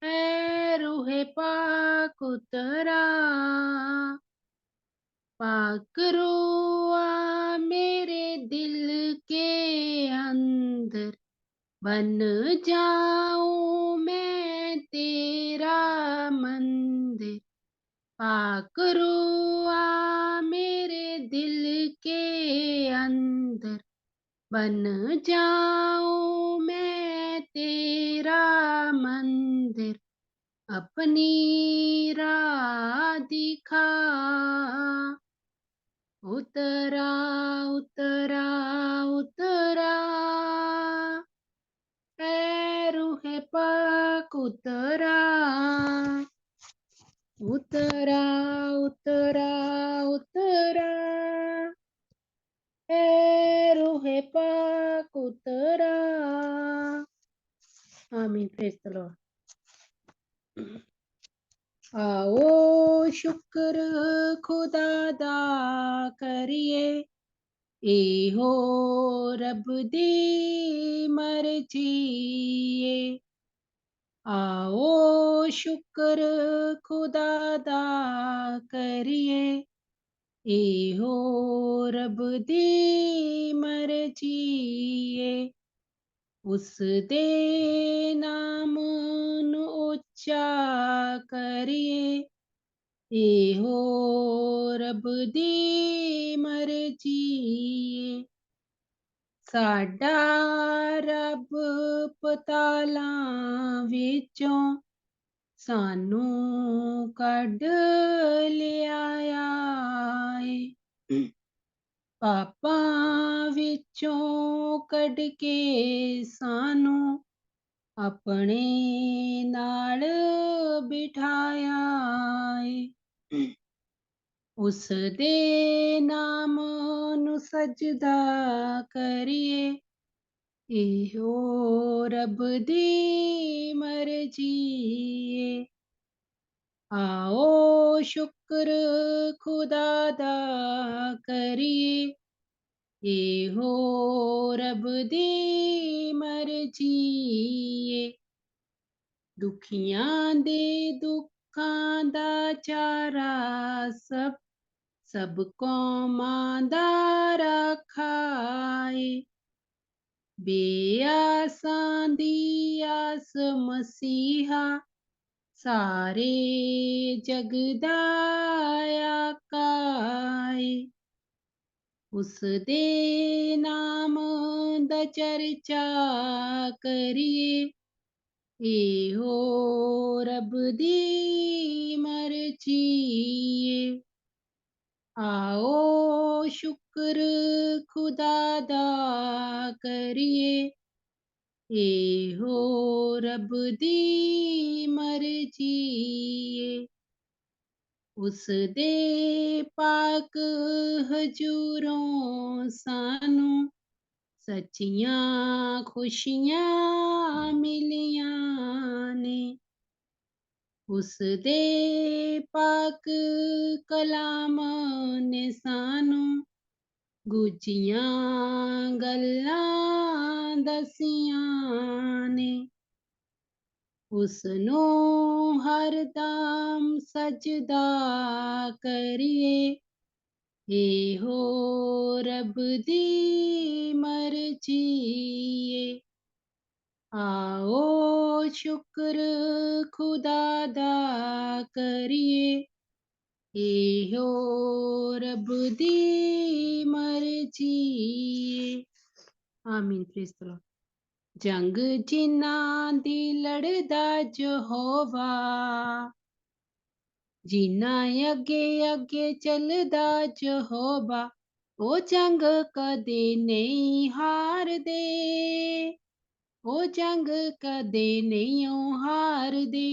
ऐ रूहे पाक उतरा, पाक रूआ मेरे दिल के अंदर, बन जाऊं मैं तेरा मंदिर, पाक रूआ मेरे दिल के अंदर, बन जाऊं मैं तेरा मंदिर, अपनी राह दिखा। उतरा उतरा उतरा ऐ रूहे पाक उतरा, उतरा उतरा उतरा ऐ रूहे पाक उतरा। आमीन। Praise the Lord. आओ शुक्र खुदा दा करिए, एहो रब दी मर्जी ए, आओ शुक्र खुदा दा करिए, एहो रब दी मर्जी ए, उस दे नाम नू उच्चा करिए, एहो रब दी मर्जी ए। साडा रब पतालां विचों सानू कढ लिआया ए, पापां विचों कढ के सानू अपने नाल बिठाया ए। उस दे नाम नू सजदा करिए, एहो रब दी मर्जी ए। आओ शुक्र खुदा दा करिए, एहो रब दी मर्जी ए। दुखियां दे दुखां दा चारा सब कौमां दा राखा ए, बेआसां दी आस मसीहा सारे जग दा आका ए। उस दे नाम दा चर्चा करिए, एहो रब दी मर्जी ए। आओ शुक्र खुदा दा करिए, एहो रब दी मर्जी ए। उस दे पाक हजूरों सानू सच्चियां खुशियां मिलियां ने, उस दे पाक कलाम ने सानू गुज्जियां गल्लां दसियां ने। उसनू हरदम सजदा करिए, एहो रब दी मर्जी ए। आओ शुक्र खुदा दा करिए, एहो रब दी मर्जी ए। आमीन। Praise the Lord. जंग जिन्हां दी लड़दा यहोवा, जिन्हां अगे अगे चलदा यहोवा, ओ जंग कदे नहीं हारदे, ओ जंग कदे नहीं हारदे।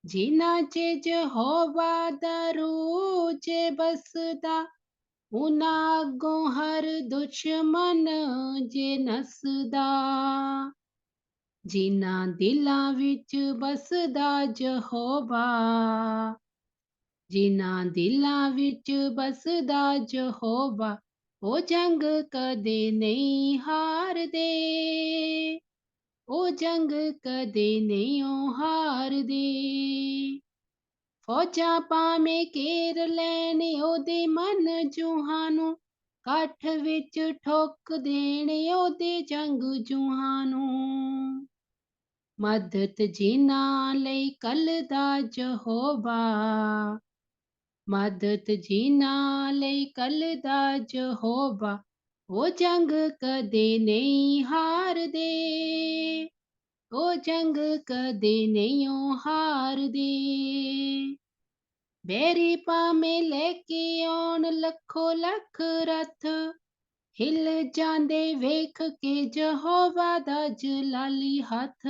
जिन्हां च यहोवा दा रूह च बसदा, उन्हां अगों हर दुश्मन जे नसदा। जिन्हां दिलां विच बसदा यहोवा, जिन्हां दिलां विच बसदा यहोवा, ओ जंग कदे नहीं हारदे, ओ जंग कदे नहीं हारदे। फौजां भावें घेर लैन ओदे मन जूहां नू, काठ विच ठोक देण ओदे जंग जूहां नू। मदद जिन्हां लई कलदा यहोवा, मदद जिन्हां लई कलदा यहोवा, ओ जंग कदे नहीं हारदे, ओ जंग कदे नहीं हारदे। बैरी भावें लैके आउण लखो लख रथ, हिल जांदे वेख के यहोवा दा जलाली हथ।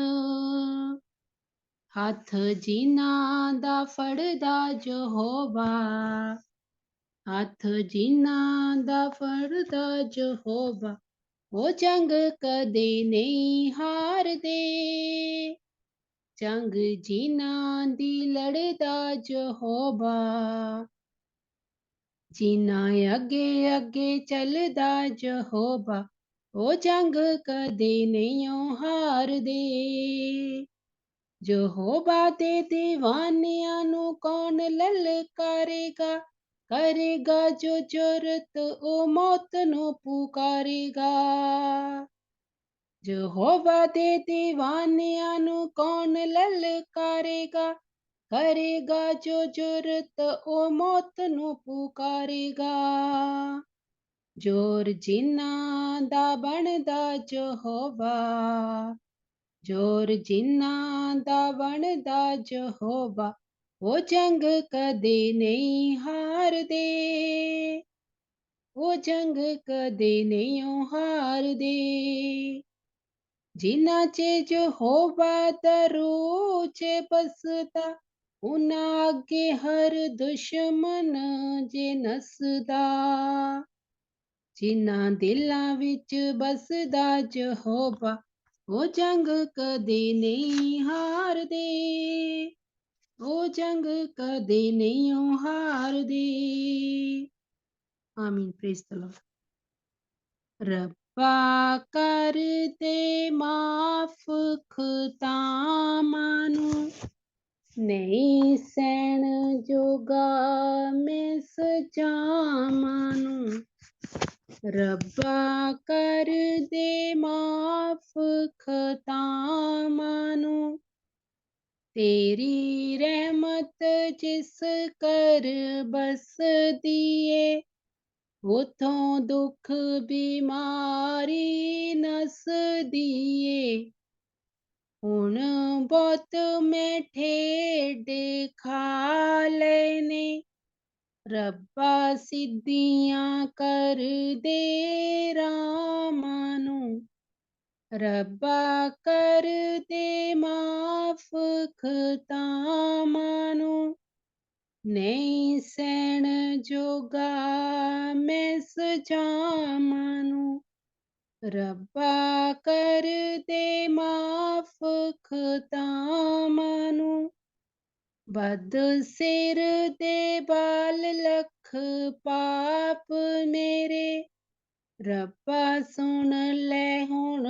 हथ जिन्हां दा फड़दा यहोवा, हथ जिन्हां दा फड़दा यहोवा, ओ जंग कदे नहीं हारदे। जंग जिन्हां दी लड़दा यहोवा, जिन्हां अगे अगे चलदा यहोवा, ओ जंग कदे नहीं हारदे। यहोवा दे दीवानियां नू कौन ललकारेगा, करेगा जो जरूरत ओ मौत नू पुकारेगा। यहोवा दे दीवानियां नू कौन ललकारेगा, करेगा जो जरूरत ओ मौत नू पुकारेगा। जोर जिन्हां दा बनदा यहोवा, जोर जिन्हां दा बनदा यहोवा, ओ जंग कदे नहीं हारदे, ओ जंग कदे नहीं हारदे। जिन्हां च यहोवा दा रूह च बसदा, उन्हां अगे हर दुश्मन जे नसदा। जिन्हां दिलां विच बसदा यहोवा, ओ जंग कदे नहीं हारदे, ओ जंग कदे नहीं हारदे। आमीन। Praise the Lord. रब्बा कर दे माफ खतावां नू, नहीं सहन जोगा मैं सजावां नू। रब्बा कर दे माफ खतावां नू, तेरी रहमत जिस कर बसदी ऐ, उथों दुख बीमारी नसदी ऐ। हुण बहुत मैं ठेडे खा लेने, रब्बा सिद्धियां कर दे रामां नू। रब्बा कर दे माफ खतावां नू, नहीं सहन जोगा मैं सजावां नू। रब्बा कर दे माफ खतावां नू, बद सिर दे बाल लख पाप मेरे, रब्बा सुन ले हुण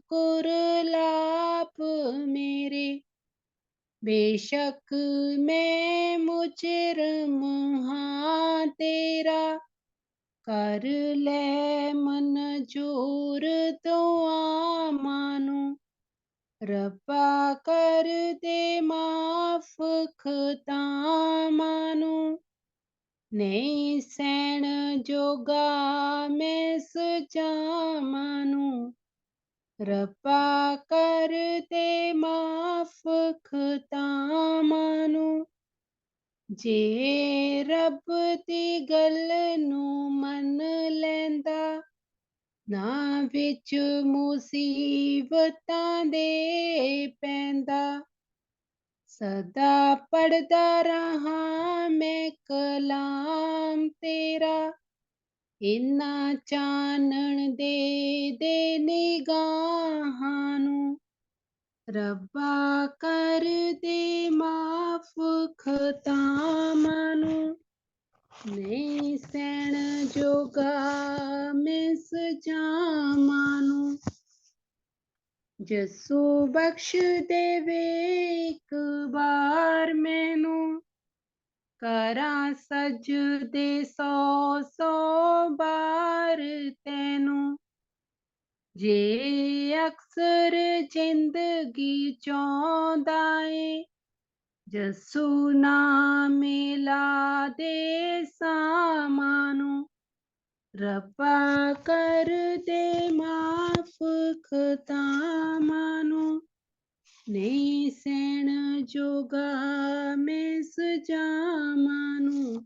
कुरलाप मेरे। बेशक मैं मुजरम हां तेरा, कर ले मंजूर दुआवां नू। रब्बा कर दे माफ खतावां नू, नहीं सहन जोगा मैं सजावां नू। रब्बा कर दे माफ खतावां नू, जे रब दी गल नू मन लैंदा, ना विच मुसीबतां दे पैंदा। सदा पढ़दा रहा मैं कलाम तेरा, इन्ना चानण दे निगाहां नू। रब्बा कर दे माफ खतावां नू, नहीं सहन जोगा मैं सजावां नू। जस्सू बख्श देवे एक बार मैनू, करां सजदे 100 बार तैनू। जे अक्सर जिंदगी चाहुंदा ऐ, जस्सू नाम मिला दे सामां नू। रब्बा कर दे माफ खतावां नू, नहीं सहन जोगा मैं सजावां नू।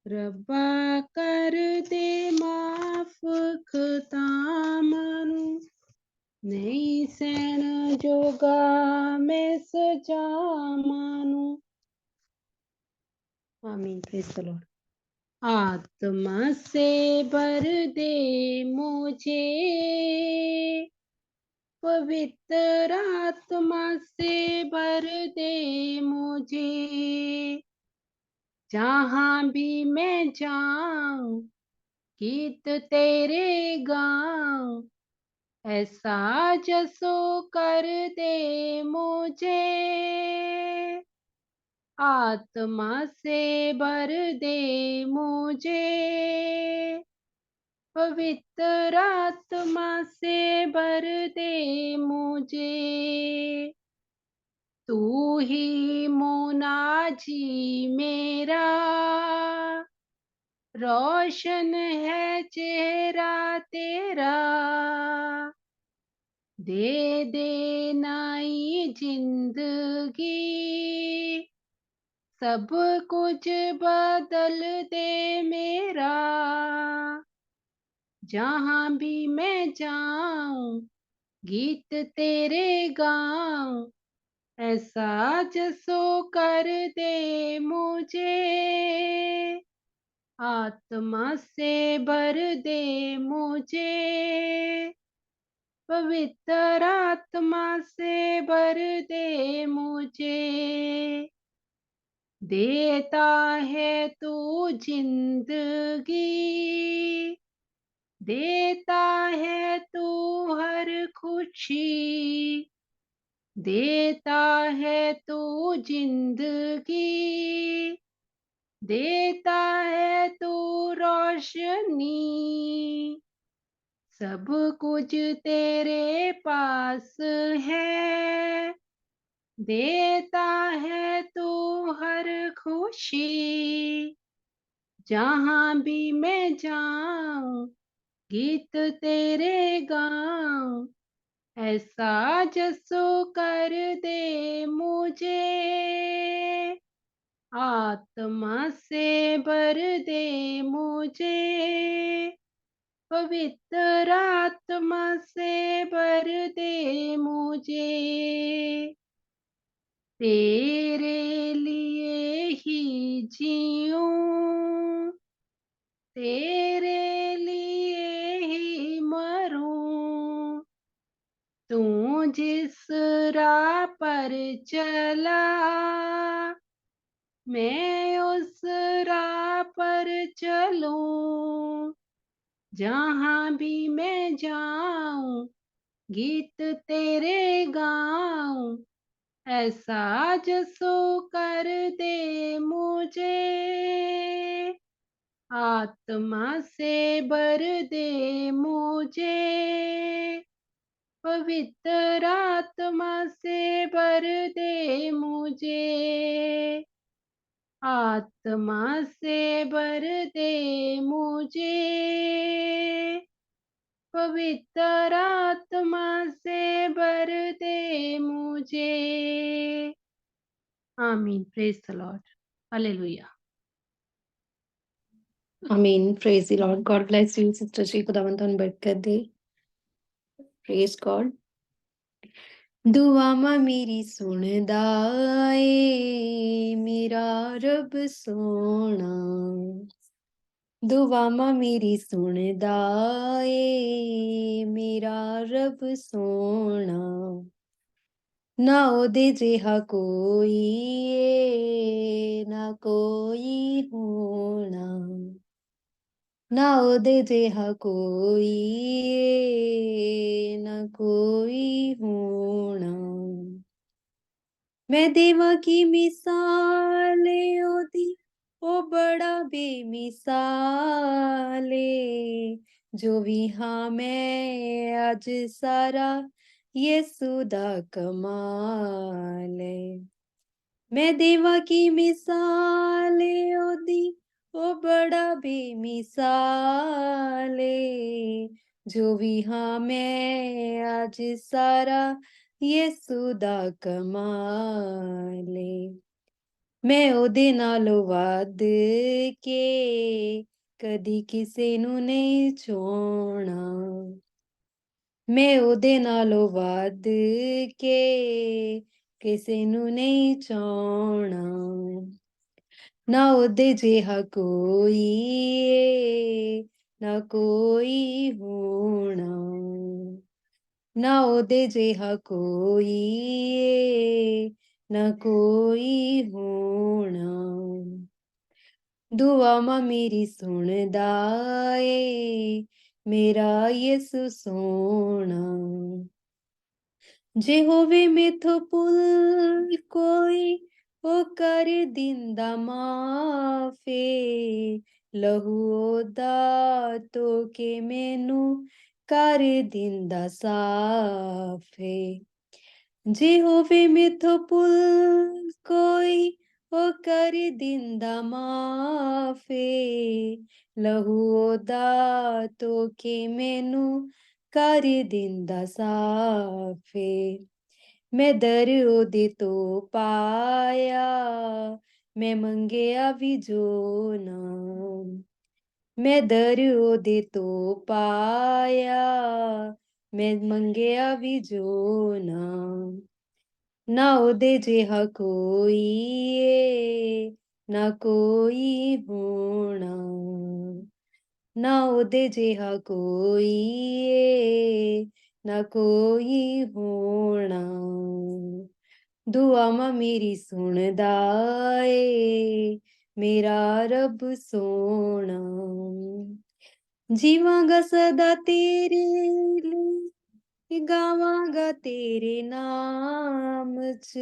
रब्बा कर दे माफ खतावां नू, नहीं सहन जोगा मैं सजावां नू। आमीन। Praise the Lord. आत्मा से भर दे मुझे, पवित्र आत्मा से भर दे मुझे। जहाँ भी मैं जाऊं गीत तेरे गाऊं, ऐसा जसो कर दे मुझे, आत्मा से भर दे मुझे, पवित्र आत्मा से भर दे मुझे। तू ही मोनाजी मेरा, रोशन है चेहरा तेरा, दे दे नई जिंदगी, सब कुछ बदल दे मेरा। जहां भी मैं जाऊं गीत तेरे गाऊं, ऐसा जसो कर दे मुझे, आत्मा से भर दे मुझे, पवित्र आत्मा से भर दे मुझे। देता है तू जिंदगी, देता है तू हर खुशी, देता है तू जिंदगी, देता है तू रोशनी, सब कुछ तेरे पास है, देता है तू हर खुशी। जहां भी मैं जाऊं गीत तेरे गाऊं, ऐसा जसो कर दे मुझे, आत्मा से भर दे मुझे, पवित्र आत्मा से भर दे मुझे। तेरे लिए ही जीऊं, तेरे लिए ही मरूं, तू जिस राह पर चला, मैं उस राह पर चलूं। जहां भी मैं जाऊं गीत तेरे गाऊं, ऐसा जसो कर दे मुझे, आत्मा से भर दे मुझे, पवित्र आत्मा से भर दे मुझे, आत्मा से भर दे मुझे, पवित्र आत्मा से भर दे मुझे। आमीन। Praise the Lord. हालेलुया। आमीन। Praise the Lord. God bless you sister जी, खुदावंद ਤੁਹਾਨੂੰ बरकत दे। Praise God. दुआ मां मेरी सुनदा ए मेरा रब सोना, दुआ मां मेरी सुनदा ए मेरा रब सोना, ना ओदे जिहा कोई ए ना कोई होना, ना ओदे जिहा कोई ए ना कोई होना। मैं देवा की मिसाल ओदी ओ बड़ा बेमिसाल ए, जो भी हाँ मैं अज सारा यीशु दा कमाल है। मैं देवा की मिसाल ओदी ओ बड़ा बेमिसाल ए, जो भी हाँ मैं अज सारा यीशु दा कमाल ਏ। ਮੈਂ ਉਹਦੇ ਨਾਲੋਂ ਵੱਧ ਕੇ ਕਦੀ ਕਿਸੇ ਨੂੰ ਨਹੀਂ ਚਾਹਣਾ, ਮੈਂ ਉਹਦੇ ਨਾਲੋਂ ਵੱਧ ਕੇ ਕਿਸੇ ਨੂੰ ਨਹੀਂ ਚਾਹਣਾ, ਨਾ ਉਹਦੇ ਜਿਹਾ ਕੋਈ ਏ ਨਾ ਕੋਈ ਹੋਣਾ, ਨਾ ਉਹਦੇ ਜਿਹਾ ਕੋਈ ਏ ਨਾ ਕੋਈ ਹੋਣਾ। ਦੁਆਵਾਂ ਮੇਰੀ ਸੁਣਦਾ ਏ मेरा यीशु सोना। जे होवे मेथो पुल कोई ओ कर दिंदा माफे, लहू ओदा तो के मैनू कर दिंदा साफे। जे होवे मेथो पुल कोई ओ कर दिंदा माफे, लहू ओदा तो के मैनू कर दिंदा साफे। मैं दर ओदे तो पाया, मैं मंगेया भी जो ना। मैं दर ओदे तो पाया, मैं मंगेया भी जो ना। ना ओदे जिहा कोई ए, ना कोई होना। ना ओदे जिहा कोई ए, ना कोई होना। दुआ मां मेरी सुनदा ए, मेरा रब सोना। जीवांगा सदा तेरे लिए, गावांगा तेरे नाम च,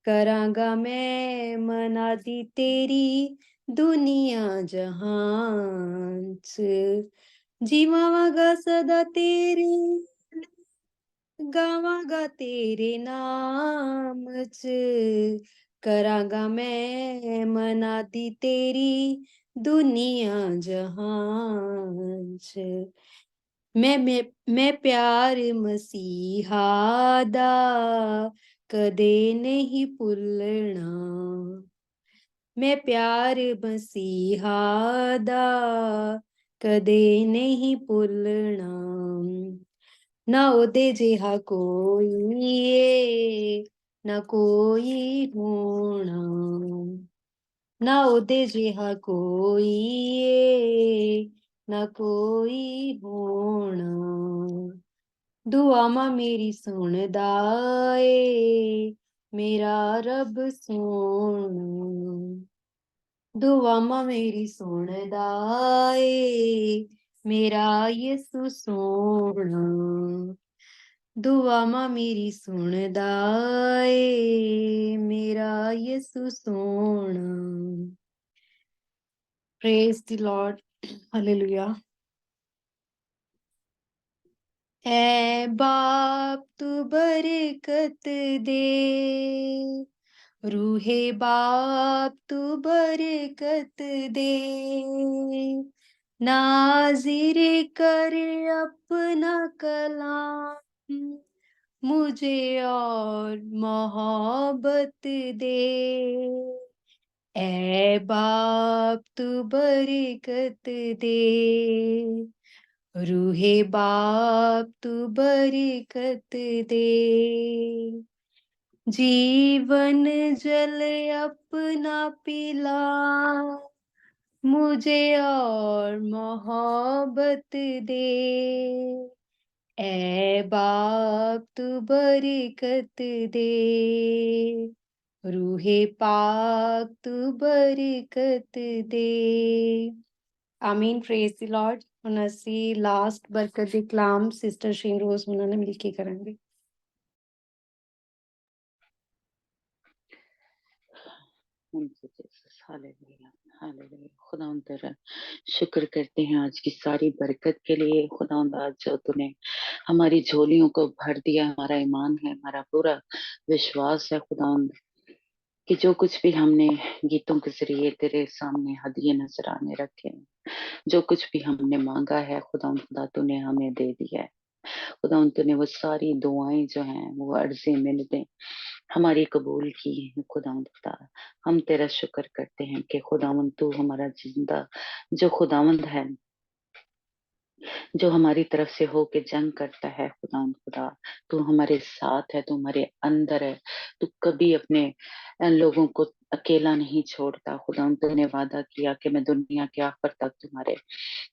करांगा मैं मनादी तेरी दुनिया जहान च। जीवांगा सदा तेरे, गावांगा तेरे नाम च, करांगा मैं मनादी तेरी दुनिया जहान च। मैं प्यार मसीहा दा कदे नहीं भुलना। मैं प्यार मसीहा दा कदे नहीं भुलना। ना ओदे जिहा कोई ए, ना कोई होना। ना ओदे जिहा कोई ए, ना कोई होना। दुआ मां मेरी सुनदा ए, मेरा रब सोना। दुआ मां मेरी सुनदा ए, मेरा यीशु सोना। दुआ मां मेरी सुनदा ए, मेरा यीशु सोना। Praise the Lord. Hallelujah. ऐ बाप तू बरकत दे, रूहे बाप तू बरकत दे। नाजिर कर अपना कलाम, मुझे और मोहब्बत दे। ऐ बाप तू बरकत दे, रूहे बाप तू बरकत दे। जीवन जल अपना पिला, मुझे और मोहब्बत दे। ऐ बाप तू बरकत दे, रूहे पाक तू बरकत दे। आमीन। Praise the Lord. ਹੁਣ ਅਸੀਂ ਲਾਸਟ ਬਰਕਤ ਦੀ ਕਲਾਮ ਸਿਸਟਰ ਸ਼ਿੰਗਰੋਜ਼ ਉਹਨਾਂ ਨੇ ਮਿਲ ਕੇ ਕਰਾਂਗੇ। Thank you, Jesus. Hallelujah, hallelujah. खुदावंद तेरा शुक्र करते हैं आज की सारी बरकत के लिए। खुदावंद आज जो तूने हमारी झोलियों को भर दिया, हमारा ईमान है, हमारा पूरा विश्वास है खुदावंद कि जो कुछ भी हमने गीतों के जरिए तेरे सामने हदिये नजराने रखे हैं, जो कुछ भी हमने मांगा है खुदा तूने हमें दे दिया है। खुदा तूने वो सारी दुआएं जो हैं, वो अर्जी मिन्नतें हमारी कबूल की हैं। खुदा हम तेरा शुक्र करते हैं कि खुदावंद तू हमारा जिंदा जो खुदावंद है, जो हमारी तरफ से हो के जंग करता है। खुदा तू हमारे साथ है, तू हमारे अंदर है। तू कभी अपने लोगों को अकेला नहीं छोड़ता। खुदावन तूने वादा किया कि मैं दुनिया के आखिर तक तुम्हारे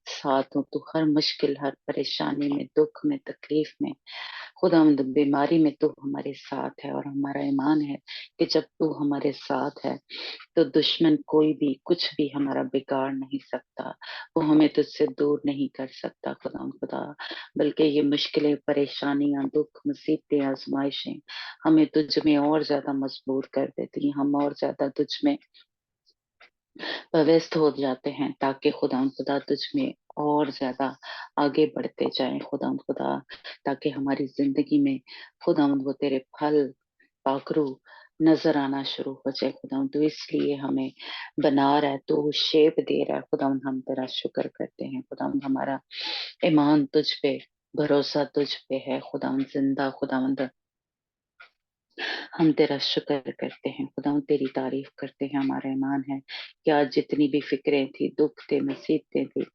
साथ हूँ। तू हर मुश्किल, हर परेशानी में, दुख में, तकलीफ में, खुदावंद बीमारी में तू हमारे साथ है। और हमारा ईमान है कि जब तू हमारे साथ है तो दुश्मन कोई भी कुछ भी हमारा बिगाड़ नहीं सकता, वो हमें तुझसे दूर नहीं कर सकता खुदा। बल्कि ये मुश्किलें, परेशानियां, दुख, मुसीबतें, आजमाइशें हमें तुझ में और ज्यादा मजबूत कर देती हैं। हम और ज्यादा तुझ में व्यस्त हो जाते हैं, ताकि खुदा तुझ में और ज्यादा आगे बढ़ते जाएं खुदा, ताकि हमारी जिंदगी में वो तेरे फल पाखरू नजर आना शुरू हो जाए खुदा। तो इसलिए हमें बना रहा है, तो शेप दे रहा है खुदा। हम तेरा शुक्र करते हैं खुदा। हमारा ईमान तुझ पे, भरोसा तुझ पे है खुदा जिंदा खुदावंद। हम तेरा शुक्र करते हैं खुदा, तेरी तारीफ करते हैं। हमारा ईमान है कि आज जितनी भी फिक्रें थी, दुख थे, मुसीबतें थी,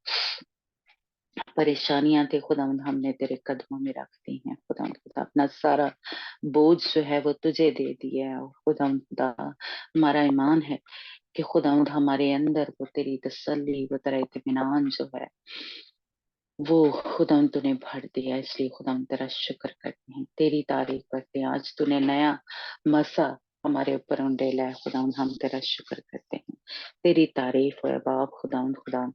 परेशानियां थे खुदा, हमने तेरे कदमों में रख दी हैं खुदा। अपना सारा बोझ जो है वो तुझे दे दिया है खुदा। हमारा ईमान है कि खुदा हमारे अंदर वो तेरी तसल्ली, वो तेरा इत्मीनान जो है वो खुदा तूने भर दिया। इसलिए खुदा तेरा शुक्र करते हैं, तेरी तारीफ करते हैं। आज तूने नया मसा हमारे ऊपर उंडेला है खुदा, हम तेरा शुक्र करते हैं। तेरी तारीफ है बाप खुदा।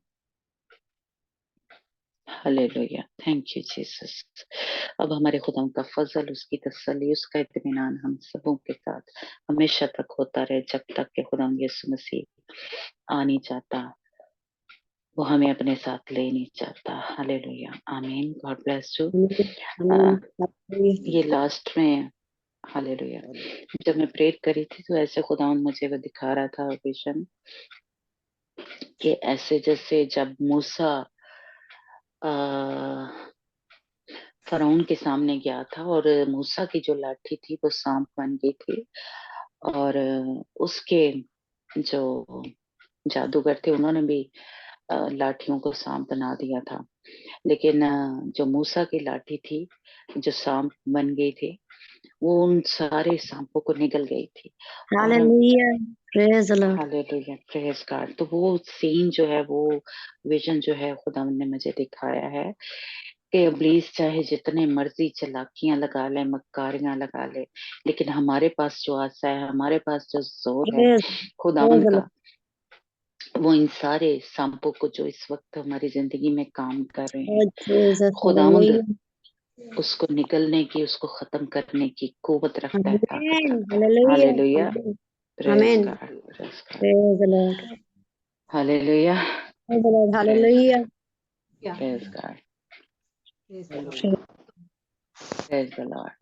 Hallelujah, thank you Jesus. अब हमारे खुदा का फजल, उसकी तसल्ली, उसका इत्मीनान हम सबों के साथ हमेशा तक होता रहे, जब तक कि खुदा यीशु मसीह आ नहीं जाता, वो हमें अपने साथ ले नहीं जाता। हालेलुया, आमीन। God bless you. ये लास्ट में, हालेलुया, जब मैं प्रेयर करी थी तो ऐसे खुदा मुझे वो दिखा रहा था विजन, कि ऐसे जैसे जब मूसा फरौन के सामने गया था और मूसा की जो लाठी थी वो सांप बन गई थी, और उसके जो जादूगर थे उन्होंने भी लाठियों को सांप बना दिया था। लेकिन जो मूसा की लाठी थी जो सांप बन गई थी, वो उन सारे सांपों को निगल गई थी। और hallelujah, praise the Lord. Hallelujah, praise God. तो वो सीन जो है, वो विजन जो है खुदा ने मुझे दिखाया है कि इब्लीस चाहे जितने मर्जी चालाकियां लगा ले, मक्कारियां लगा ले, लेकिन हमारे पास जो आशा है, हमारे पास जो जोर है प्रेज खुदावन द का, लॉर्ड। वो इन सारे सांपों को जो इस वक्त हमारी जिंदगी में काम कर रहे हैं, ओ जीसस, खुदावंद हालेलुया, उसको निकलने की, उसको खत्म करने की कुव्वत रखता है, ताकत आमीन, रखता है। हालेलुया, हालेलुया, प्रेज आमीन, God, praise God. Praise the Lord, hallelujah, praise the Lord, praise hallelujah, praise God, Praise the Lord. Praise the Lord.